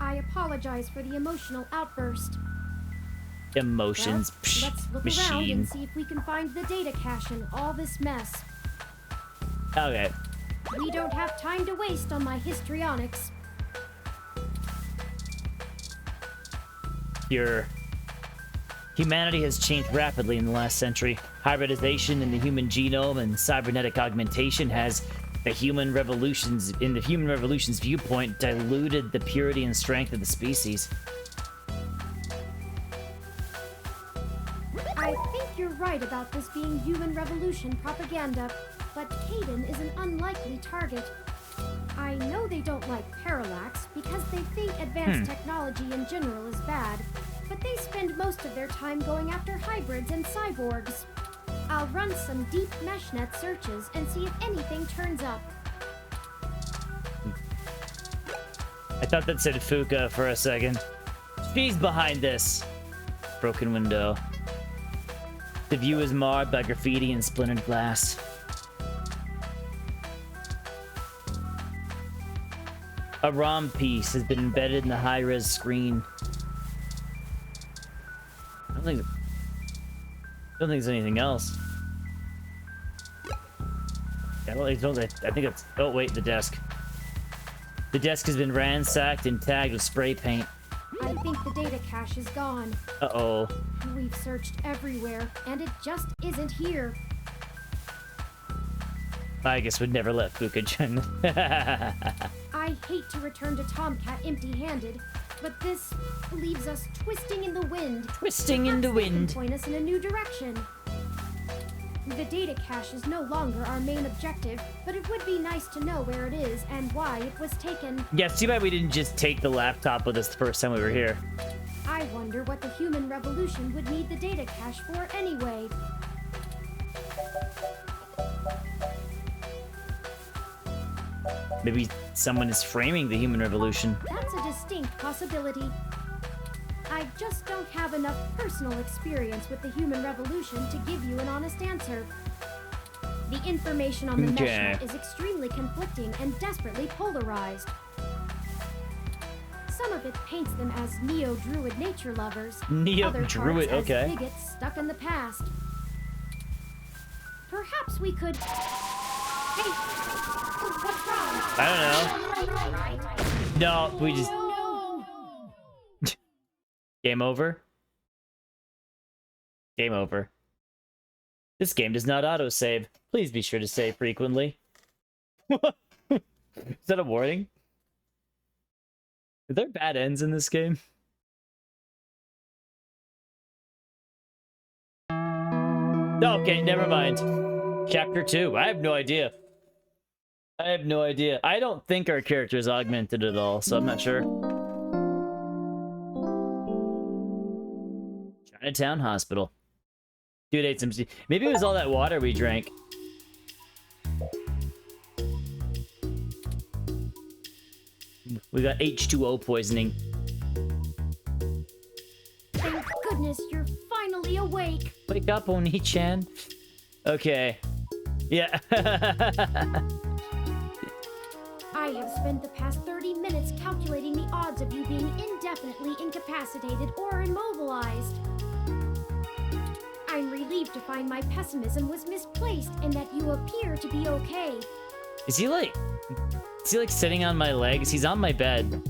I apologize for the emotional outburst. Emotions. Well, Psh, let's look machine. around and see if we can find the data cache in all this mess. Okay. We don't have time to waste on my histrionics. Humanity has changed rapidly in the last century. Hybridization in the human genome and cybernetic augmentation has the human revolution's viewpoint diluted the purity and strength of the species. I think You're right about this being human revolution propaganda, but Hayden is an unlikely target. I know they don't like Parallax because they think advanced technology in general is bad, but they spend most of their time going after hybrids and cyborgs. I'll run some deep meshnet searches and see if anything turns up. I thought that said Fuka for a second. She's behind this. Broken window. The view is marred by graffiti and splintered glass. A ROM piece has been embedded in the high-res screen. I don't think there's anything else. I think it's... Oh, wait, the desk. The desk has been ransacked and tagged with spray paint. I think the data cache is gone. Uh-oh. We've searched everywhere, and it just isn't here. I guess we'd never let Fuka join. I hate to return to Tomcat empty-handed, but this leaves us twisting in the wind. Twisting in the wind. They can point us in a new direction. The data cache is no longer our main objective, but it would be nice to know where it is and why it was taken. Yeah, it's too bad we didn't just take the laptop with us the first time we were here. I wonder what the human revolution would need the data cache for anyway. Maybe someone is framing the human revolution. That's a distinct possibility. I just don't have enough personal experience with the human revolution to give you an honest answer. The information on the meshnet is extremely conflicting and desperately polarized. Some of it paints them as neo-druid nature lovers. Neo-druid, okay. As bigots stuck in the past. Perhaps we could... Hey, what's wrong? I don't know. No, we just... Game over? Game over. This game does not autosave. Please be sure to save frequently. Is that a warning? Are there bad ends in this game? Okay, never mind. Chapter 2. I have no idea. I have no idea. I don't think our character is augmented at all, so I'm not sure. Chinatown Hospital. Dude ate some... Maybe it was all that water we drank. We got H2O poisoning. Thank goodness you're finally awake. Wake up, Oni-chan. Okay. Yeah. I have spent the past 30 minutes calculating the odds of you being indefinitely incapacitated or immobilized. I'm relieved to find my pessimism was misplaced and that you appear to be okay. Is he like sitting on my legs? He's on my bed.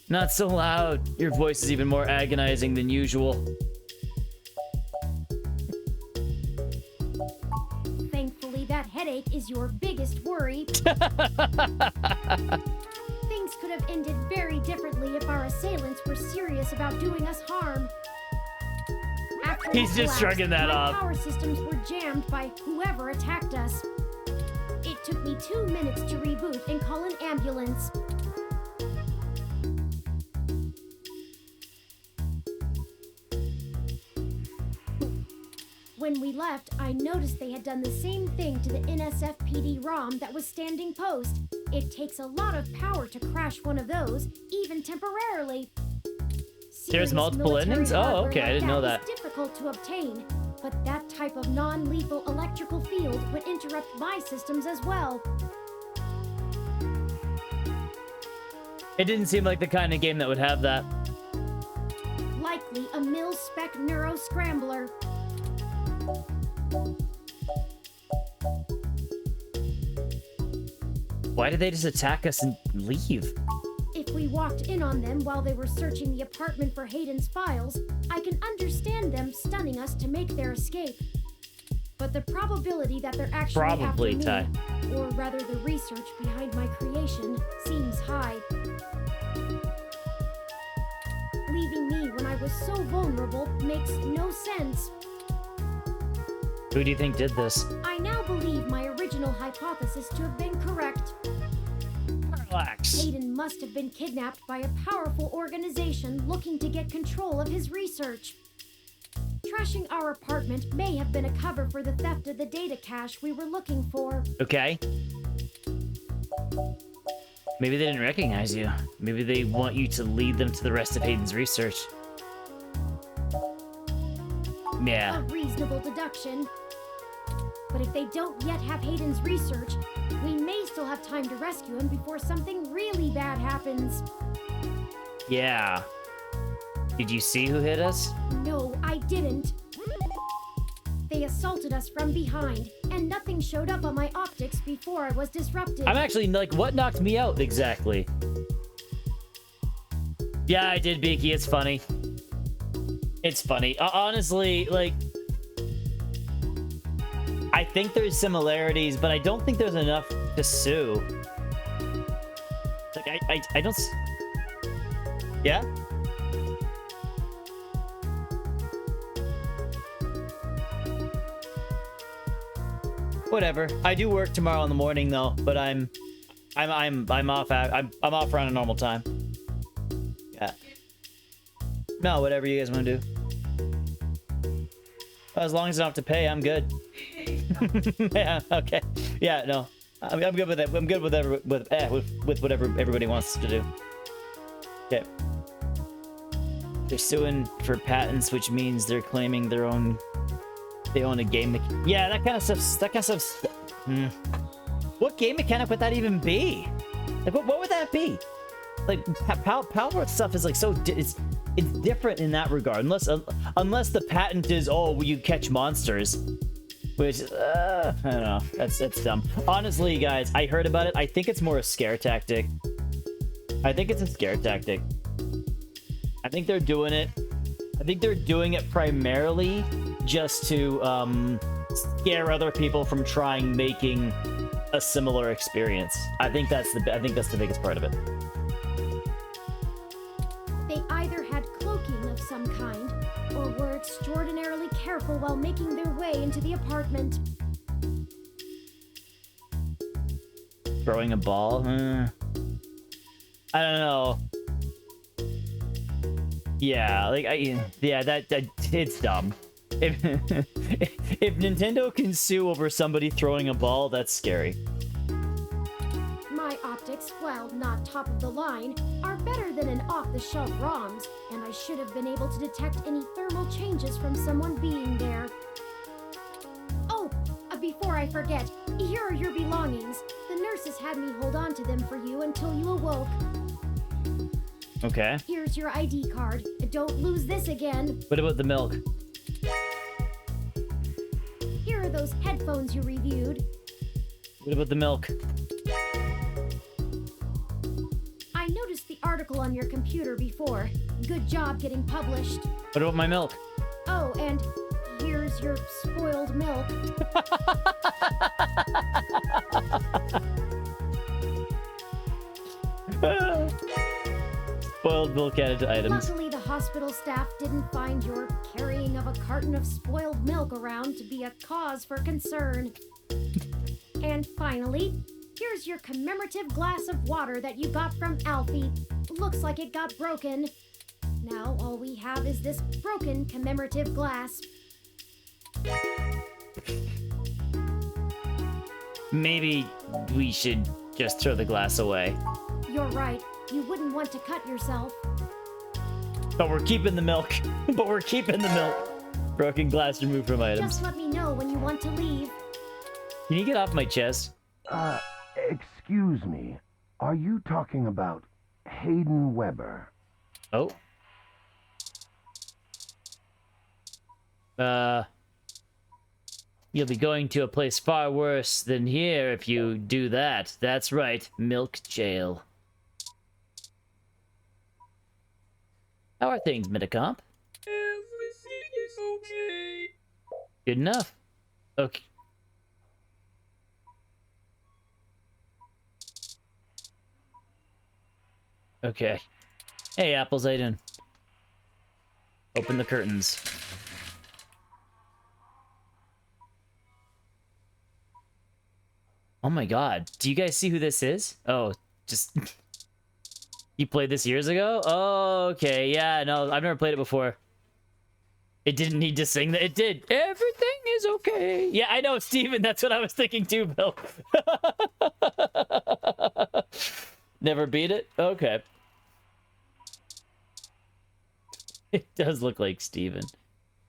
Not so loud. Your voice is even more agonizing than usual. Thankfully, that headache is your biggest worry. Things could have ended very differently if our assailants were serious about doing us harm. After He's just shrugging that off. Power systems were jammed by whoever attacked us. It took me 2 minutes to reboot and call an ambulance. When we left, I noticed they had done the same thing to the NSFPD ROM that was standing post. It takes a lot of power to crash one of those, even temporarily. There's multiple endings? Oh, okay, I didn't know that. It's difficult to obtain, but that type of non-lethal electrical field would interrupt my systems as well. It didn't seem like the kind of game that would have that. Likely a mil-spec neuro scrambler. Why did they just attack us and leave? If we walked in on them while they were searching the apartment for Hayden's files, I can understand them stunning us to make their escape. But the probability that they're actually after me, or rather the research behind my creation, seems high. was so vulnerable makes no sense. Who do you think did this? I now believe my original hypothesis to have been correct. Relax. Hayden must have been kidnapped by a powerful organization looking to get control of his research. Trashing our apartment may have been a cover for the theft of the data cache we were looking for. Okay. Maybe they didn't recognize you. Maybe they want you to lead them to the rest of Hayden's research. Yeah. A reasonable deduction. But if they don't yet have Hayden's research, we may still have time to rescue him before something really bad happens. Yeah. Did you see who hit us? No, I didn't. They assaulted us from behind, and nothing showed up on my optics before I was disrupted. I'm actually, like, what knocked me out exactly? Yeah, I did, Beaky. It's funny. It's funny. Honestly, like... I think there's similarities, but I don't think there's enough to sue. Like, I don't... Yeah? Whatever. I do work tomorrow in the morning though, but I'm off. I'm off around a normal time. Yeah. No, whatever you guys want to do. Well, as long as I don't have to pay, I'm good. Yeah. Okay. Yeah. No. I'm good with it. I'm good with whatever everybody wants to do. Okay. They're suing for patents, which means they're claiming their own. They own a game. Yeah, that kind of stuff. That kind of stuff. What game mechanic would that even be? Like, what would that be? Like, Palworld stuff is like so. It's different in that regard, unless the patent is you catch monsters, which I don't know. That's dumb. Honestly, guys, I heard about it. I think it's more a scare tactic. I think it's a scare tactic. I think they're doing it. I think they're doing it primarily just to scare other people from making a similar experience. I think that's the biggest part of it. They either had cloaking of some kind, or were extraordinarily careful while making their way into the apartment. Throwing a ball? I don't know. Yeah, like that it's dumb. If Nintendo can sue over somebody throwing a ball, that's scary. My optics, while not top of the line, are better than an off-the-shelf ROMs, and I should have been able to detect any thermal changes from someone being there. Oh, before I forget, here are your belongings. The nurses had me hold on to them for you until you awoke. Okay. Here's your ID card. Don't lose this again. What about the milk? Here are those headphones you reviewed. What about the milk? I noticed the article on your computer before. Good job getting published. What about my milk? Oh, and here's your spoiled milk. Spoiled milk added to items. Luckily, the hospital staff didn't find your carrying of a carton of spoiled milk around to be a cause for concern. And finally, here's your commemorative glass of water that you got from Alfie. Looks like it got broken. Now all we have is this broken commemorative glass. Maybe we should just throw the glass away. You're right. You wouldn't want to cut yourself. But we're keeping the milk. But we're keeping the milk. Broken glass removed from items. Just let me know when you want to leave. Can you get off my chest? Excuse me. Are you talking about Hayden Weber? Oh. You'll be going to a place far worse than here if you do that. That's right, milk jail. How are things, Metacomp? Everything is okay. Good enough. Okay. Okay. Hey, Apples, how you doing? Open the curtains. Oh my god. Do you guys see who this is? Oh, just... You played this years ago? Oh, okay. Yeah, no, I've never played it before. It didn't need to sing that. It did. Everything is okay. Yeah, I know, Steven. That's what I was thinking too, Bill. Never beat it? Okay. It does look like Steven.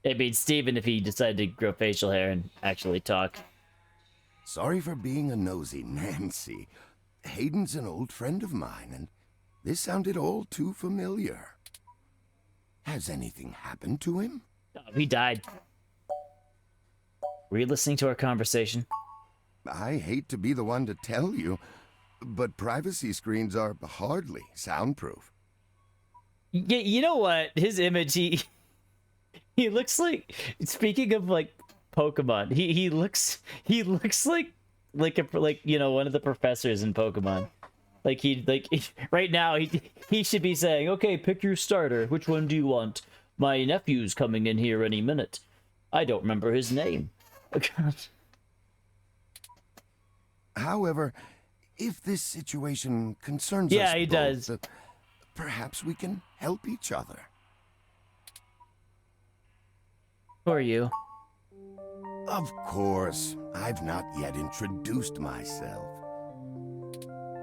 I mean, Steven if he decided to grow facial hair and actually talk. Sorry for being a nosy Nancy. Hayden's an old friend of mine, and this sounded all too familiar. Has anything happened to him? Oh, he died. Were you listening to our conversation? I hate to be the one to tell you, but privacy screens are hardly soundproof. Yeah, you know what? His image, he looks like, speaking of like Pokemon, he looks like you know, one of the professors in Pokemon. Like right now he should be saying, "Okay, pick your starter. Which one do you want? My nephew's coming in here any minute. I don't remember his name." However, if this situation concerns us yeah, he both, does. Perhaps we can help each other. Who are you? Of course, I've not yet introduced myself.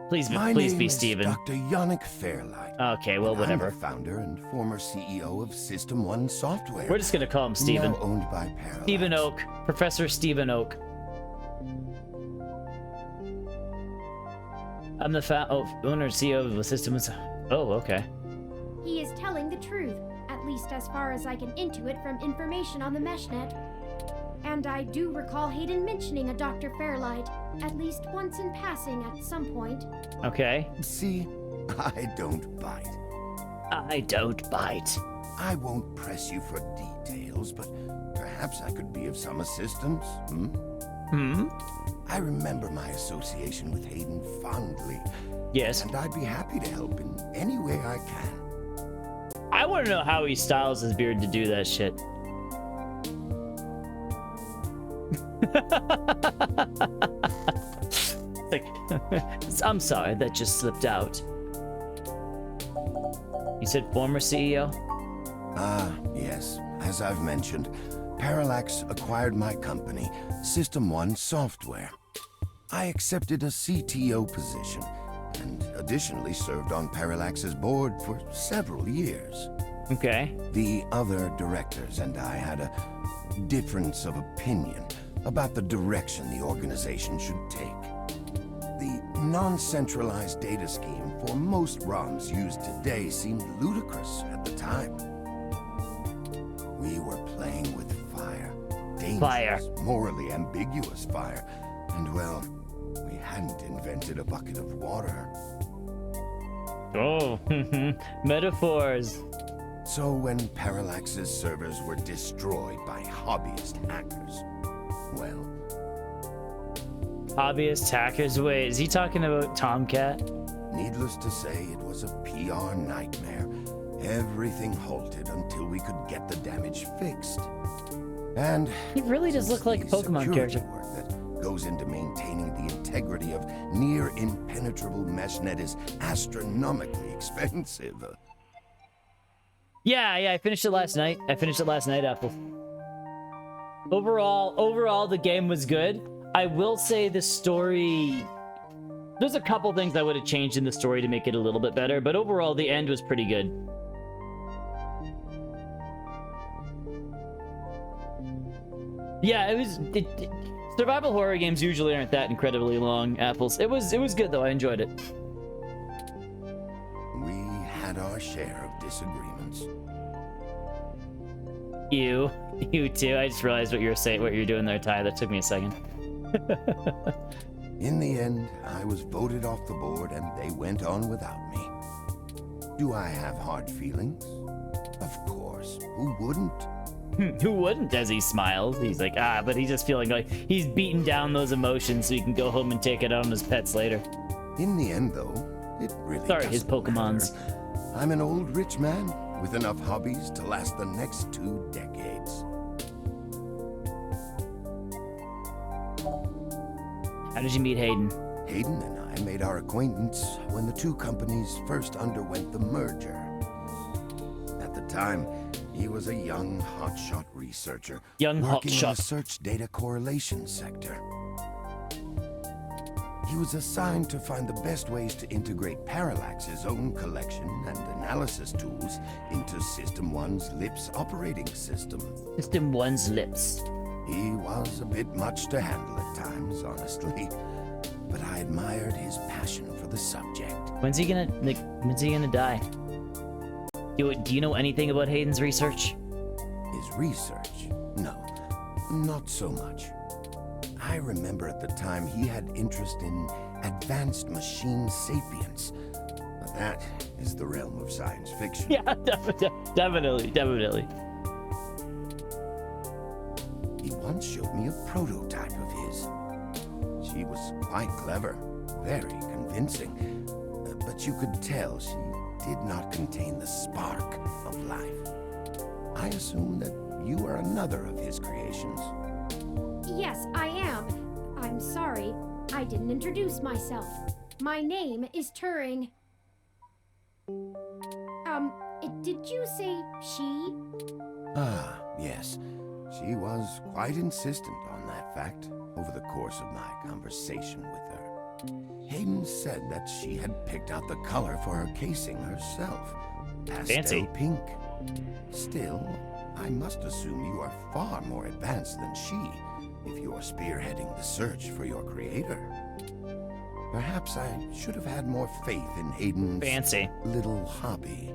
Please My be name Steven. is Dr. Yannick Fairlight. Okay, well, and whatever. I'm the founder and former CEO of System 1 Software. We're just gonna call him Steven. Now owned by Parallax. Stephen Oak. Professor Stephen Oak. I'm the owner and CEO of the systems. Oh, okay. He is telling the truth, at least as far as I can intuit from information on the meshnet. And I do recall Hayden mentioning a Dr. Fairlight, at least once in passing at some point. Okay. See, I don't bite. I don't bite. I won't press you for details, but perhaps I could be of some assistance, hmm? Hmm? I remember my association with Hayden fondly. Yes. And I'd be happy to help in any way I can. I want to know how he styles his beard to do that shit. Like, I'm sorry, that just slipped out. You said former CEO? Yes. As I've mentioned, Parallax acquired my company, System 1 Software. I accepted a CTO position, and additionally served on Parallax's board for several years. Okay. The other directors and I had a difference of opinion about the direction the organization should take. The non-centralized data scheme for most ROMs used today seemed ludicrous at the time. We were playing with fire. Dangerous, morally ambiguous fire. And well, we hadn't invented a bucket of water. Oh, metaphors. So when Parallax's servers were destroyed by hobbyist hackers, well... Hobbyist hackers? Wait, is he talking about Tomcat? Needless to say, it was a PR nightmare. Everything halted until we could get the damage fixed. And he really does look like a Pokemon character. Work that goes into maintaining the integrity of near impenetrable meshnet is astronomically expensive. Yeah, I finished it last night. Apple. Overall, the game was good. I will say the story... There's a couple things I would have changed in the story to make it a little bit better, but overall, the end was pretty good. Yeah, it was... survival horror games usually aren't that incredibly long, Apples. It was good, though. I enjoyed it. We had our share of disagreements. You too. I just realized what you were saying, what you were doing there, Ty. That took me a second. In the end, I was voted off the board and they went on without me. Do I have hard feelings? Of course. Who wouldn't? Who wouldn't? As he smiles, he's like, but he's just feeling like he's beaten down those emotions so he can go home and take it out on his pets later. In the end, though, it really Sorry, his doesn't Pokemons. matter. I'm an old rich man. with enough hobbies to last the next 2 decades. How did you meet Hayden? Hayden and I made our acquaintance when the 2 companies first underwent the merger. At the time, he was a young, hotshot researcher working in the search data correlation sector. He was assigned to find the best ways to integrate Parallax's own collection and analysis tools into System 1's LIPS operating system. System 1's LIPS. He was a bit much to handle at times, honestly, but I admired his passion for the subject. When's he gonna die? Do you know anything about Hayden's research? His research? No, not so much. I remember at the time he had interest in advanced machine sapience. But that is the realm of science fiction. Yeah, definitely. He once showed me a prototype of his. She was quite clever, very convincing, but you could tell she did not contain the spark of life. I assume that you are another of his creations. Yes, I am. I'm sorry, I didn't introduce myself. My name is Turing. Did you say she? Ah, yes. She was quite insistent on that fact over the course of my conversation with her. Hayden said that she had picked out the color for her casing herself. Pastel Fancy. pink. Still, I must assume you are far more advanced than she if you're spearheading the search for your creator. Perhaps I should have had more faith in Hayden's little hobby.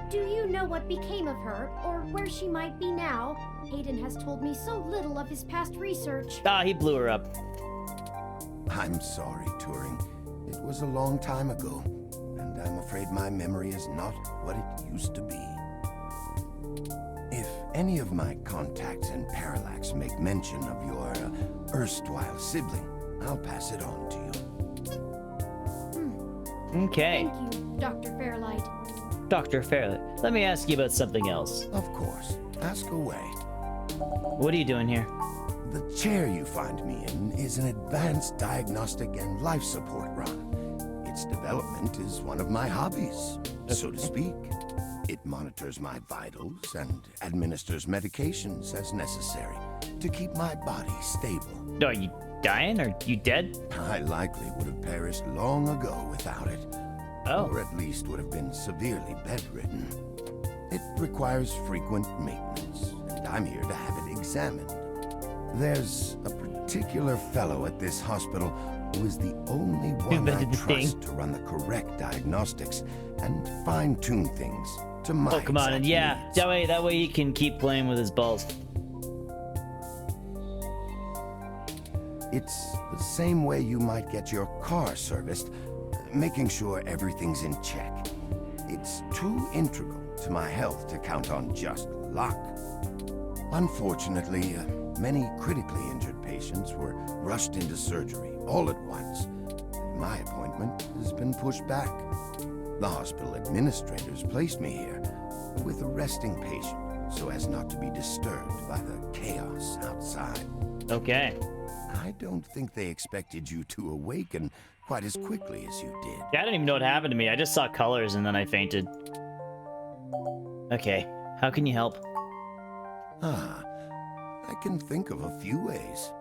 Do you know what became of her, or where she might be now? Hayden has told me so little of his past research. Ah, he blew her up. I'm sorry, Turing. It was a long time ago, and I'm afraid my memory is not what it used to be. If any of my contacts in Parallax make mention of your erstwhile sibling, I'll pass it on to you. Okay. Thank you, Dr. Fairlight. Dr. Fairlight, let me ask you about something else. Of course. Ask away. What are you doing here? The chair you find me in is an advanced diagnostic and life support run. Its development is one of my hobbies, so to speak. It monitors my vitals and administers medications as necessary to keep my body stable. Are you dying? Are you dead? I likely would have perished long ago without it. Oh. Or at least would have been severely bedridden. It requires frequent maintenance, and I'm here to have it examined. There's a particular fellow at this hospital who is the only one I trust to run the correct diagnostics and fine-tune things to my Oh, come on, exact and yeah, needs. that way he can keep playing with his balls. It's the same way you might get your car serviced, making sure everything's in check. It's too integral to my health to count on just luck. Unfortunately, many critically injured patients were rushed into surgery all at once. My appointment has been pushed back. The hospital administrators placed me here with a resting patient so as not to be disturbed by the chaos outside. Okay. I don't think they expected you to awaken quite as quickly as you did. I don't even know what happened to me. I just saw colors and then I fainted. Okay, how can you help? I can think of a few ways.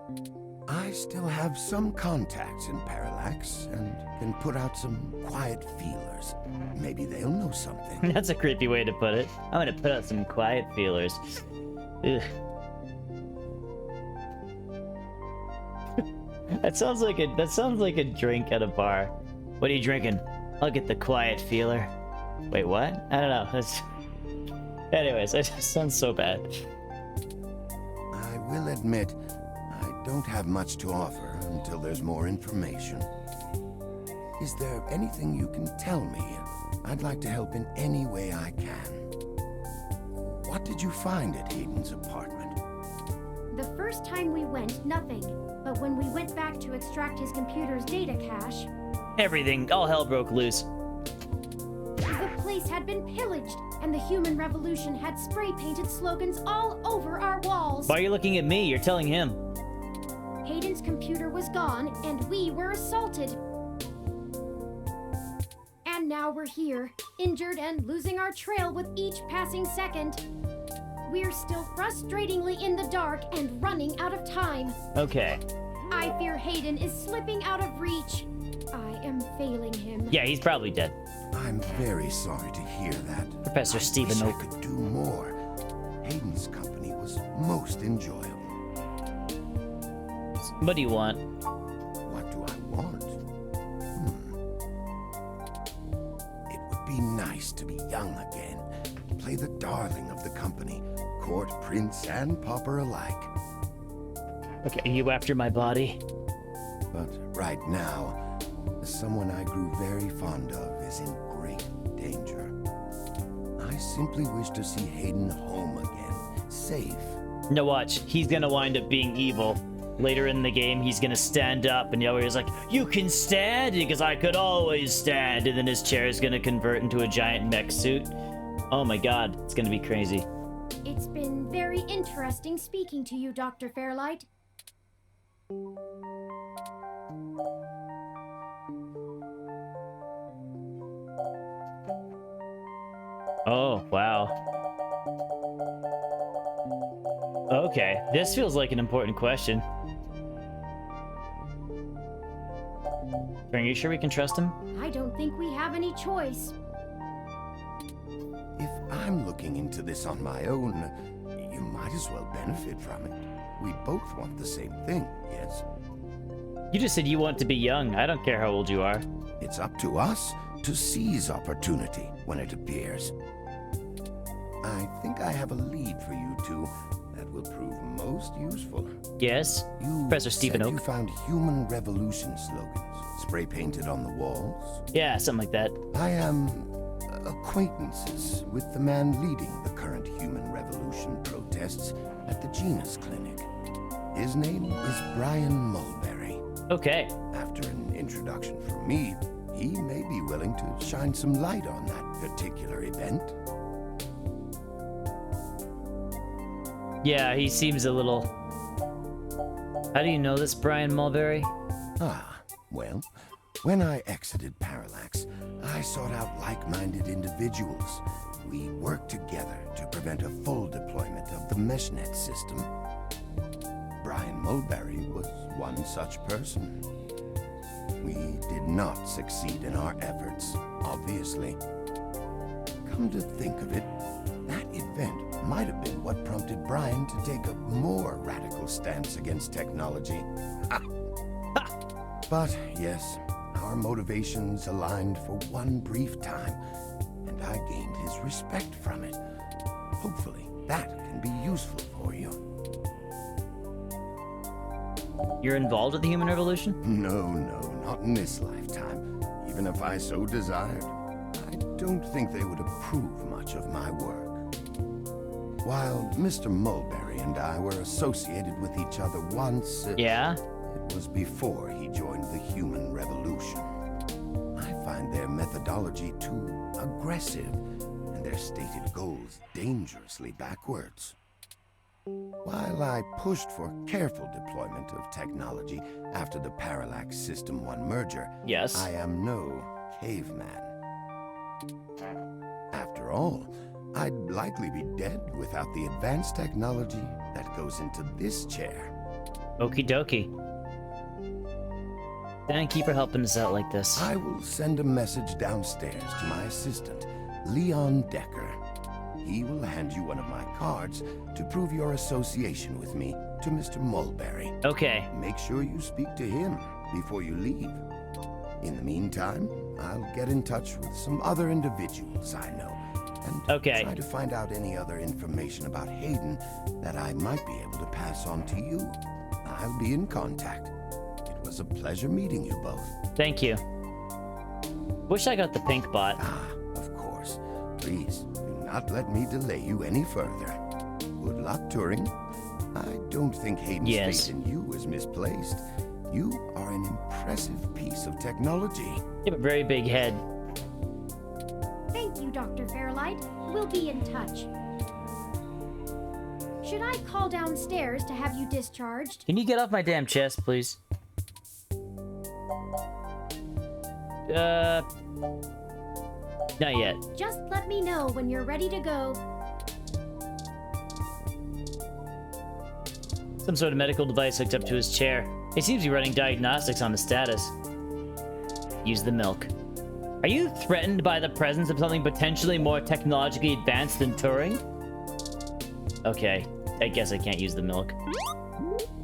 I still have some contacts in Parallax and can put out some quiet feelers. Maybe they'll know something. That's a creepy way to put it. I'm gonna put out some quiet feelers. Ugh. That sounds like a drink at a bar. What are you drinking? I'll get the quiet feeler. Wait, what? I don't know. Anyways, it just sounds so bad. I will admit, I don't have much to offer until there's more information. Is there anything you can tell me? I'd like to help in any way I can. What did you find at Hayden's apartment? The first time we went, nothing. But when we went back to extract his computer's data cache, Everything, all hell broke loose. the place had been pillaged, and the Human Revolution had spray-painted slogans all over our walls. Why are you looking at me? You're telling him. Hayden's computer was gone, and we were assaulted. And now we're here, injured and losing our trail with each passing second. We're still frustratingly in the dark and running out of time. Okay. I fear Hayden is slipping out of reach. I am failing him. Yeah, he's probably dead. I'm very sorry to hear that. Professor Stephen I Oak. wish I could do more. Hayden's company was most enjoyable. What do you want? What do I want? It would be nice to be young again. Play the darling of the company. Court prince and pauper alike. Okay, you after my body? But right now, someone I grew very fond of is in great danger. I simply wish to see Hayden home again, safe. No, watch. He's gonna wind up being evil. Later in the game, he's gonna stand up and Yower's like, "You can stand?" Because I could always stand. And then his chair is gonna convert into a giant mech suit. Oh my god, it's gonna be crazy. It's been very interesting speaking to you, Dr. Fairlight. Oh, wow. Okay, this feels like an important question. Are you sure we can trust him? I don't think we have any choice. If I'm looking into this on my own, you might as well benefit from it. We both want the same thing, yes? You just said you want to be young. I don't care how old you are. It's up to us to seize opportunity when it appears. I think I have a lead for you two that will prove most useful. Yes, Professor Stephen said Oak. You found Human Revolution slogans spray painted on the walls? Yeah, something like that. I am acquaintances with the man leading the current Human Revolution protests at the Genus Clinic. His name is Brian Mulberry. Okay. After an introduction from me, he may be willing to shine some light on that particular event. Yeah, he seems a little... How do you know this, Brian Mulberry? Ah, well, when I exited Parallax, I sought out like-minded individuals. We worked together to prevent a full deployment of the MeshNet system. Brian Mulberry was one such person. We did not succeed in our efforts, obviously. Come to think of it, that event might have been what prompted Brian to take a more radical stance against technology. Ha! Ha! But yes, our motivations aligned for one brief time, and I gained his respect from it. Hopefully, that can be useful for you. You're involved with the Human Revolution? No, not in this lifetime. Even if I so desired, I don't think they would approve much of my work. While Mr. Mulberry and I were associated with each other once, yeah? It was before he joined the Human Revolution. I find their methodology too aggressive, and their stated goals dangerously backwards. While I pushed for careful deployment of technology after the Parallax System 1 merger, yes, I am no caveman. After all, I'd likely be dead without the advanced technology that goes into this chair. Okie dokie. Thank you for helping us out like this. I will send a message downstairs to my assistant, Leon Decker. He will hand you one of my cards to prove your association with me to Mr. Mulberry. Okay. Make sure you speak to him before you leave. In the meantime, I'll get in touch with some other individuals I know and try to find out any other information about Hayden that I might be able to pass on to you. I'll be in contact. It was a pleasure meeting you both. Thank you. Wish I got the pink bot. Ah, of course. Please, do not let me delay you any further. Good luck, Turing. I don't think Hayden's faith in you is misplaced. You are an impressive piece of technology. You have a very big head. Thank you, Dr. Fairlight. We'll be in touch. Should I call downstairs to have you discharged? Can you get off my damn chest, please? Not yet. Just let me know when you're ready to go. Some sort of medical device hooked up to his chair. He seems to be running diagnostics on the status. Use the milk. Are you threatened by the presence of something potentially more technologically advanced than Turing? Okay, I guess I can't use the milk.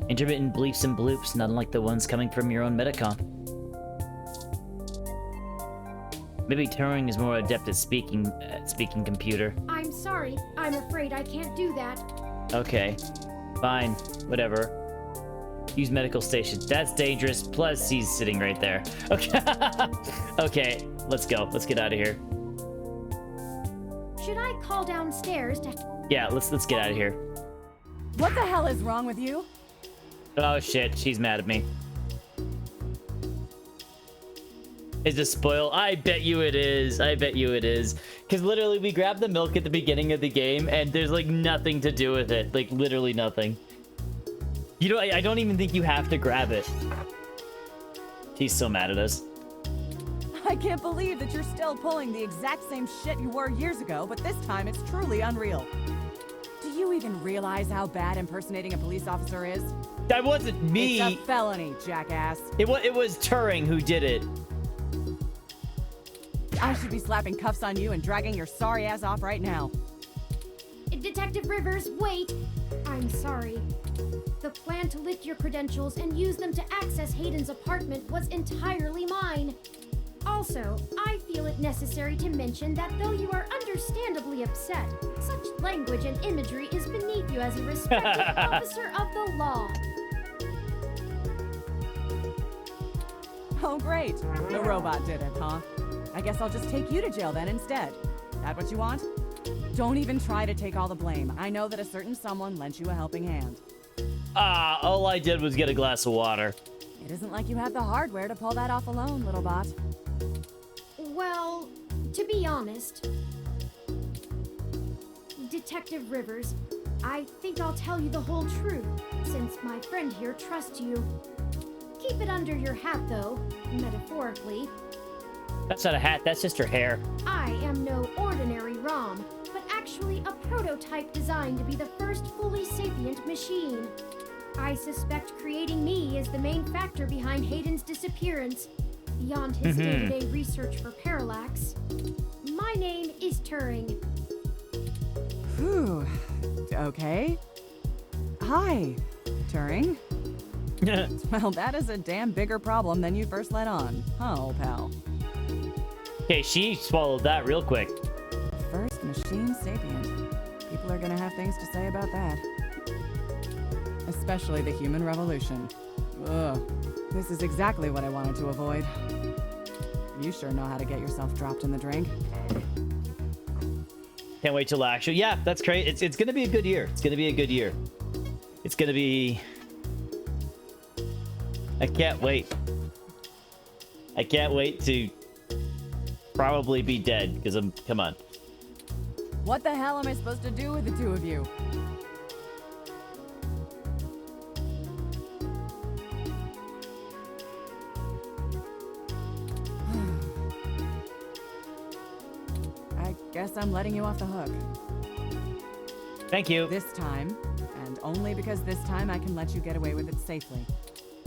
Intermittent bleeps and bloops, not unlike the ones coming from your own Metacom. Maybe Turing is more adept at speaking computer. I'm sorry. I'm afraid I can't do that. Okay, fine, whatever. Use medical station. That's dangerous. Plus, he's sitting right there. Okay, okay, let's go. Let's get out of here. Should I call downstairs to? Yeah, let's get out of here. What the hell is wrong with you? Oh shit, she's mad at me. Is this spoil? I bet you it is. I bet you it is. Because literally, we grabbed the milk at the beginning of the game, and there's like nothing to do with it. Like literally nothing. You know, I don't even think you have to grab it. He's so mad at us. I can't believe that you're still pulling the exact same shit you were years ago, but this time it's truly unreal. Do you even realize how bad impersonating a police officer is? That wasn't me. It's a felony, jackass. It was Turing who did it. I should be slapping cuffs on you and dragging your sorry ass off right now. Detective Rivers, wait! I'm sorry. The plan to lift your credentials and use them to access Hayden's apartment was entirely mine. Also, I feel it necessary to mention that though you are understandably upset, such language and imagery is beneath you as a respected officer of the law. Oh, great. The robot did it, huh? I guess I'll just take you to jail then instead. That what you want? Don't even try to take all the blame. I know that a certain someone lent you a helping hand. All I did was get a glass of water. It isn't like you have the hardware to pull that off alone, little bot. Well, to be honest, Detective Rivers, I think I'll tell you the whole truth, since my friend here trusts you. Keep it under your hat, though, metaphorically. That's not a hat, that's just her hair. I am no ordinary ROM, but actually a prototype designed to be the first fully sapient machine. I suspect creating me is the main factor behind Hayden's disappearance, beyond his day-to-day research for parallax. My name is Turing. Whew. Okay. Hi, Turing. Well, that is a damn bigger problem than you first let on, huh, old pal? Okay, she swallowed that real quick. First machine sapient. People are gonna have things to say about that. Especially the human revolution. Ugh. This is exactly what I wanted to avoid. You sure know how to get yourself dropped in the drink. Can't wait till actual. Yeah, that's great. It's gonna be a good year. It's gonna be a good year. It's gonna be. I can't wait. I can't wait to probably be dead because I'm. Come on. What the hell am I supposed to do with the two of you? I guess I'm letting you off the hook. Thank you. This time, and only because this time I can let you get away with it safely.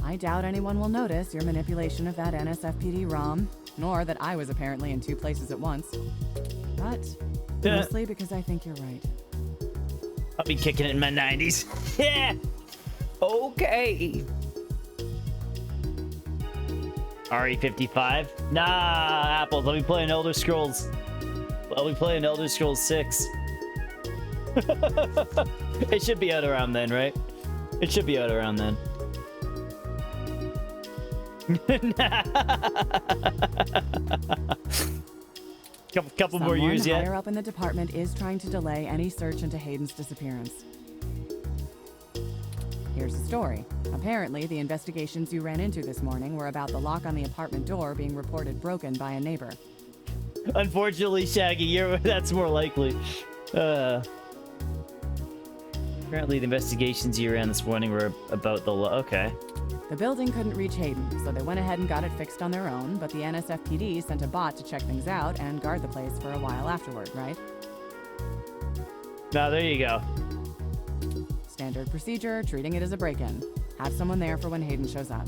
I doubt anyone will notice your manipulation of that NSFPD ROM, nor that I was apparently in two places at once. But mostly because I think you're right. I'll be kicking it in my 90s. Yeah. Okay. RE55. Nah, Apples. I'll be playing Elder Scrolls. I'll be playing Elder Scrolls 6. It should be out around then, right? It should be out around then. Couple more years yet. Someone higher up in the department is trying to delay any search into Hayden's disappearance. Here's the story. Apparently, the investigations you ran into this morning were about the lock on the apartment door being reported broken by a neighbor. Unfortunately, Shaggy, that's more likely. Apparently, the investigations you ran this morning were about the okay. The building couldn't reach Hayden, so they went ahead and got it fixed on their own, but the NSFPD sent a bot to check things out and guard the place for a while afterward, right? Now, there you go. Standard procedure, treating it as a break-in. Have someone there for when Hayden shows up.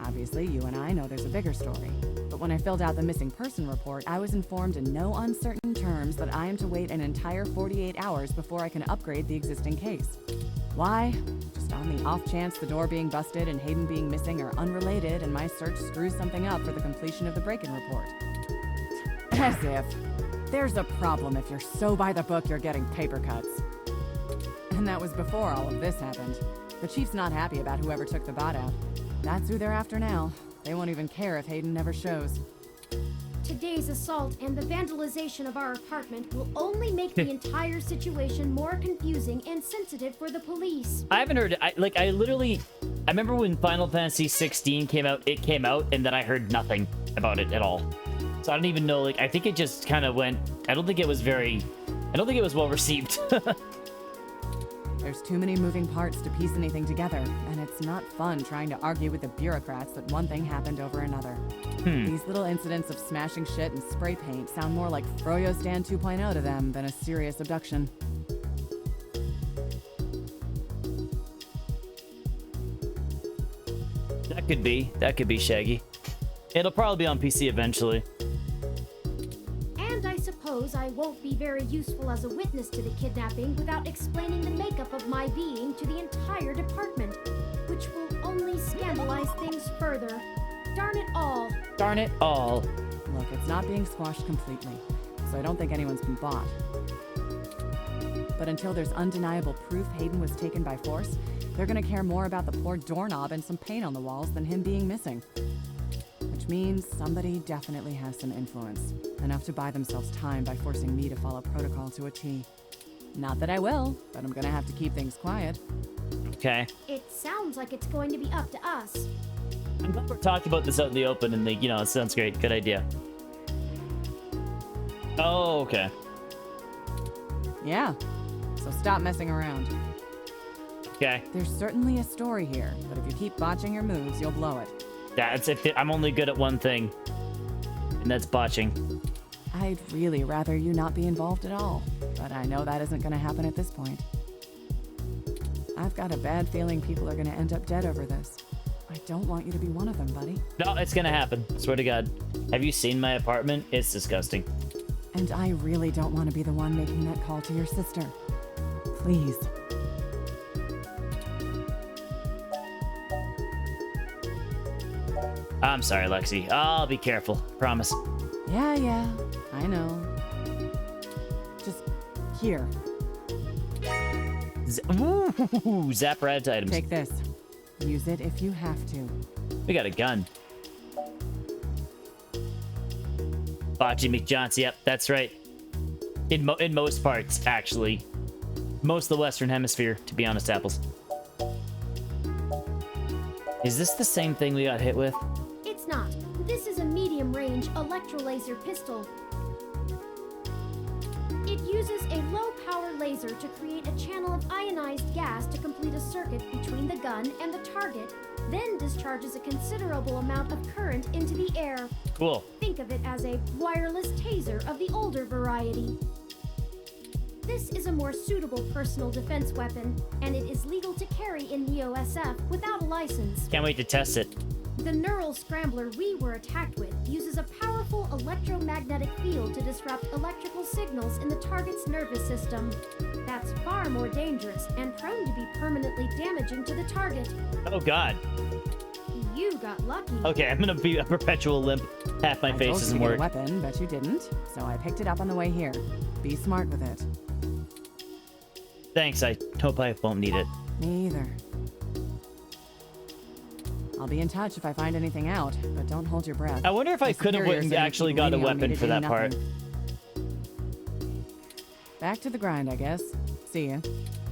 Obviously, you and I know there's a bigger story. But when I filled out the missing person report, I was informed in no uncertain terms that I am to wait an entire 48 hours before I can upgrade the existing case. Why? Just on the off chance the door being busted and Hayden being missing are unrelated and my search screws something up for the completion of the break-in report. As if. There's a problem if you're so by the book you're getting paper cuts. And that was before all of this happened. The chief's not happy about whoever took the bot out. That's who they're after now. They won't even care if Hayden never shows. Today's assault and the vandalization of our apartment will only make the entire situation more confusing and sensitive for the police. I haven't heard. I remember when Final Fantasy 16 came out. It came out, and then I heard nothing about it at all. So I don't even know. I think it just kind of went. I don't think it was well received. There's too many moving parts to piece anything together, and it's not fun trying to argue with the bureaucrats that one thing happened over another. These little incidents of smashing shit and spray paint sound more like Froyo Stand 2.0 to them than a serious abduction. That could be Shaggy. It'll probably be on PC eventually. And I suppose I won't be very useful as a witness to the kidnapping without explaining the makeup of my being to the entire department, which will only scandalize things further. Darn it all. Darn it all. Look, it's not being squashed completely, so I don't think anyone's been bought. But until there's undeniable proof Hayden was taken by force, they're gonna care more about the poor doorknob and some paint on the walls than him being missing. Which means somebody definitely has some influence. Enough to buy themselves time by forcing me to follow protocol to a T. Not that I will, but I'm gonna have to keep things quiet. Okay. It sounds like it's going to be up to us. I'm glad we're talking about this out in the open, and it sounds great. Good idea. Oh, okay. Yeah. So stop messing around. Okay. There's certainly a story here, but if you keep botching your moves, you'll blow it. That's if I'm only good at one thing, and that's botching. I'd really rather you not be involved at all, but I know that isn't going to happen at this point. I've got a bad feeling people are going to end up dead over this. I don't want you to be one of them, buddy. No, it's going to happen. Swear to God. Have you seen my apartment? It's disgusting. And I really don't want to be the one making that call to your sister. Please. I'm sorry, Lexi. I'll be careful. Promise. Yeah, I know. Just here. Ooh, zap rat items. Take this. Use it if you have to. We got a gun. Bocce McJohnson. Yep, that's right. In most parts, actually. Most of the Western Hemisphere, to be honest, Apples. Is this the same thing we got hit with? It's not. This is a medium-range electrolaser pistol. It uses a low-power laser to create a channel of ionized gas to complete a circuit between the gun and the target, then discharges a considerable amount of current into the air. Cool. Think of it as a wireless taser of the older variety. This is a more suitable personal defense weapon, and it is legal to carry in NeoSF without a license. Can't wait to test it. The neural scrambler we were attacked with uses a powerful electromagnetic field to disrupt electrical signals in the target's nervous system. That's far more dangerous and prone to be permanently damaging to the target. Oh, God. You got lucky. Okay, I'm gonna be a perpetual limp. Half my face doesn't work. I told you to get a weapon, but you didn't, so I picked it up on the way here. Be smart with it. Thanks, I hope I won't need it. Me either. I'll be in touch if I find anything out, but don't hold your breath. I wonder if I could have actually got a weapon for that part. Back to the grind, I guess. See ya.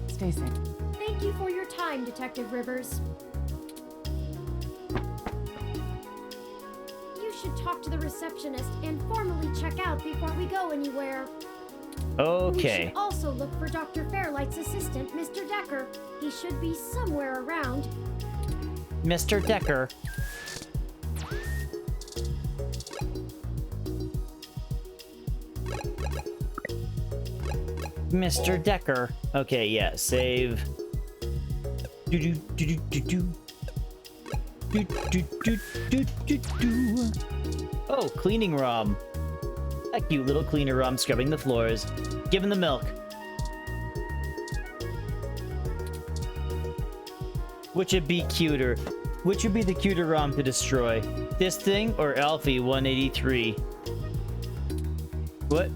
Stay safe. Thank you for your time, Detective Rivers. You should talk to the receptionist and formally check out before we go anywhere. We Okay. should also look for Dr. Fairlight's assistant, Mr. Decker. He should be somewhere around. Mr. Decker. Mr. Decker. Okay, yeah, save. Do do do do do do. Do do do do do do. Oh, cleaning ROM. A cute little cleaner ROM scrubbing the floors. Give him the milk. Which would be cuter? Which would be the cuter ROM to destroy? This thing or Alfie 183? What?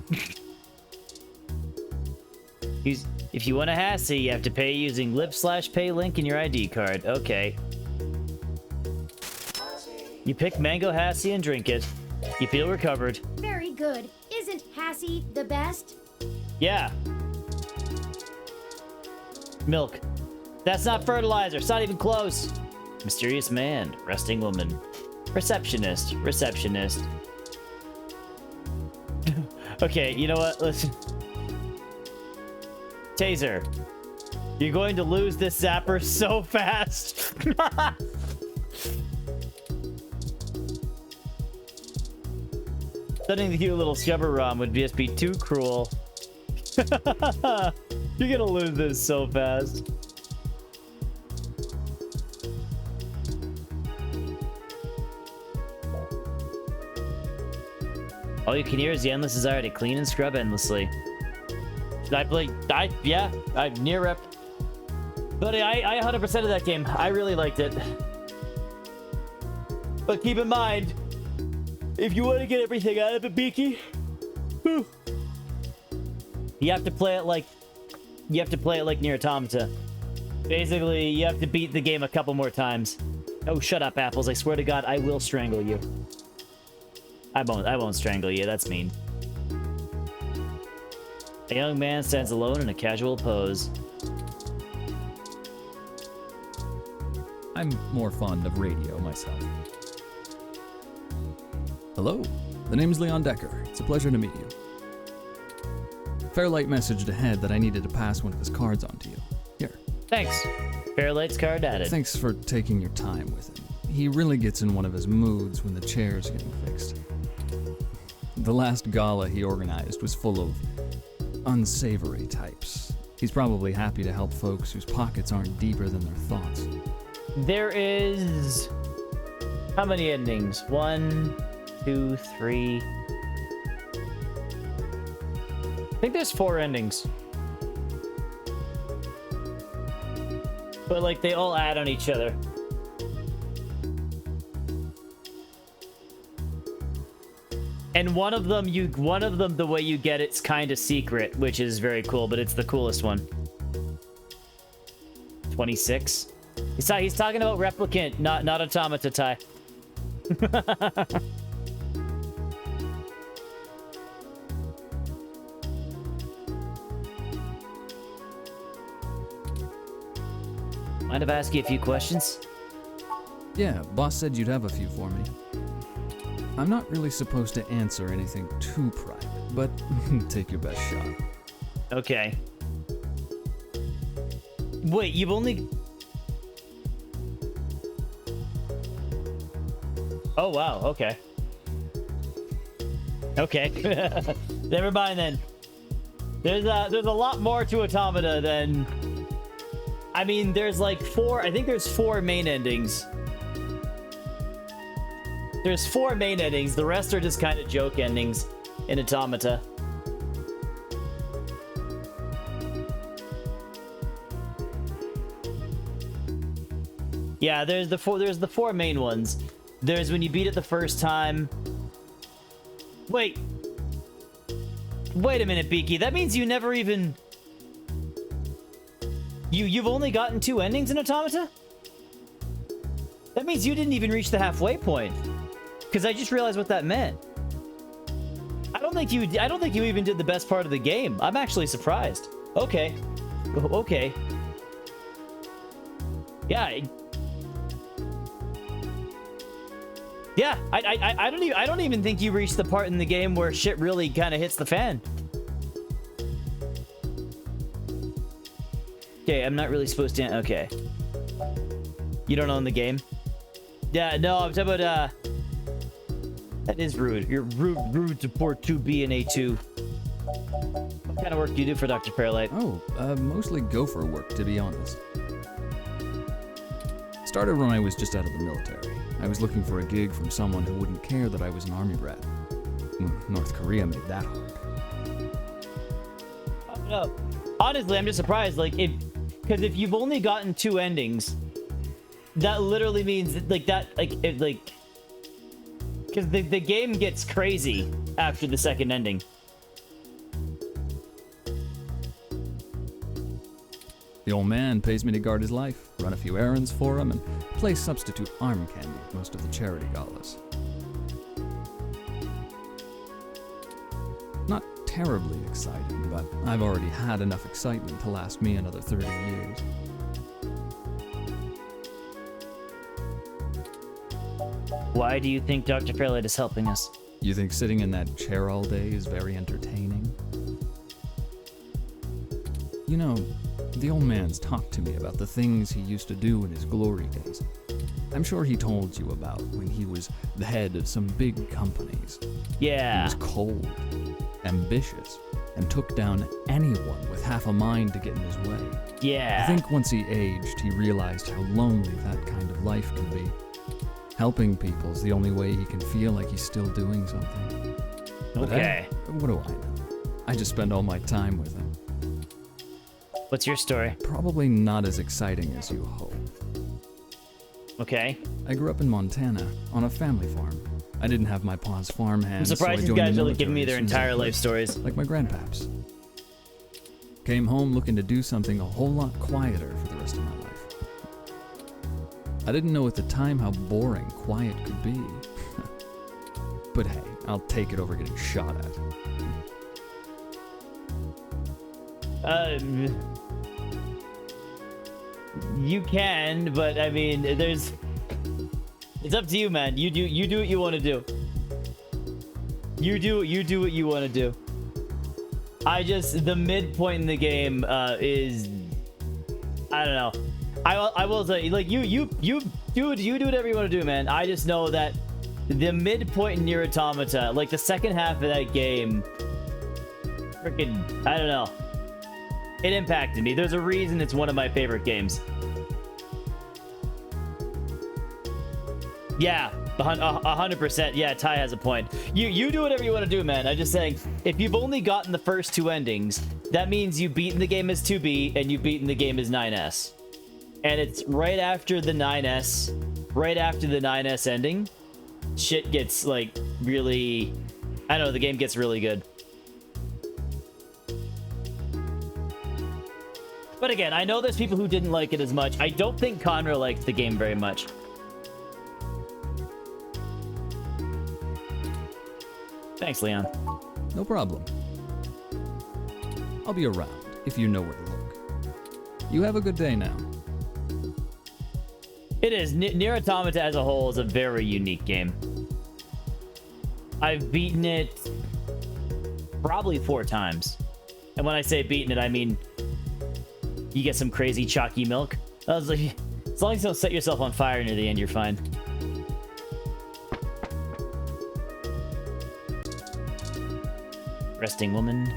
If you want a Hassie, you have to pay using lip/pay link in your ID card. Okay. You pick Mango Hassie and drink it. You feel recovered. Very good. Isn't Hassie the best? Yeah. Milk. That's not fertilizer. It's not even close. Mysterious man. Resting woman. Receptionist. Receptionist. Okay, you know what? Listen. Taser. You're going to lose this zapper so fast. Sending the cute little scrubber ROM would just be too cruel. You're gonna lose this so fast. All you can hear is the endless desire to clean and scrub endlessly. I'm near rep. But I 100% of that game. I really liked it. But keep in mind, if you want to get everything out of it, Beaky, you have to play it like Nier Automata. Basically, you have to beat the game a couple more times. Oh, shut up, Apples. I swear to God, I will strangle you. I won't strangle you. That's mean. A young man stands alone in a casual pose. I'm more fond of radio myself. Hello, the name's Leon Decker. It's a pleasure to meet you. Fairlight messaged ahead that I needed to pass one of his cards on to you. Here. Thanks. Fairlight's card added. Thanks for taking your time with him. He really gets in one of his moods when the chair's getting fixed. The last gala he organized was full of unsavory types. He's probably happy to help folks whose pockets aren't deeper than their thoughts. There is... How many endings? 1, 2, 3... I think there's 4 endings. But, like, they all add on each other. And one of them, the way you get it's kind of secret, which is very cool, but it's the coolest one. 26. He's talking about Replicant, not Automata, Ty. Mind if I ask you a few questions? Yeah, boss said you'd have a few for me. I'm not really supposed to answer anything too private, but take your best shot. Okay. Wait, you've only... Oh, wow, okay. Okay. Never mind then. There's a lot more to Automata than... I mean, there's like 4... I think there's 4 main endings. There's 4 main endings. The rest are just kind of joke endings in Automata. Yeah, there's the 4 main ones. There's when you beat it the first time. Wait a minute, Beaky. That means you never even... You've only gotten 2 endings in Automata? That means you didn't even reach the halfway point. Because I just realized what that meant. I don't think you even did the best part of the game. I'm actually surprised. Okay. Okay. Yeah. Yeah, I don't even think you reached the part in the game where shit really kind of hits the fan. Okay, I'm not really supposed to. Okay. You don't own the game? Yeah, no, I'm talking about, that is rude. You're rude to port 2B and A2. What kind of work do you do for Dr. Paralyte? Oh, mostly gopher work, to be honest. Started when I was just out of the military. I was looking for a gig from someone who wouldn't care that I was an army brat. North Korea made that hard. No. Honestly, I'm just surprised, like, because if you've only gotten 2 endings, that literally means that, because the game gets crazy after the second ending. The old man pays me to guard his life, run a few errands for him, and play substitute arm candy at most of the charity galas. Not terribly exciting, but I've already had enough excitement to last me another 30 years. Why do you think Dr. Paralyte is helping us? You think sitting in that chair all day is very entertaining? You know, the old man's talked to me about the things he used to do in his glory days. I'm sure he told you about when he was the head of some big companies. Yeah. He was cold, ambitious, and took down anyone with half a mind to get in his way. Yeah. I think once he aged, he realized how lonely that kind of life can be. Helping people's the only way he can feel like he's still doing something. Okay. What do I know? I just spend all my time with him. What's your story? Probably not as exciting as you hope. Okay. I grew up in Montana, on a family farm. I didn't have my pa's farm hands. I'm surprised so I these joined guys the are like giving me their military as soon as I entire could, life stories. Like my grandpaps. Came home looking to do something a whole lot quieter for the rest of my life. I didn't know at the time how boring quiet could be. But hey, I'll take it over getting shot at. You can, but I mean, it's up to you, man. You do what you want to do. You do what you want to do. The midpoint in the game is, I don't know. I will say, like, you do whatever you want to do, man. I just know that the midpoint in Nier Automata, like the second half of that game, freaking, I don't know. It impacted me. There's a reason it's one of my favorite games. Yeah, 100%. Yeah, Ty has a point. You do whatever you want to do, man. I'm just saying, if you've only gotten the first 2 endings, that means you've beaten the game as 2B and you've beaten the game as 9S. And it's right after the 9S ending, shit gets, like, really, I don't know, the game gets really good. But again, I know there's people who didn't like it as much. I don't think Conra liked the game very much. Thanks, Leon. No problem. I'll be around if you know where to look. You have a good day now. It is. Nier Automata as a whole is a very unique game. I've beaten it probably 4 times. And when I say beaten it, I mean you get some crazy chalky milk. I was like, as long as you don't set yourself on fire near the end, you're fine. Resting woman.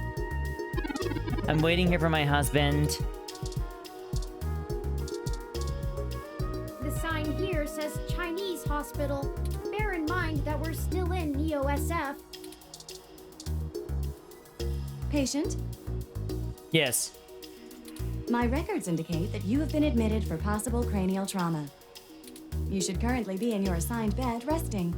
I'm waiting here for my husband. The sign here says Chinese hospital. Bear in mind that we're still in Neo-SF. Patient? Yes. My records indicate that you have been admitted for possible cranial trauma. You should currently be in your assigned bed, resting.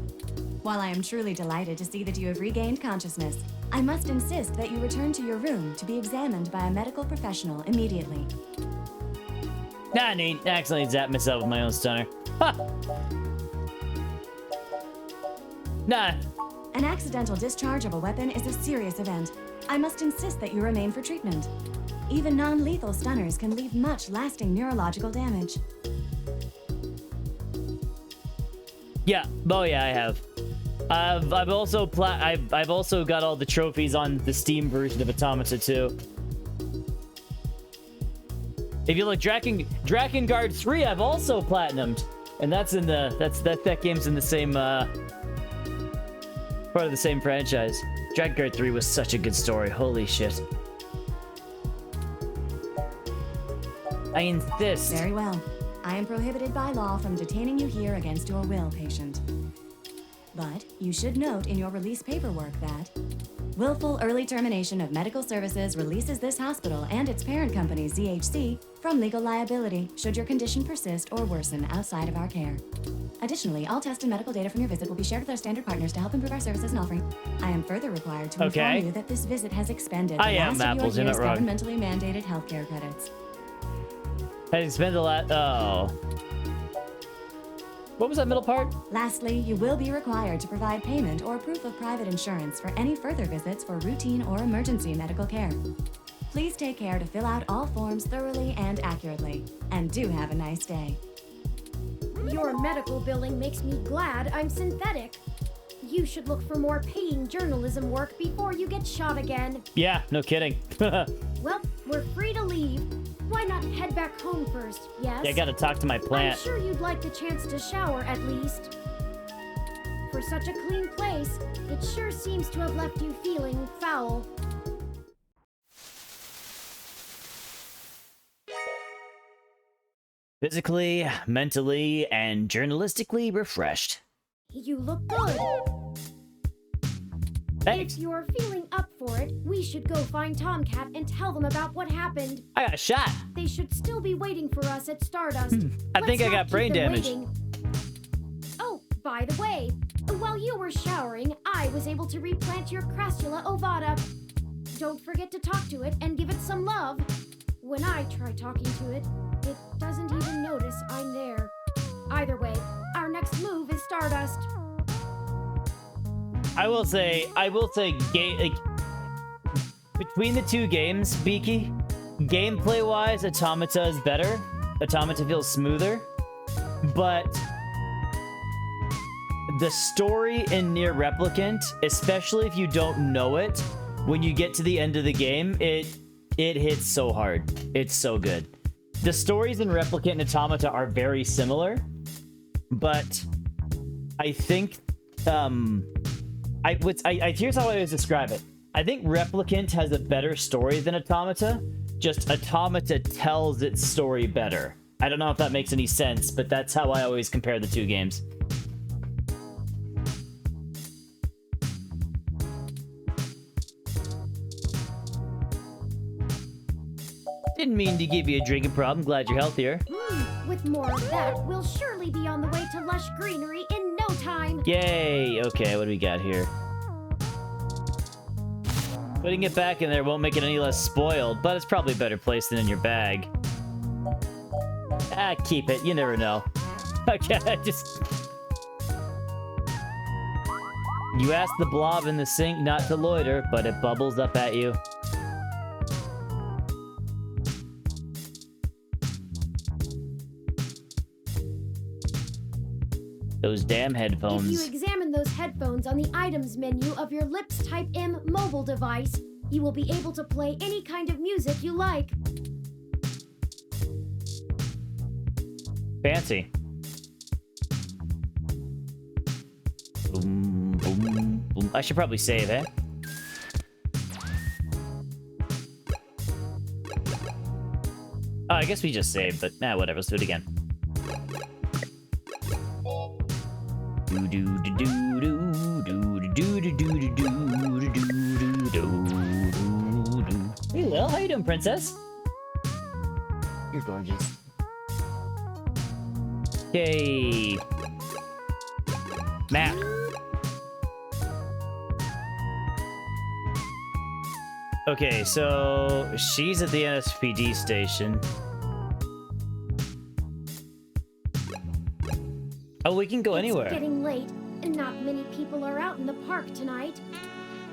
While I am truly delighted to see that you have regained consciousness, I must insist that you return to your room to be examined by a medical professional immediately. Nah, I accidentally zapped myself with my own stunner. Ha! Nah. An accidental discharge of a weapon is a serious event. I must insist that you remain for treatment. Even non-lethal stunners can leave much lasting neurological damage. Yeah. Oh yeah, I have. I've also I've also got all the trophies on the Steam version of Automata too. If you look, Drakengard 3, I've also platinumed, and that's in the that game's in the same part of the same franchise. Drakengard 3 was such a good story. Holy shit! I insist. Very well. I am prohibited by law from detaining you here against your will, patient. But you should note in your release paperwork that willful early termination of medical services releases this hospital and its parent company, ZHC, from legal liability should your condition persist or worsen outside of our care. Additionally, all test and medical data from your visit will be shared with our standard partners to help improve our services and offering. I am further required to inform you that this visit has expended the last of your year's governmentally mandated healthcare credits. Has expended the last... Oh. What was that middle part? Lastly, you will be required to provide payment or proof of private insurance for any further visits for routine or emergency medical care. Please take care to fill out all forms thoroughly and accurately. And do have a nice day. Your medical billing makes me glad I'm synthetic. You should look for more paying journalism work before you get shot again. Yeah, no kidding. Well, we're free to leave. Why not head back home first, yes? Yeah, I gotta talk to my plant. I'm sure you'd like the chance to shower at least. For such a clean place, it sure seems to have left you feeling foul. Physically, mentally, and journalistically refreshed. You look good. Thanks. If you're feeling up for it, we should go find Tomcat and tell them about what happened. I got shot. They should still be waiting for us at Stardust. I think I got brain damage. Oh, by the way, while you were showering, I was able to replant your Crassula ovata. Don't forget to talk to it and give it some love. When I try talking to it, it doesn't even notice I'm there. Either way, our next move is Stardust. I will say, between the two games, Beaky, gameplay-wise, Automata is better. Automata feels smoother, but the story in Nier Replicant, especially if you don't know it, when you get to the end of the game, it hits so hard. It's so good. The stories in Replicant and Automata are very similar, but I think, here's how I always describe it. I think Replicant has a better story than Automata, just Automata tells its story better. I don't know if that makes any sense, but that's how I always compare the two games. Didn't mean to give you a drinking problem. Glad you're healthier. With more of that, we'll surely be on the way to lush greenery in no time. Yay! Okay, what do we got here? Putting it back in there won't make it any less spoiled, but it's probably a better place than in your bag. Ah, keep it. You never know. Okay, just... You asked the blob in the sink not to loiter, but it bubbles up at you. Those damn headphones. If you examine those headphones on the items menu of your Lips Type M mobile device, you will be able to play any kind of music you like. Fancy. Boom, boom, boom. I should probably save it. Oh, I guess we just saved, but whatever. Let's do it again. Do do do do do do do do do do do do. Hey, Lil, how you doing, princess? You're gorgeous. Okay. Map. Okay, so she's at the NSPD station. Oh, we can go anywhere. It's getting late, and not many people are out in the park tonight.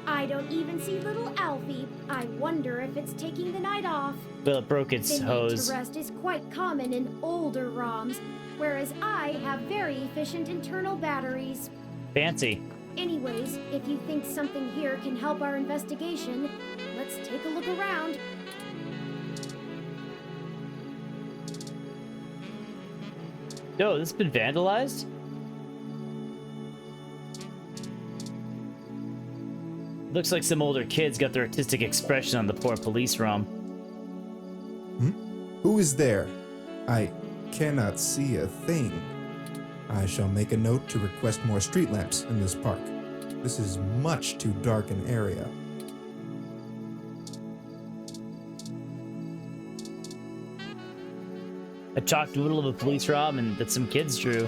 I don't even see little Alfie. I wonder if it's taking the night off. Well, it broke its The need hose. to rest is quite common in older ROMs, whereas I have very efficient internal batteries. Fancy. Anyways, if you think something here can help our investigation, let's take a look around. Yo, this has been vandalized? Looks like some older kids got their artistic expression on the poor police ROM. Who is there? I cannot see a thing. I shall make a note to request more street lamps in this park. This is much too dark an area. A chalk doodle of a police ROM and that some kids drew.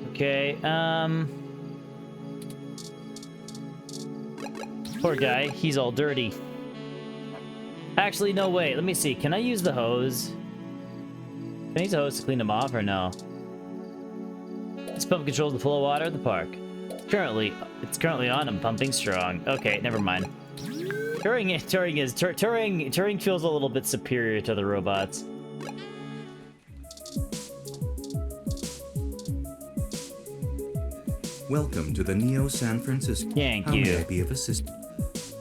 Okay, poor guy, he's all dirty. Actually, no, wait, let me see. Can I use the hose? Can I use the hose to clean them off or no? This pump controls the flow of water in the park. It's currently on and pumping strong. Okay, never mind. Turing feels a little bit superior to the robots. Welcome to the Neo San Francisco. Thank How you. may I be of assistance?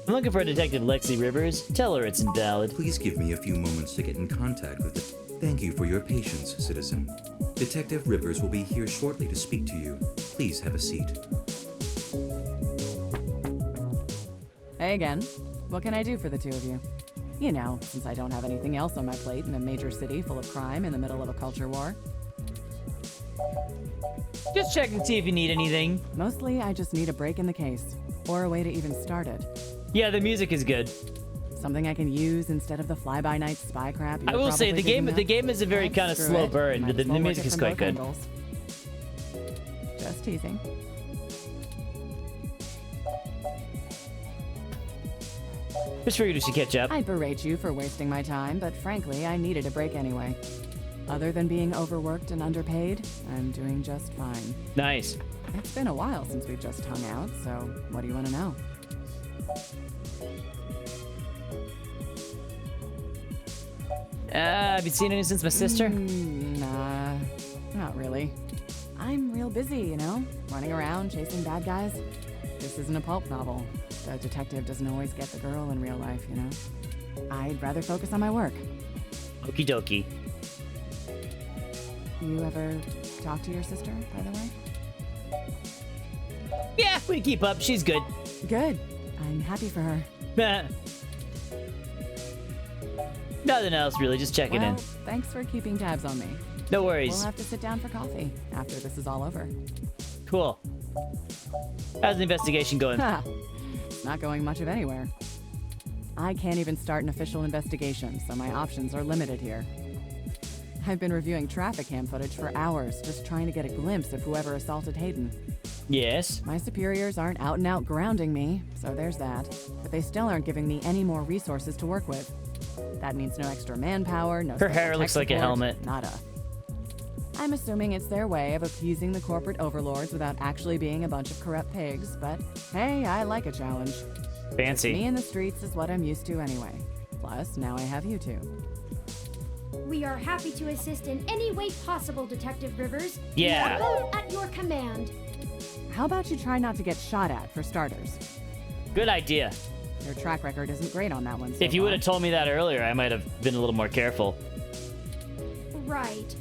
I'm looking for Detective Lexi Rivers. Tell her it's invalid. Please give me a few moments to get in contact with it. Thank you for your patience, citizen. Detective Rivers will be here shortly to speak to you. Please have a seat. Hey again. What can I do for the two of you? You know, since I don't have anything else on my plate in a major city full of crime in the middle of a culture war. Just checking to see if you need anything. Mostly, I just need a break in the case, or a way to even start it. Yeah, the music is good. Something I can use instead of the fly-by-night spy crap. I will say the game is a very kind of slow burn, but the music is quite good. Just teasing. Just figured you should catch up. I'd berate you for wasting my time, but frankly, I needed a break anyway. Other than being overworked and underpaid, I'm doing just fine. Nice. It's been a while since we've just hung out, so what do you want to know? Have you seen any since my sister? Nah, not really. I'm real busy, you know? Running around, chasing bad guys. This isn't a pulp novel. The detective doesn't always get the girl in real life, you know? I'd rather focus on my work. Okie dokie. You ever talk to your sister, by the way? Yeah, we keep up. She's good. Good. I'm happy for her. Nothing else, really. Just checking in. Thanks for keeping tabs on me. No worries. We'll have to sit down for coffee after this is all over. Cool. How's the investigation going? It's not going much of anywhere. I can't even start an official investigation, so my options are limited here. I've been reviewing traffic cam footage for hours, just trying to get a glimpse of whoever assaulted Hayden. Yes? My superiors aren't out and out grounding me, so there's that. But they still aren't giving me any more resources to work with. That means no extra manpower, no Her special hair tech looks like a support, helmet. Nada. I'm assuming it's their way of appeasing the corporate overlords without actually being a bunch of corrupt pigs, but hey, I like a challenge. Fancy. Me in the streets is what I'm used to anyway. Plus, now I have you two. We are happy to assist in any way possible, Detective Rivers. Yeah. We are both at your command. How about you try not to get shot at, for starters? Good idea. Your track record isn't great on that one so If you far. would have told me that earlier, I might have been a little more careful. Right.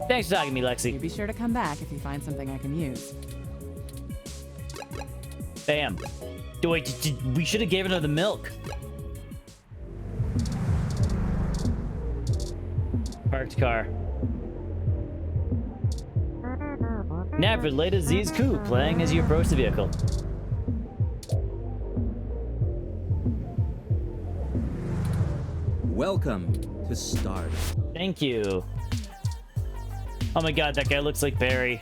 Thanks for talking to me, Lexi. You be sure to come back if you find something I can use. Bam. Wait, we should have given her the milk. Parked car. Navrid Leda Z's Coup playing as you approach the vehicle. Welcome to Stardust. Thank you. Oh my god, that guy looks like Barry.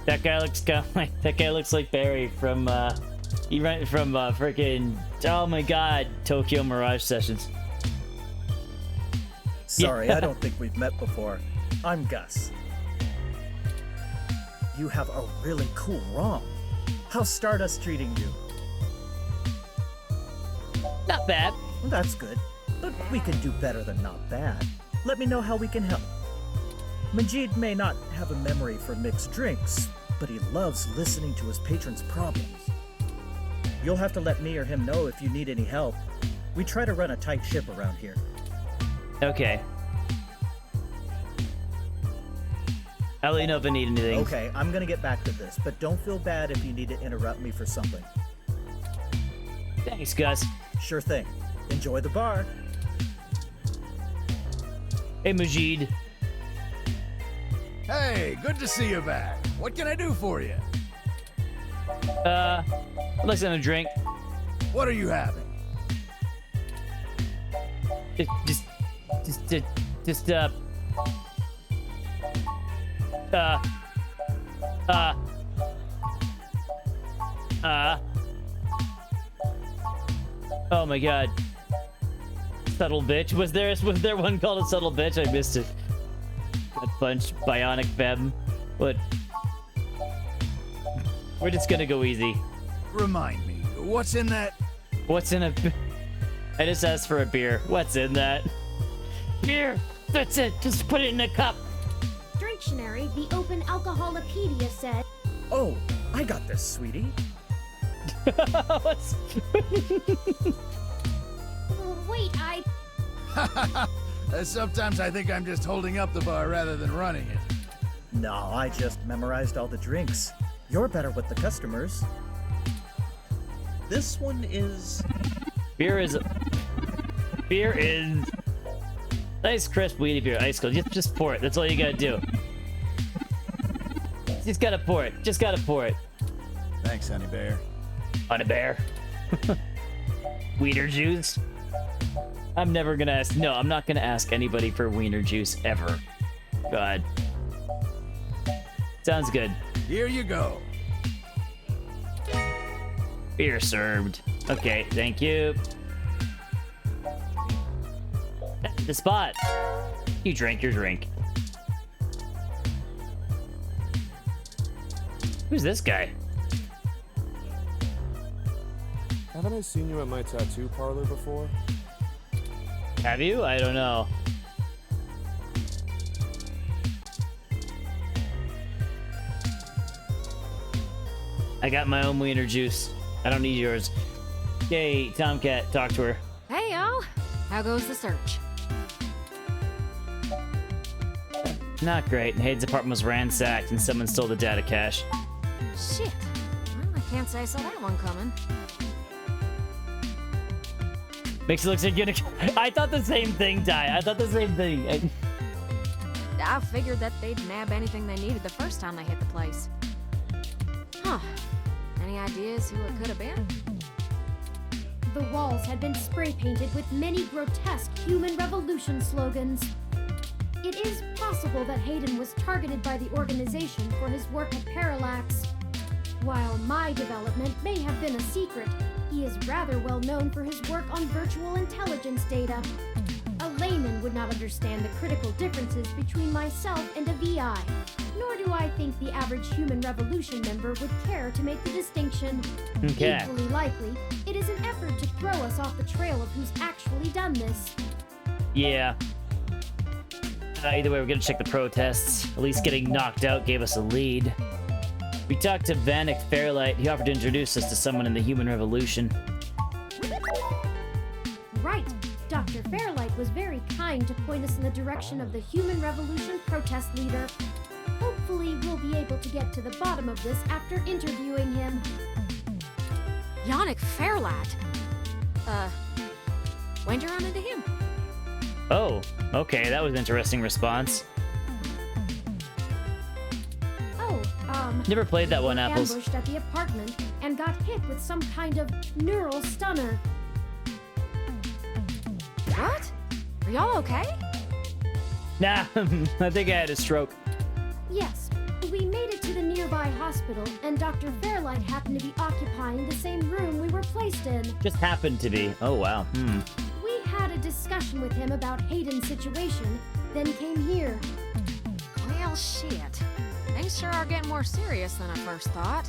That guy looks like Barry from he ran from freaking, oh my god, Tokyo Mirage Sessions. Sorry, Yeah. I don't think we've met before. I'm Gus. You have a really cool ROM. How's Stardust treating you? Not bad. That's good. but we can do better than not bad. Let me know how we can help. Majid may not have a memory for mixed drinks, but he loves listening to his patrons' problems. You'll have to let me or him know if you need any help. We try to run a tight ship around here. Okay. I'll let you know if I need anything. Okay, I'm gonna get back to this, but don't feel bad if you need to interrupt me for something. Thanks, Gus. Sure thing. Enjoy the bar. Hey, Majid. Hey, good to see you back. What can I do for you? I'd like something to drink. What are you having? Oh my god. Subtle bitch. Was there one called a subtle bitch? I missed it. Got punched. Bionic Fem. What? We're just gonna go easy. Remind me, what's in that? What's in a... I just asked for a beer. What's in that? Beer! That's it! Just put it in a cup! Dictionary, the Open Alcoholopedia said... Oh, I got this, sweetie. Wait, Sometimes I think I'm just holding up the bar rather than running it. No, I just memorized all the drinks. You're better with the customers. This one is... Beer is... Nice crisp weedy beer, ice cold. Just pour it. That's all you gotta do. Just gotta pour it. Just gotta pour it. Thanks, Honey Bear. Honey Bear. Wiener juice. I'm never gonna ask. No, I'm not gonna ask anybody for wiener juice ever. God. Sounds good. Here you go. Beer served. Okay, thank you. The spot. You drank your drink. Who's this guy? Haven't I seen you at my tattoo parlor before? Have you? I don't know. I got my own wiener juice. I don't need yours. Hey, Tomcat, talk to her. Hey, y'all. How goes the search? Not great. Hayden's apartment was ransacked and someone stole the data cache. Shit. Well, I can't say I saw that one coming. Makes it look like you're gonna... I thought the same thing, Ty. I thought the same thing. I figured that they'd nab anything they needed the first time they hit the place. Huh. Any ideas who it could have been? The walls had been spray painted with many grotesque human revolution slogans. It is possible that Hayden was targeted by the organization for his work at Parallax. While my development may have been a secret, he is rather well known for his work on virtual intelligence data. A layman would not understand the critical differences between myself and a VI, nor do I think the average human revolution member would care to make the distinction. Okay. Equally likely, it is an effort to throw us off the trail of who's actually done this. Yeah. Either way, we're gonna check the protests. At least getting knocked out gave us a lead. We talked to Vanek Fairlight. He offered to introduce us to someone in the Human Revolution. Right. Dr. Fairlight was very kind to point us in the direction of the Human Revolution protest leader. Hopefully, we'll be able to get to the bottom of this after interviewing him. Yannick Fairlight? When'd you run into him? Oh, okay, that was an interesting response. Never played that one, Apples. Ambushed at the apartment and got hit with some kind of neural stunner. What? Are y'all okay? Nah, I think I had a stroke. Yes, we made it to the nearby hospital, and Dr. Fairlight happened to be occupying the same room we were placed in. Just happened to be. Oh, wow. We had a discussion with him about Hayden's situation, then came here. Well, shit. Things sure are getting more serious than I first thought.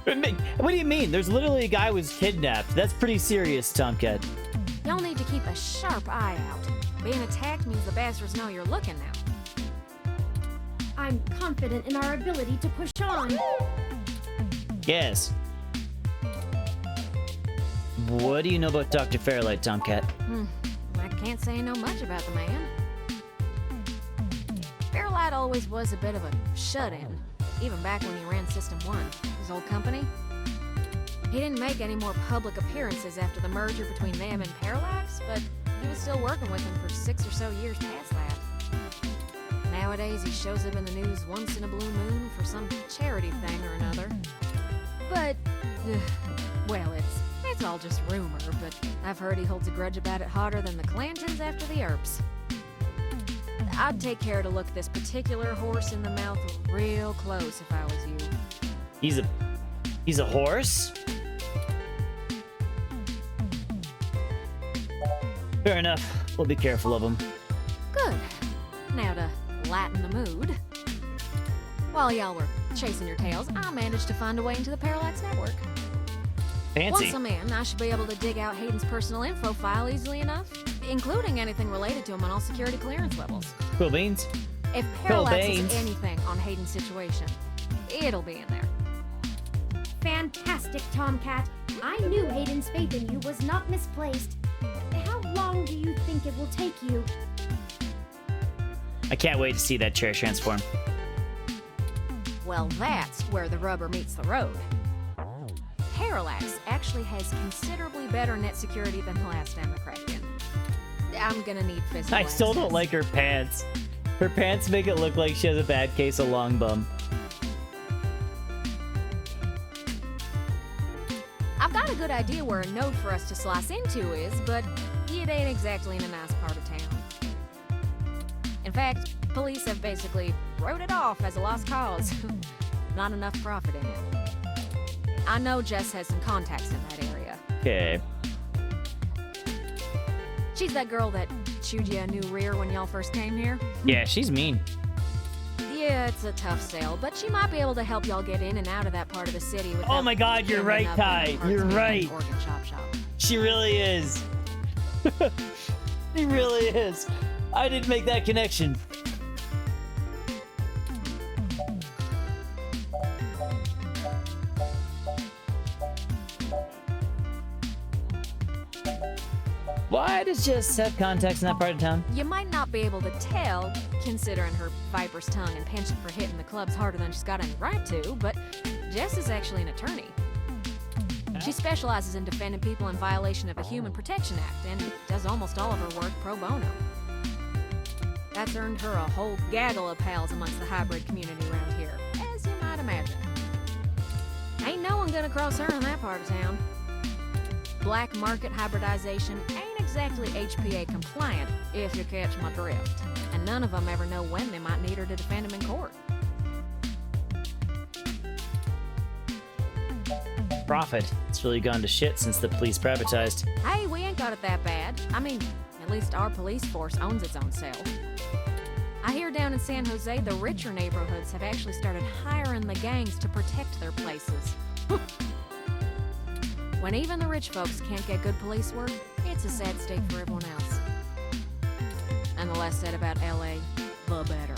What do you mean? There's literally a guy who was kidnapped. That's pretty serious, Tomcat. Y'all need to keep a sharp eye out. Being attacked means the bastards know you're looking now. I'm confident in our ability to push on. Yes. What do you know about Dr. Fairlight, Tomcat? I can't say I know much about the man. Fairlight always was a bit of a shut-in, even back when he ran System 1, his old company. He didn't make any more public appearances after the merger between them and Parallax, but he was still working with them for 6 or so years past that. Nowadays, he shows up in the news once in a blue moon for some charity thing or another. But, well, it's all just rumor, but I've heard he holds a grudge about it hotter than the Clantons after the Earps. I'd take care to look this particular horse in the mouth real close if I was you. He's a horse? Fair enough. We'll be careful of him. Good. Now to lighten the mood. While y'all were chasing your tails, I managed to find a way into the Parallax network. Fancy. Once I'm in, I should be able to dig out Hayden's personal info file easily enough, including anything related to him on all security clearance levels. Cool beans. If Cool Parallax beans. is anything on Hayden's situation, it'll be in there. Fantastic, Tomcat. I knew Hayden's faith in you was not misplaced. How long do you think it will take you? I can't wait to see that chair transform. Well, that's where the rubber meets the road. Parallax actually has considerably better net security than the last time I cracked in. I'm gonna need physical I still don't access. like her pants. Her pants make it look like she has a bad case of long bum. I've got a good idea where a node for us to slice into is, but it ain't exactly in a nice part of town. In fact, police have basically wrote it off as a lost cause. Not enough profit in it. I know Jess has some contacts in that area. Okay. She's that girl that chewed you a new rear when y'all first came here. Yeah, she's mean. Yeah, it's a tough sale, but she might be able to help y'all get in and out of that part of the city without Oh my God, you're ending right, up Ty. in the You're Hertzman right. Organ shop. She really is. She really is. I didn't make that connection. Why does Jess have contacts in that part of town? You might not be able to tell, considering her viper's tongue and penchant for hitting the clubs harder than she's got any right to, but Jess is actually an attorney. She specializes in defending people in violation of the Human Protection Act and does almost all of her work pro bono. That's earned her a whole gaggle of pals amongst the hybrid community around here, as you might imagine. Ain't no one gonna cross her in that part of town. Black market hybridization ain't exactly HPA compliant, if you catch my drift. And none of them ever know when they might need her to defend them in court. Profit. It's really gone to shit since the police privatized. Hey, we ain't got it that bad. I mean, at least our police force owns its own self. I hear down in San Jose, the richer neighborhoods have actually started hiring the gangs to protect their places. When even the rich folks can't get good police work, it's a sad state for everyone else. And the less said about LA, the better.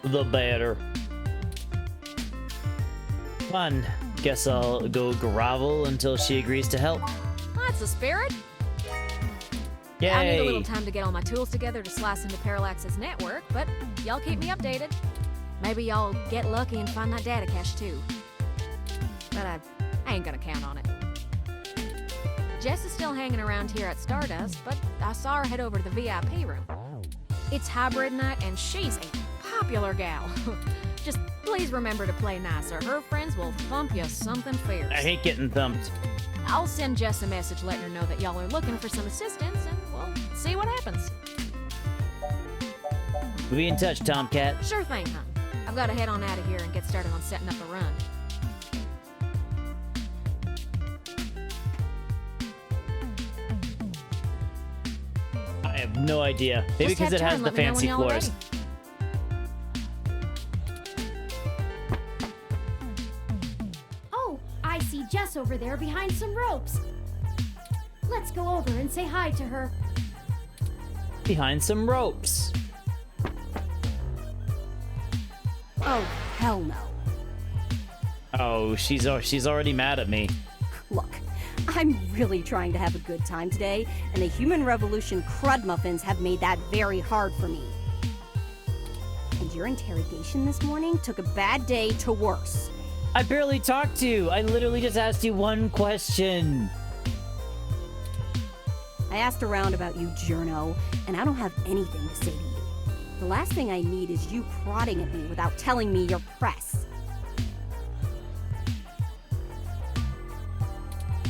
The better. Fun. Guess I'll go grovel until she agrees to help. That's the spirit. Yay! I need a little time to get all my tools together to slice into Parallax's network, but y'all keep me updated. Maybe y'all get lucky and find that data cache too. But I ain't gonna count on it. Jess is still hanging around here at Stardust, but I saw her head over to the VIP room. It's hybrid night and she's a popular gal. Just please remember to play nice or her friends will thump you something fierce. I hate getting thumped. I'll send Jess a message letting her know that y'all are looking for some assistance and we'll see what happens. We'll be in touch, Tomcat. Sure thing, hon. I've got to head on out of here and get started on setting up a run. I have no idea. Maybe Just because it head has turn, the let me know when fancy y'all are floors. ready. Oh, I see Jess over there behind some ropes. Let's go over and say hi to her. Behind some ropes. Oh, hell no. Oh, she's already mad at me. Look, I'm really trying to have a good time today, and the Human Revolution crud muffins have made that very hard for me. And your interrogation this morning took a bad day to worse. I barely talked to you. I literally just asked you one question. I asked around about you, Journo, and I don't have anything to say to you. The last thing I need is you prodding at me without telling me you're press.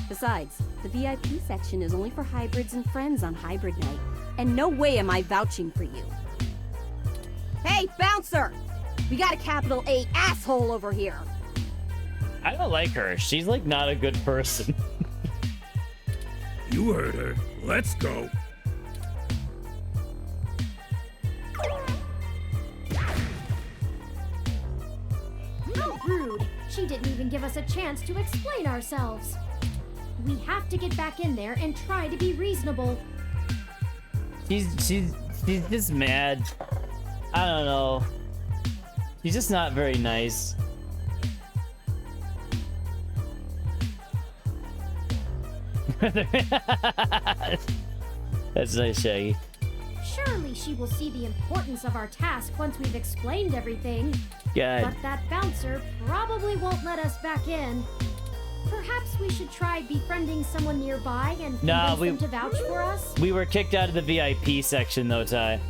Besides, the VIP section is only for hybrids and friends on Hybrid Night, and no way am I vouching for you. Hey, bouncer! We got a capital A asshole over here! I don't like her. She's like not a good person. You heard her. Let's go. How rude! She didn't even give us a chance to explain ourselves. We have to get back in there and try to be reasonable. She's just mad. I don't know. She's just not very nice. That's nice, Shaggy. Surely she will see the importance of our task once we've explained everything. God. But that bouncer probably won't let us back in. Perhaps we should try befriending someone nearby and convince them to vouch for us? We were kicked out of the VIP section, though, Ty.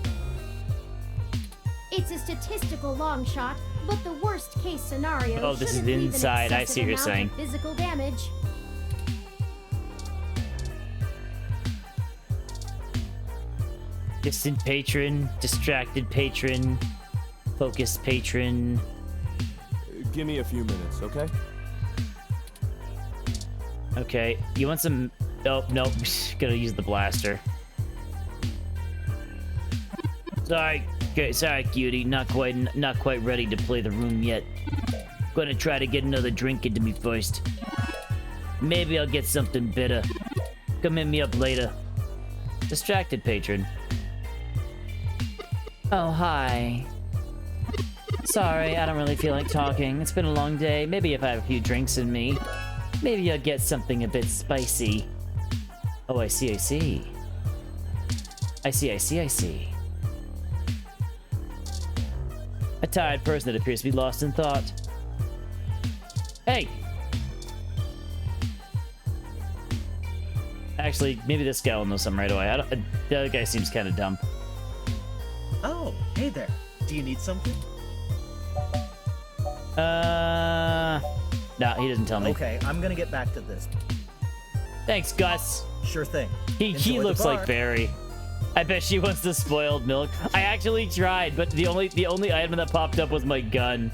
It's a statistical long shot, but the worst case scenario Oh, this is shouldn't leave an inside. I see what you're excessive saying. amount of physical damage. Distant patron, distracted patron, focused patron. Give me a few minutes, okay? Okay, you want some... Oh, nope. Gotta use the blaster. Sorry, cutie. Not quite ready to play the room yet. Gonna try to get another drink into me first. Maybe I'll get something better. Come hit me up later. Distracted patron. Oh, hi. Sorry, I don't really feel like talking. It's been a long day. Maybe if I have a few drinks in me. Maybe I'll get something a bit spicy. Oh, I see. I see. A tired person that appears to be lost in thought. Hey! Actually, maybe this guy will know something right away. The other guy seems kind of dumb. Oh, hey there. Do you need something? No, he doesn't tell me. Okay, I'm gonna get back to this. Thanks, Gus. Sure thing. He Enjoy looks the bar. like Barry. I bet she wants the spoiled milk. I actually tried, but the only item that popped up was my gun.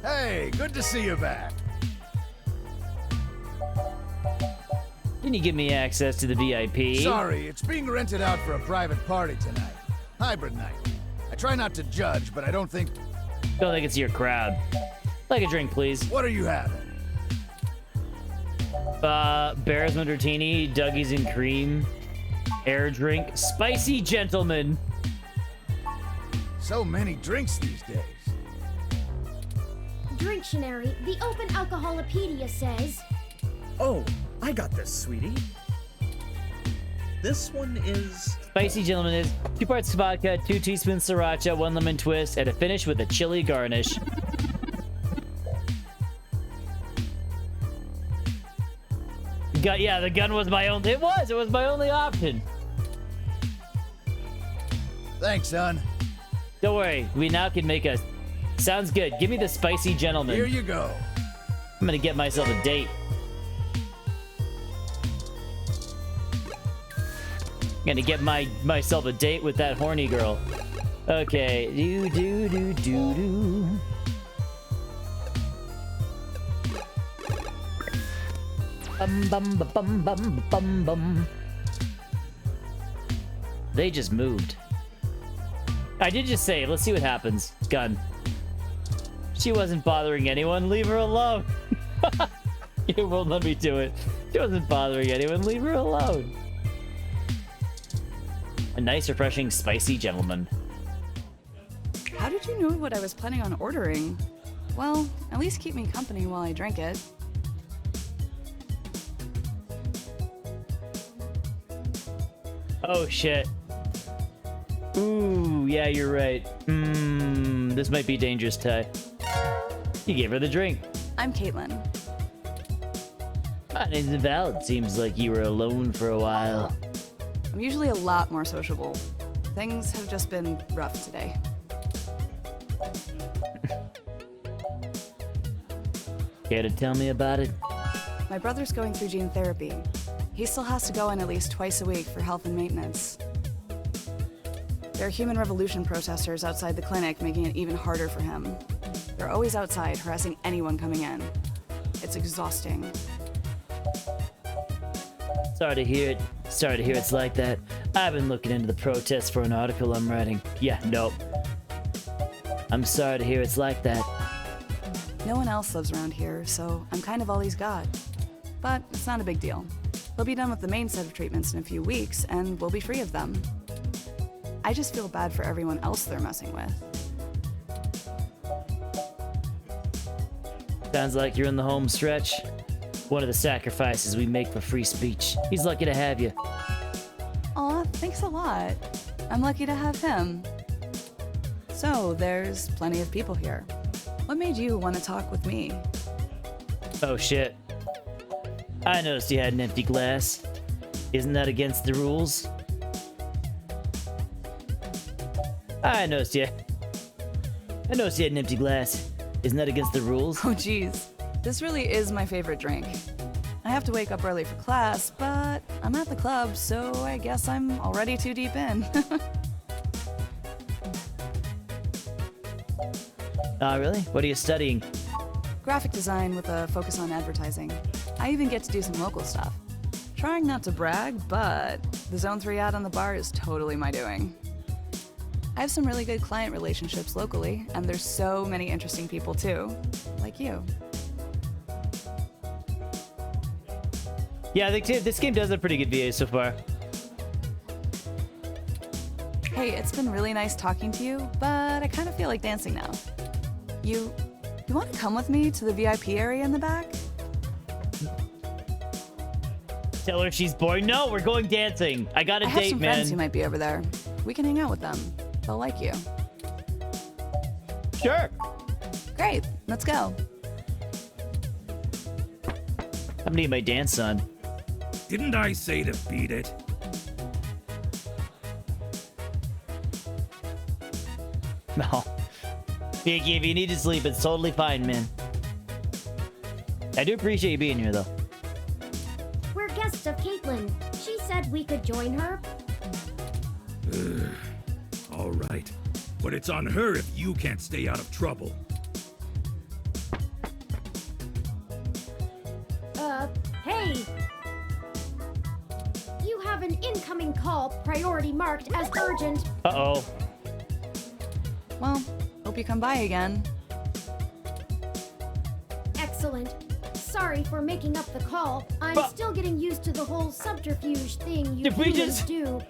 Hey, good to see you back. Can you give me access to the VIP? Sorry, it's being rented out for a private party tonight. Hybrid night. I try not to judge, but I don't think it's your crowd. Like a drink, please. What are you having? Bear's Martini, Dougie's and Cream, air drink, Spicy Gentleman. So many drinks these days. Dictionary, the Open Alcoholopedia says... Oh, I got this, sweetie. This one is... Spicy Gentleman is 2 parts vodka, 2 teaspoons sriracha, 1 lemon twist, and a finish with a chili garnish. Yeah, the gun was my only... It was my only option. Thanks, son. Don't worry, we now can make a... Sounds good. Give me the Spicy Gentleman. Here you go. I'm gonna get myself a date. I'm gonna get myself a date with that horny girl. Okay. Do. Bum. They just moved. I did just save. Let's see what happens. Gun. She wasn't bothering anyone. Leave her alone. You won't let me do it. She wasn't bothering anyone. Leave her alone. A nice, refreshing, spicy gentleman. How did you know what I was planning on ordering? Well, at least keep me company while I drink it. Oh, shit. Ooh, yeah, you're right. This might be dangerous, Ty. You gave her the drink. I'm Caitlin. My name's Val. It seems like you were alone for a while. I'm usually a lot more sociable. Things have just been rough today. Care to tell me about it? My brother's going through gene therapy. He still has to go in at least twice a week for health and maintenance. There are human revolution protesters outside the clinic, making it even harder for him. They're always outside, harassing anyone coming in. It's exhausting. Sorry to hear it. Sorry to hear it's like that. I've been looking into the protests for an article I'm writing. Yeah, nope. I'm sorry to hear it's like that. No one else lives around here, so I'm kind of all he's got. But it's not a big deal. He'll be done with the main set of treatments in a few weeks, and we'll be free of them. I just feel bad for everyone else they're messing with. Sounds like you're in the home stretch. One of the sacrifices we make for free speech. He's lucky to have you. Aw, thanks a lot. I'm lucky to have him. So, there's plenty of people here. What made you want to talk with me? Oh shit. I noticed you had an empty glass. Isn't that against the rules? I noticed you had an empty glass. Isn't that against the rules? Oh geez. This really is my favorite drink. I have to wake up early for class, but I'm at the club, so I guess I'm already too deep in. Really? What are you studying? Graphic design with a focus on advertising. I even get to do some local stuff. Trying not to brag, but the Zone 3 ad on the bar is totally my doing. I have some really good client relationships locally, and there's so many interesting people too, like you. Yeah, I think this game does a pretty good VA so far. Hey, it's been really nice talking to you, but I kind of feel like dancing now. You want to come with me to the VIP area in the back? Tell her she's boring. No, we're going dancing. I got a I have date, some man. friends who might be over there. We can hang out with them. They'll like you. Sure. Great, let's go. I'm gonna get my dance on. Didn't I say to beat it? No. Vicky, if you need to sleep, it's totally fine, man. I do appreciate you being here, though. We're guests of Caitlin. She said we could join her. All right. But it's on her if you can't stay out of trouble. Hey! You have an incoming call, priority marked as urgent. Uh-oh. Well, hope you come by again. Excellent. Sorry for making up the call. I'm still getting used to the whole subterfuge thing you humans do.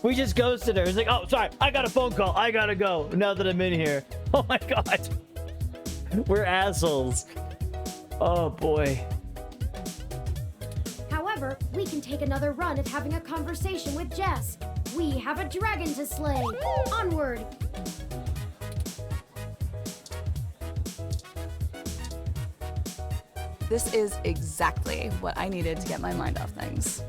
We just ghosted her. It's like, oh, sorry, I got a phone call. I gotta go now that I'm in here. Oh my god. We're assholes. Oh boy. However, we can take another run at having a conversation with Jess. We have a dragon to slay. Onward. This is exactly what I needed to get my mind off things.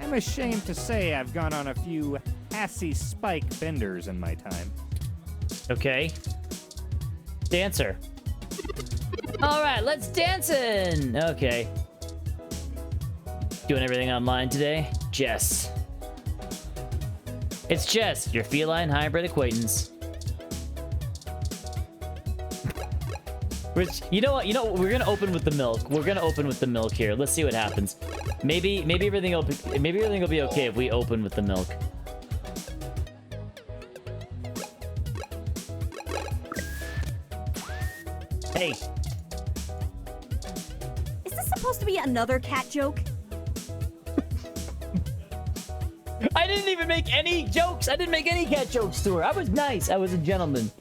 I'm ashamed to say I've gone on a few assy spike benders in my time. Okay. Dancer. All right, let's dancing. Okay. Doing everything online today? Jess. It's Jess, your feline hybrid acquaintance. You know what? We're gonna open with the milk. We're gonna open with the milk here. Let's see what happens. Maybe everything will be okay if we open with the milk. Hey. Is this supposed to be another cat joke? I didn't even make any jokes. I didn't make any cat jokes to her. I was nice. I was a gentleman.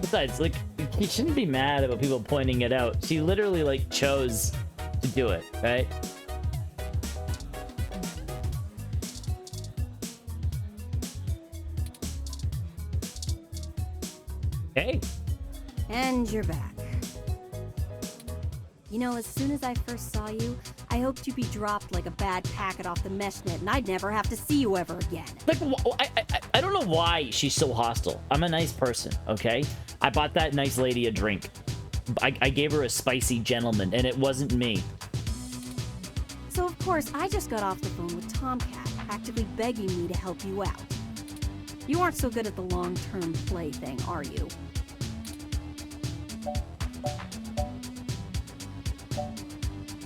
Besides, like, you shouldn't be mad about people pointing it out. She literally, like, chose to do it, right? Hey. And you're back. You know, as soon as I first saw you, I hoped you'd be dropped like a bad packet off the mesh net and I'd never have to see you ever again. Like, I don't know why she's so hostile. I'm a nice person, okay? I bought that nice lady a drink. I gave her a spicy gentleman, and it wasn't me. So, of course, I just got off the phone with Tomcat, practically begging me to help you out. You aren't so good at the long-term play thing, are you?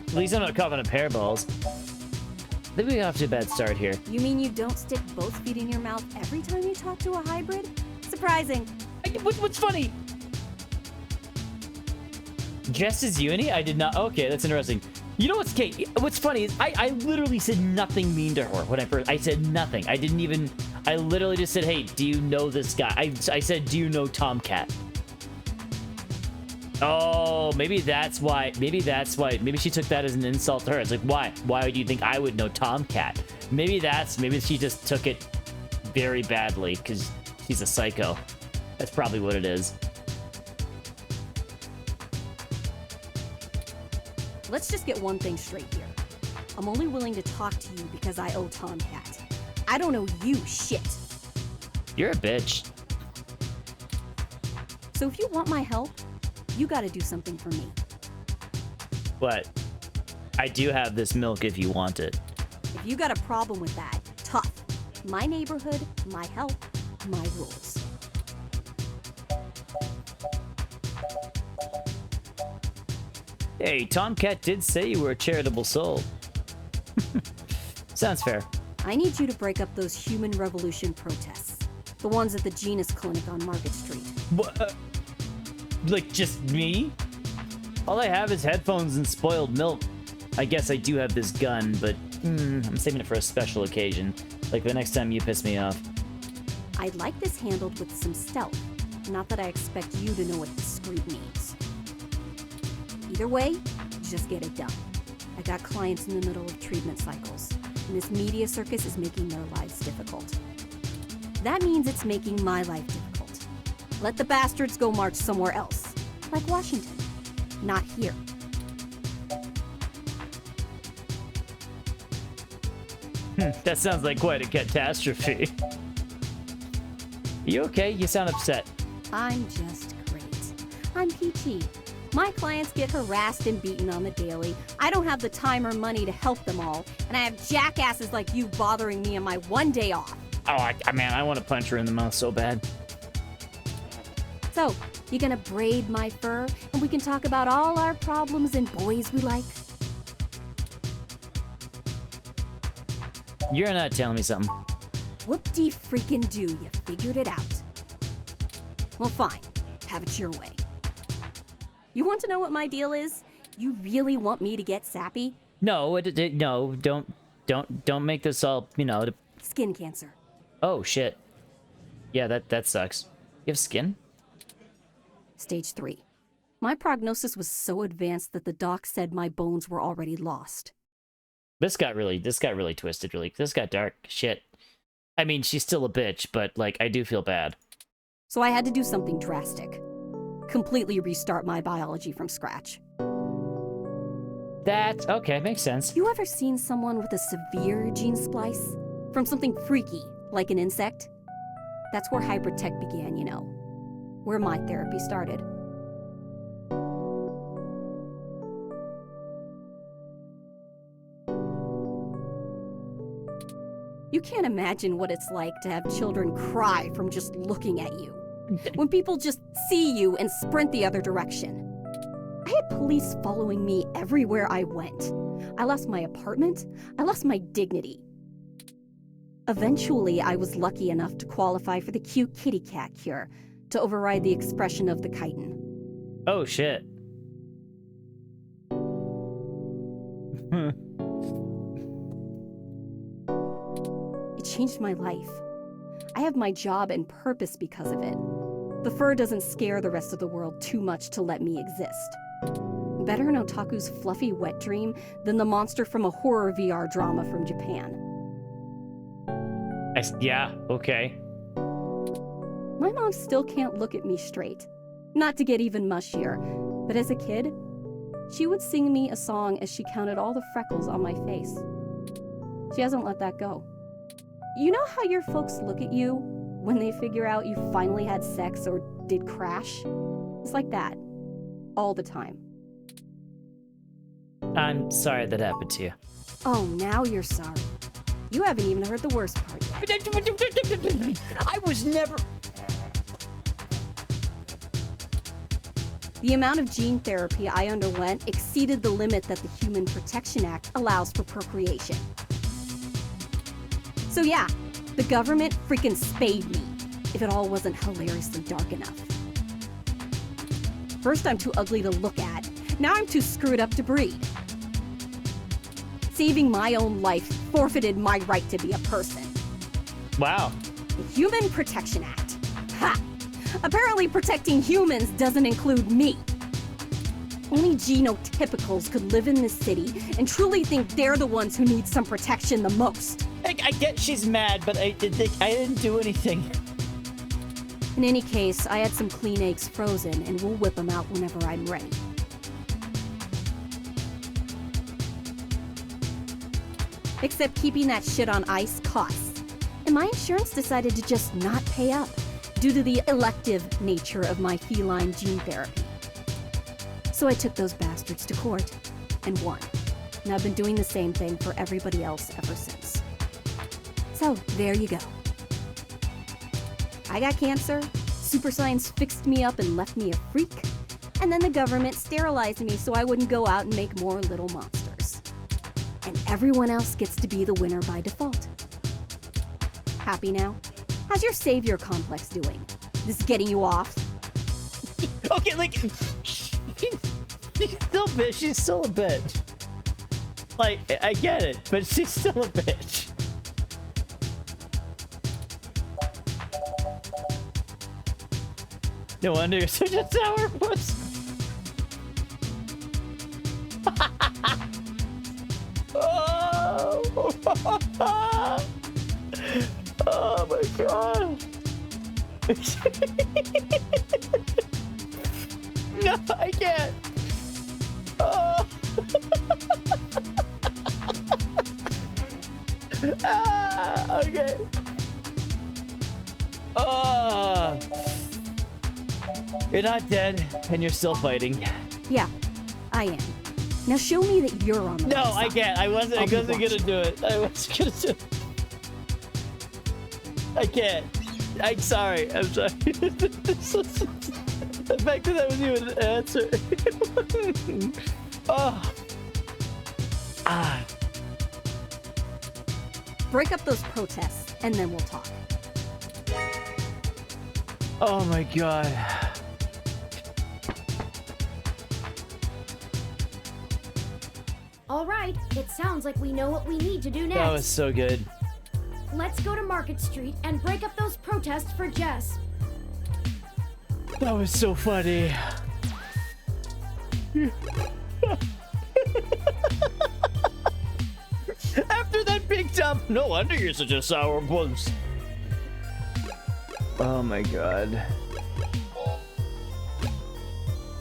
At least I'm not coughing a pair of balls. I think we got off to a bad start here. You mean you don't stick both feet in your mouth every time you talk to a hybrid? Surprising. What's funny? Just as Uni? I did not. Okay, that's interesting. You know what's Kate? What's funny is I literally said nothing mean to her when I said nothing. I didn't even. I literally just said, "Hey, do you know this guy?" I said, "Do you know Tomcat?" Oh, maybe that's why. Maybe she took that as an insult to her. It's like, why? Why do you think I would know Tomcat? Maybe she just took it very badly because she's a psycho. That's probably what it is. Let's just get one thing straight here. I'm only willing to talk to you because I owe Tomcat. I don't owe you shit. You're a bitch. So if you want my help, you gotta do something for me. But I do have this milk if you want it. If you got a problem with that, tough. My neighborhood, my help, my rules. Hey, Tomcat did say you were a charitable soul. Sounds fair. I need you to break up those Human Revolution protests. The ones at the Genus Clinic on Market Street. What? Like, just me? All I have is headphones and spoiled milk. I guess I do have this gun, but I'm saving it for a special occasion. Like the next time you piss me off. I'd like this handled with some stealth. Not that I expect you to know what discreet means. Either way, just get it done. I got clients in the middle of treatment cycles, and this media circus is making their lives difficult. That means it's making my life difficult. Let the bastards go march somewhere else, like Washington. Not here. That sounds like quite a catastrophe. You okay? You sound upset. I'm just great. I'm peachy. My clients get harassed and beaten on the daily. I don't have the time or money to help them all, and I have jackasses like you bothering me on my one day off. Oh, man, I want to punch her in the mouth so bad. So, you gonna braid my fur, and we can talk about all our problems and boys we like? You're not telling me something. Whoop-de-freaking-do, you figured it out. Well, fine. Have it your way. You want to know what my deal is? You really want me to get sappy? No, no, don't make this all, Skin cancer. Oh, shit. Yeah, that sucks. You have skin? Stage 3. My prognosis was so advanced that the doc said my bones were already lost. This got really twisted, really. This got dark. Shit. I mean, she's still a bitch, but, like, I do feel bad. So I had to do something drastic. Completely restart my biology from scratch. That, okay, makes sense. You ever seen someone with a severe gene splice? From something freaky, like an insect? That's where hybrid tech began, Where my therapy started. You can't imagine what it's like to have children cry from just looking at you. When people just see you and sprint the other direction. I had police following me everywhere I went. I lost my apartment. I lost my dignity. Eventually, I was lucky enough to qualify for the cute kitty cat cure to override the expression of the chitin. Oh, shit. It changed my life. I have my job and purpose because of it. The fur doesn't scare the rest of the world too much to let me exist. Better an otaku's fluffy wet dream than the monster from a horror VR drama from Japan. Yeah, okay. My mom still can't look at me straight. Not to get even mushier, but as a kid, she would sing me a song as she counted all the freckles on my face. She hasn't let that go. You know how your folks look at you when they figure out you finally had sex or did crash? It's like that. All the time. I'm sorry that happened to you. Oh, now you're sorry. You haven't even heard the worst part yet. I was never... The amount of gene therapy I underwent exceeded the limit that the Human Protection Act allows for procreation. So yeah, the government freaking spayed me, if it all wasn't hilariously dark enough. First I'm too ugly to look at, now I'm too screwed up to breed. Saving my own life forfeited my right to be a person. Wow. The Human Protection Act. Ha! Apparently protecting humans doesn't include me. Only genotypicals could live in this city and truly think they're the ones who need some protection the most. I get she's mad, but I didn't do anything. In any case, I had some clean eggs frozen and we'll whip them out whenever I'm ready. Except keeping that shit on ice costs. And my insurance decided to just not pay up due to the elective nature of my feline gene therapy. So I took those bastards to court and won. And I've been doing the same thing for everybody else ever since. So there you go. I got cancer, super science fixed me up and left me a freak, and then the government sterilized me so I wouldn't go out and make more little monsters. And everyone else gets to be the winner by default. Happy now? How's your savior complex doing? This getting you off? Okay, like, she's still a bitch. She's still a bitch. Like, I get it, but she's still a bitch. No wonder you're such a sourpuss. Oh my god. No, I can't. Oh. Okay. Oh. You're not dead, and you're still fighting. Yeah, I am. Now show me that you're on the No, right I side. can't. I wasn't gonna do it. I wasn't gonna do it. I can't. I'm sorry. I'm sorry. The fact that that was even an answer. Oh. Ah. Break up those protests, and then we'll talk. Oh my god. All right, it sounds like we know what we need to do next. That was so good. Let's go to Market Street and break up those protests for Jess. That was so funny. After that big dump, no wonder you're such a sourpuss. Oh my god.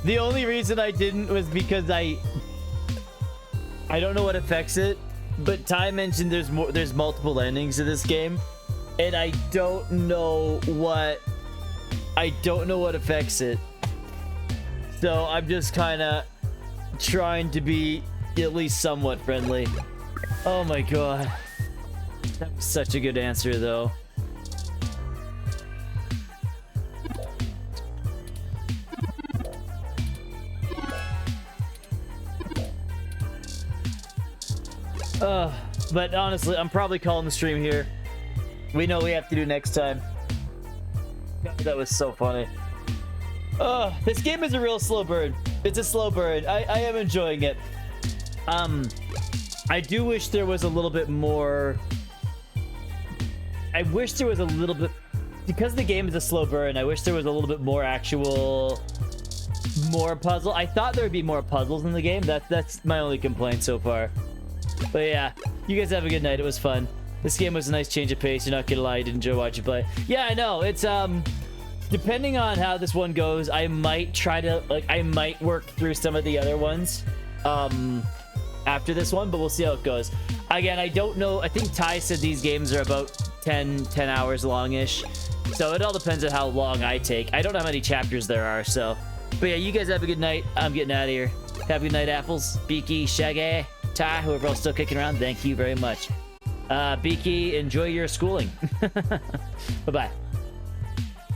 The only reason I didn't was because I don't know what affects it, but Ty mentioned there's multiple endings to this game, and I don't know what affects it. So I'm just kind of trying to be at least somewhat friendly. Oh my god. That was such a good answer though. But honestly, I'm probably calling the stream here. We know we have to do next time. God, that was so funny. Oh, this game is a real slow burn. It's a slow burn. I am enjoying it. I do wish there was a little bit more. I wish there was a little bit, because the game is a slow burn. I wish there was a little bit more more puzzle. I thought there would be more puzzles in the game. That's my only complaint so far. But yeah, you guys have a good night. It was fun. This game was a nice change of pace. You're not gonna lie, I did enjoy watching you play. Yeah, I know. It's depending on how this one goes, I might try to I might work through some of the other ones after this one, but we'll see how it goes. Again, I don't know. I think Ty said these games are about 10 hours long-ish, so it all depends on how long I take. I don't know how many chapters there are, so. But yeah, you guys have a good night. I'm getting out of here. Have a good night, Apples, Beaky, Shaggy, Ty, whoever else still kicking around. Thank you very much. Beaky, enjoy your schooling. Bye-bye.